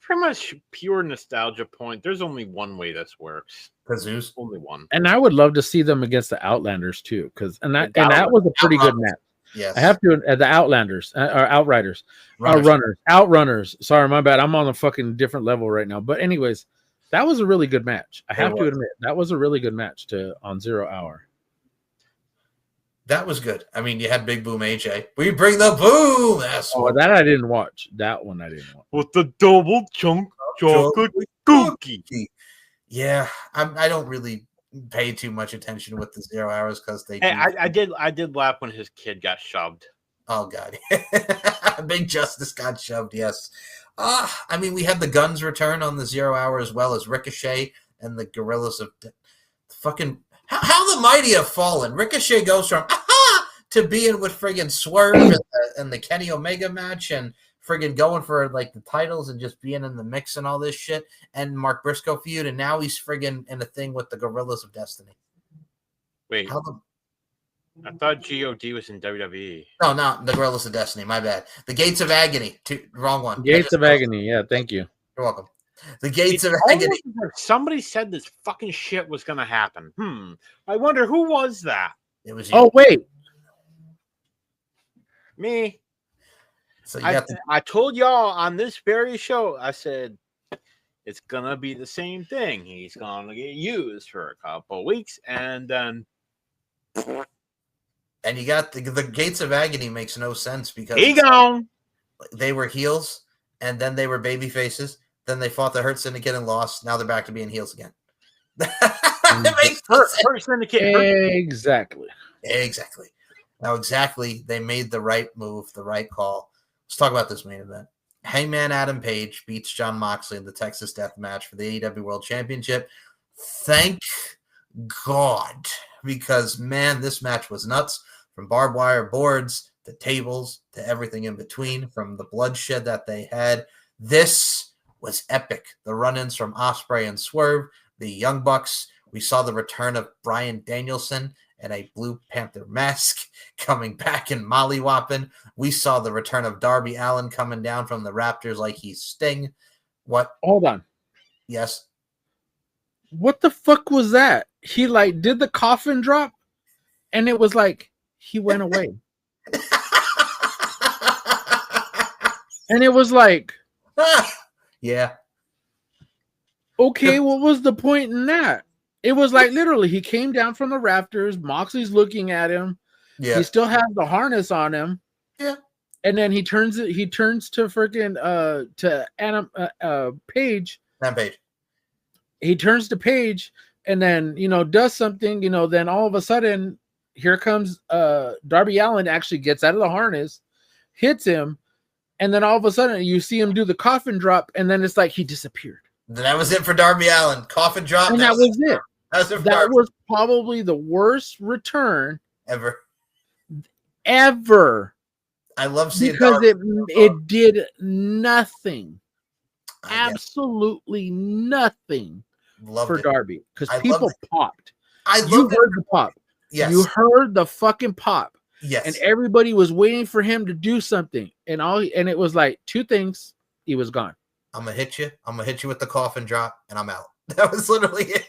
[SPEAKER 4] Pretty much pure nostalgia point. There's only one way this works.
[SPEAKER 3] Kazoos?
[SPEAKER 4] Only one.
[SPEAKER 5] And I would love to see them against the Outlanders too, that was a pretty good match.
[SPEAKER 3] Yes.
[SPEAKER 5] I have to the Outlanders or Outriders, Outrunners. Sorry, my bad. I'm on a fucking different level right now. But anyways, that was a really good match. I have to admit, that was a really good match on 0 Hour.
[SPEAKER 3] That was good. I mean, you had Big Boom AJ. We bring the boom.
[SPEAKER 5] That I didn't watch. That one I didn't watch.
[SPEAKER 4] With the double chunk chocolate cookie.
[SPEAKER 3] Yeah, I don't really pay too much attention with the 0 Hours because they.
[SPEAKER 4] Hey, I did laugh when his kid got shoved.
[SPEAKER 3] Oh God, Big Justice got shoved. Yes. I mean, we had the Guns return on the 0 Hour as well as Ricochet and the Gorillas of fucking. How the mighty have fallen. Ricochet goes from to being with friggin' Swerve and the Kenny Omega match and friggin' going for like the titles and just being in the mix and all this shit, and Mark Briscoe feud, and now he's friggin' in a thing with the Gorillas of Destiny.
[SPEAKER 4] Wait, I thought GOD was in WWE.
[SPEAKER 3] No, the Gorillas of Destiny. My bad. The Gates of Agony. Wrong one.
[SPEAKER 5] Gates of Agony. Yeah, thank you.
[SPEAKER 3] You're welcome. The Gates of Agony.
[SPEAKER 4] Somebody said this fucking shit was going to happen. I wonder who was that.
[SPEAKER 3] It was you.
[SPEAKER 5] Oh, wait.
[SPEAKER 4] Me.
[SPEAKER 3] So
[SPEAKER 4] I told y'all on this very show, I said, it's going to be the same thing. He's going to get used for a couple of weeks, and then...
[SPEAKER 3] And you got the Gates of Agony makes no sense because...
[SPEAKER 4] He gone.
[SPEAKER 3] They were heels, and then they were baby faces. Then they fought the Hurt Syndicate and lost. Now they're back to being heels again. That makes no sense.
[SPEAKER 4] Hurt Syndicate.
[SPEAKER 5] Exactly.
[SPEAKER 3] Now, they made the right move, the right call. Let's talk about this main event. Hangman Adam Page beats Jon Moxley in the Texas Death Match for the AEW World Championship. Thank God, because, man, this match was nuts. From barbed wire boards to tables to everything in between, from the bloodshed that they had. This was epic. The run-ins from Ospreay and Swerve, the Young Bucks. We saw the return of Bryan Danielson and a Blue Panther mask coming back and mollywopping. We saw the return of Darby Allin coming down from the Raptors like he's Sting. What?
[SPEAKER 5] Hold on.
[SPEAKER 3] Yes.
[SPEAKER 5] What the fuck was that? He like did the coffin drop, and it was like he went away, and it was like,
[SPEAKER 3] yeah.
[SPEAKER 5] okay, what was the point in that? It was like literally he came down from the rafters. Moxley's looking at him.
[SPEAKER 3] Yeah.
[SPEAKER 5] He still has the harness on him.
[SPEAKER 3] Yeah.
[SPEAKER 5] And then he turns to freaking Paige.
[SPEAKER 3] Rampage.
[SPEAKER 5] He turns to Paige and then does something, then all of a sudden here comes Darby Allin actually gets out of the harness, hits him, and then all of a sudden you see him do the coffin drop, and then it's like he disappeared.
[SPEAKER 3] That was it for Darby Allin. Coffin drop.
[SPEAKER 5] And that was it.
[SPEAKER 3] That
[SPEAKER 5] was probably the worst return
[SPEAKER 3] ever. I love seeing
[SPEAKER 5] because it did nothing. Absolutely nothing for Darby because people popped. You heard the pop.
[SPEAKER 3] Yes.
[SPEAKER 5] You heard the fucking pop.
[SPEAKER 3] Yes.
[SPEAKER 5] And everybody was waiting for him to do something. And it was like two things. He was gone.
[SPEAKER 3] I'm gonna hit you. I'm gonna hit you with the coffin drop, and I'm out. That was literally it.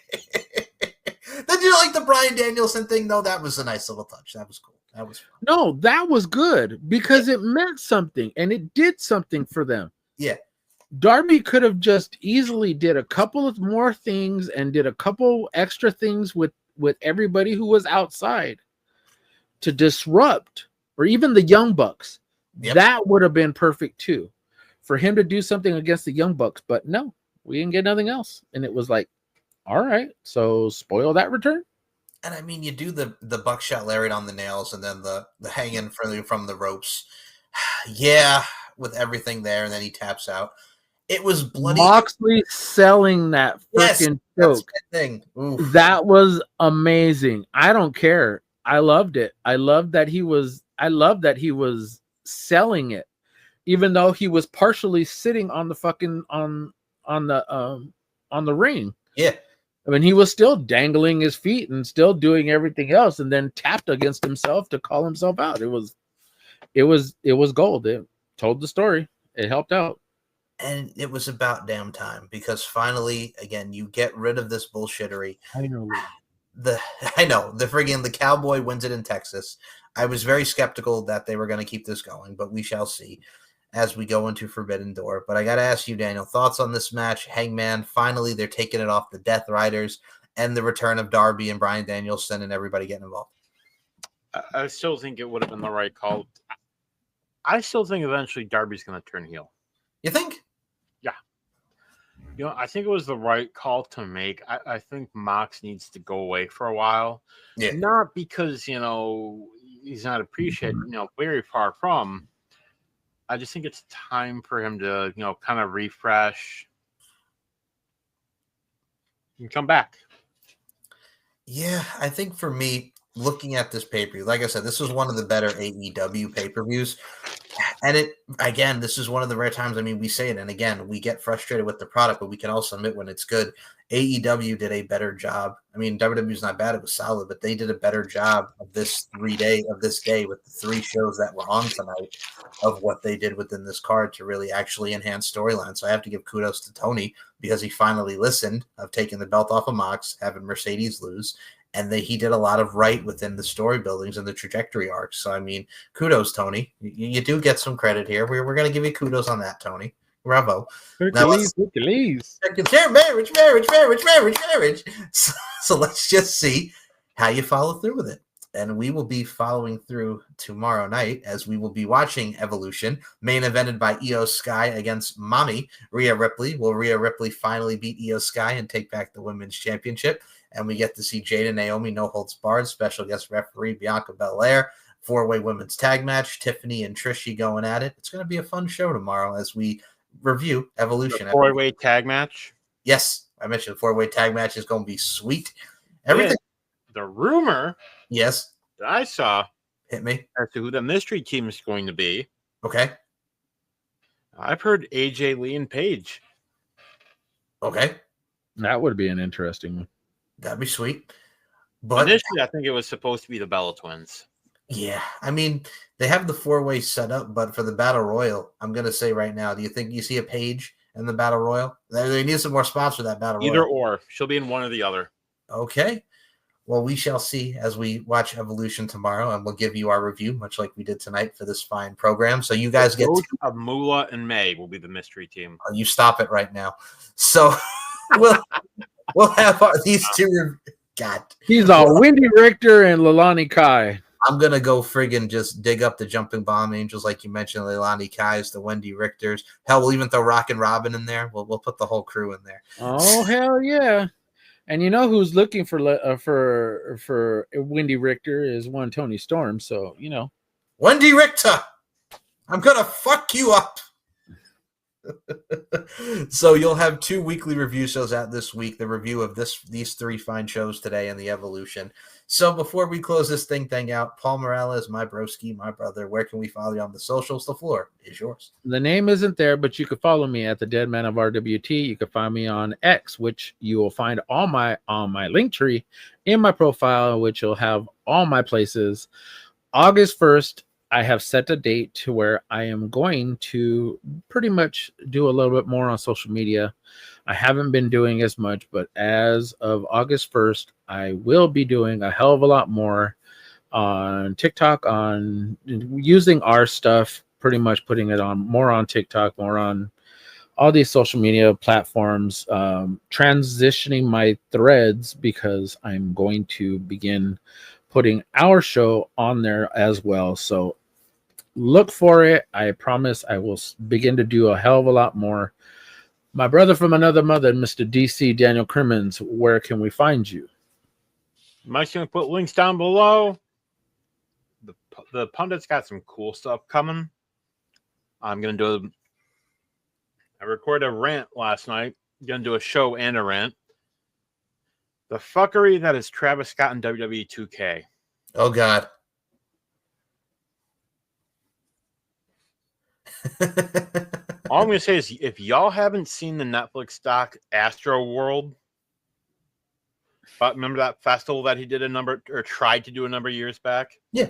[SPEAKER 3] Did you like the Bryan Danielson thing? No, that was a nice little touch. That was cool. That was fun.
[SPEAKER 5] No, that was good because it meant something and it did something for them.
[SPEAKER 3] Yeah.
[SPEAKER 5] Darby could have just easily did a couple of more things and did a couple extra things with everybody who was outside to disrupt, or even the Young Bucks. Yep. That would have been perfect too, for him to do something against the Young Bucks. But no, we didn't get nothing else. And it was like, all right, so spoil that return.
[SPEAKER 3] And I mean, you do the buckshot lariat on the nails and then the hanging from the ropes. Yeah, with everything there, and then he taps out. It was bloody.
[SPEAKER 5] Moxley selling that freaking choke
[SPEAKER 3] thing. Oof.
[SPEAKER 5] That was amazing. I don't care. I loved it. I love that he was selling it, even though he was partially sitting on the fucking on the ring.
[SPEAKER 3] Yeah.
[SPEAKER 5] I mean, he was still dangling his feet and still doing everything else, and then tapped against himself to call himself out. It was gold. It told the story. It helped out.
[SPEAKER 3] And it was about damn time, because finally, again, you get rid of this bullshittery.
[SPEAKER 5] I know.
[SPEAKER 3] The friggin' the Cowboy wins it in Texas. I was very skeptical that they were going to keep this going, but we shall see as we go into Forbidden Door. But I got to ask you, Daniel, thoughts on this match? Hangman, finally, they're taking it off the Death Riders, and the return of Darby and Bryan Danielson and everybody getting involved.
[SPEAKER 4] I still think it would have been the right call. I still think eventually Darby's going to turn heel.
[SPEAKER 3] You think?
[SPEAKER 4] Yeah. I think it was the right call to make. I think Mox needs to go away for a while.
[SPEAKER 3] Yeah.
[SPEAKER 4] Not because, he's not appreciated, very far from. I just think it's time for him to, kind of refresh and come back.
[SPEAKER 3] Yeah, I think for me, looking at this pay-per-view, like I said, this was one of the better AEW pay-per-views. And this is one of the rare times, we say it, and again, we get frustrated with the product, but we can also admit when it's good. AEW did a better job. WWE's not bad, it was solid, but they did a better job of this day with the 3 shows that were on tonight, of what they did within this card to really actually enhance storyline. So I have to give kudos to Tony, because he finally listened of taking the belt off of Mox, having Mercedes lose, and he did a lot of right within the story buildings and the trajectory arcs. So,
[SPEAKER 5] kudos,
[SPEAKER 3] Tony. You do get some credit here. We're going to give you kudos on that, Tony. Bravo.
[SPEAKER 5] Hercules.
[SPEAKER 3] Marriage. So let's just see how you follow through with it. And we will be following through tomorrow night, as we will be watching Evolution, main evented by Io Sky against Mami, Rhea Ripley. Will Rhea Ripley finally beat Io Sky and take back the Women's Championship? And we get to see Jade and Naomi, no holds barred, special guest referee Bianca Belair, 4-way women's tag match, Tiffany and Trishi going at it. It's going to be a fun show tomorrow as we review Evolution.
[SPEAKER 4] 4-way tag match?
[SPEAKER 3] Yes, I mentioned 4-way tag match is going to be sweet. Everything.
[SPEAKER 4] The rumor,
[SPEAKER 3] yes,
[SPEAKER 4] that I saw,
[SPEAKER 3] hit me,
[SPEAKER 4] as to who the mystery team is going to be.
[SPEAKER 3] Okay.
[SPEAKER 4] I've heard AJ Lee and Paige.
[SPEAKER 3] Okay.
[SPEAKER 5] That would be an interesting one.
[SPEAKER 3] That'd be sweet. But
[SPEAKER 4] initially, I think it was supposed to be the Bella Twins.
[SPEAKER 3] Yeah, they have the 4-way set up, but for the Battle Royal, I'm going to say right now, do you think you see a Paige in the Battle Royal? They need some more spots for that Battle Royal.
[SPEAKER 4] Either or. She'll be in one or the other.
[SPEAKER 3] Okay. Well, we shall see as we watch Evolution tomorrow, and we'll give you our review, much like we did tonight for this fine program. So you guys get
[SPEAKER 4] of Moolah and May will be the mystery team.
[SPEAKER 3] Oh, you stop it right now. So we'll have these two. God,
[SPEAKER 5] he's all Wendy Richter and Leilani Kai.
[SPEAKER 3] I'm gonna go friggin' just dig up the Jumping Bomb Angels, like you mentioned, Leilani Kai's, the Wendy Richters. Hell, we'll even throw Rockin' Robin in there. We'll put the whole crew in there.
[SPEAKER 5] Oh hell yeah! And you know who's looking for Wendy Richter is one Tony Storm. So you know,
[SPEAKER 3] Wendy Richter, I'm gonna fuck you up. So you'll have 2 weekly review shows out this week. The review of these 3 fine shows today and the Evolution. So before we close this thing out, Paul Morales, my broski, my brother, where can we follow you on the socials? The floor is yours.
[SPEAKER 5] The name isn't there, but you can follow me at the Dead Man of RWT. You can find me on X, which you will find all my link tree in my profile, which will have all my places. August 1st, I have set a date to where I am going to pretty much do a little bit more on social media. I haven't been doing as much, but as of August 1st, I will be doing a hell of a lot more on TikTok, on using our stuff, pretty much putting it on more on TikTok, more on all these social media platforms, transitioning my threads because I'm going to begin putting our show on there as well. So look for it. I promise I will begin to do a hell of a lot more. My brother from another mother, Mr. DC Daniel Crimmins, where can we find you?
[SPEAKER 4] Mike's going to put links down below. The pundit's got some cool stuff coming. I'm going to I recorded a rant last night. I'm going to do a show and a rant. The fuckery that is Travis Scott in WWE 2K.
[SPEAKER 3] Oh, God.
[SPEAKER 4] All I'm going to say is if y'all haven't seen the Netflix doc Astro World, but remember that festival that he did tried to do a number of years back?
[SPEAKER 3] Yeah.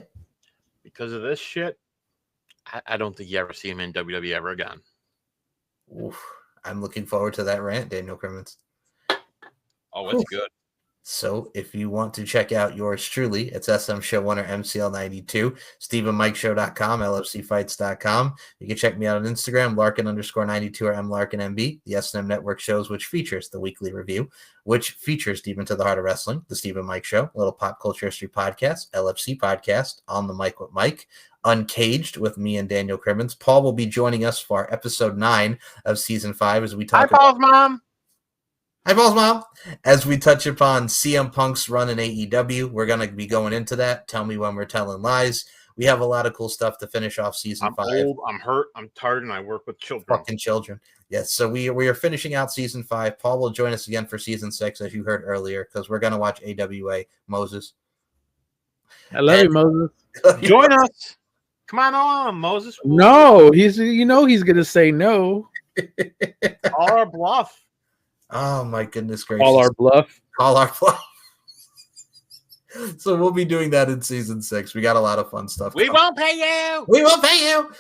[SPEAKER 4] Because of this shit, I don't think you ever see him in WWE ever again.
[SPEAKER 3] Oof. I'm looking forward to that rant, Daniel Crimmins.
[SPEAKER 4] Oh, it's good.
[SPEAKER 3] So if you want to check out yours truly, it's SM Show 1 or MCL92, StephenMikeShow.com, LFCfights.com. You can check me out on Instagram, Larkin_92 or MLarkinMB, the S&M Network shows, which features the weekly review, which features Deep Into the Heart of Wrestling, the Stephen Mike Show, a little pop culture history podcast, LFC podcast, On the Mic with Mike, Uncaged with me and Daniel Crimmins. Paul will be joining us for episode 9 of season 5 as we talk
[SPEAKER 4] about Paul's mom.
[SPEAKER 3] Hi, Paul's mom. As we touch upon CM Punk's run in AEW, we're going to be going into that. Tell me when we're telling lies. We have a lot of cool stuff to finish off season 5.
[SPEAKER 4] I'm old, I'm hurt, I'm tired, and I work with children.
[SPEAKER 3] Fucking children. Yes, so we are finishing out season 5. Paul will join us again for season 6, as you heard earlier, because we're going to watch AWA. Moses.
[SPEAKER 5] I love you, Moses.
[SPEAKER 4] Join us. Come on, Moses.
[SPEAKER 5] No, he's going to say no.
[SPEAKER 4] All our bluff.
[SPEAKER 3] Oh, my goodness gracious.
[SPEAKER 5] All our bluff.
[SPEAKER 3] All our bluff. So we'll be doing that in season 6. We got a lot of fun stuff.
[SPEAKER 4] We won't pay you.
[SPEAKER 3] We won't pay you.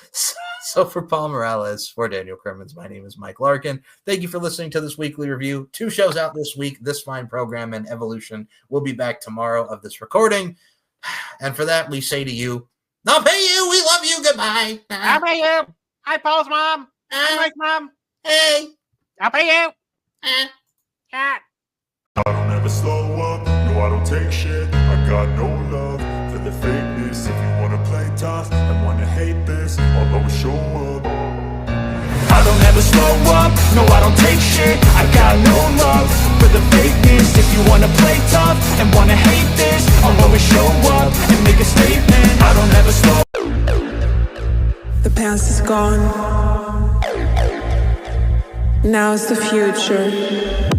[SPEAKER 3] So for Paul Morales, for Daniel Crimmins, my name is Mike Larkin. Thank you for listening to this weekly review. 2 shows out this week, this fine program and Evolution. We'll be back tomorrow of this recording. And for that, we say to you, I'll pay you. We love you. Goodbye.
[SPEAKER 4] I'll pay you. Hi, Paul's mom. Hi, Mike's mom.
[SPEAKER 3] Hey.
[SPEAKER 4] I'll pay you.
[SPEAKER 1] I don't ever slow up, no I don't take shit. I got no love for the fakeness. If you wanna play tough and wanna hate this, I'll always show up. I don't ever slow up, no I don't take shit. I got no love for the fakeness. If you wanna play tough and wanna hate this, I'll always show up and make a statement. I don't ever slow up.
[SPEAKER 2] The past is gone. Now's the future.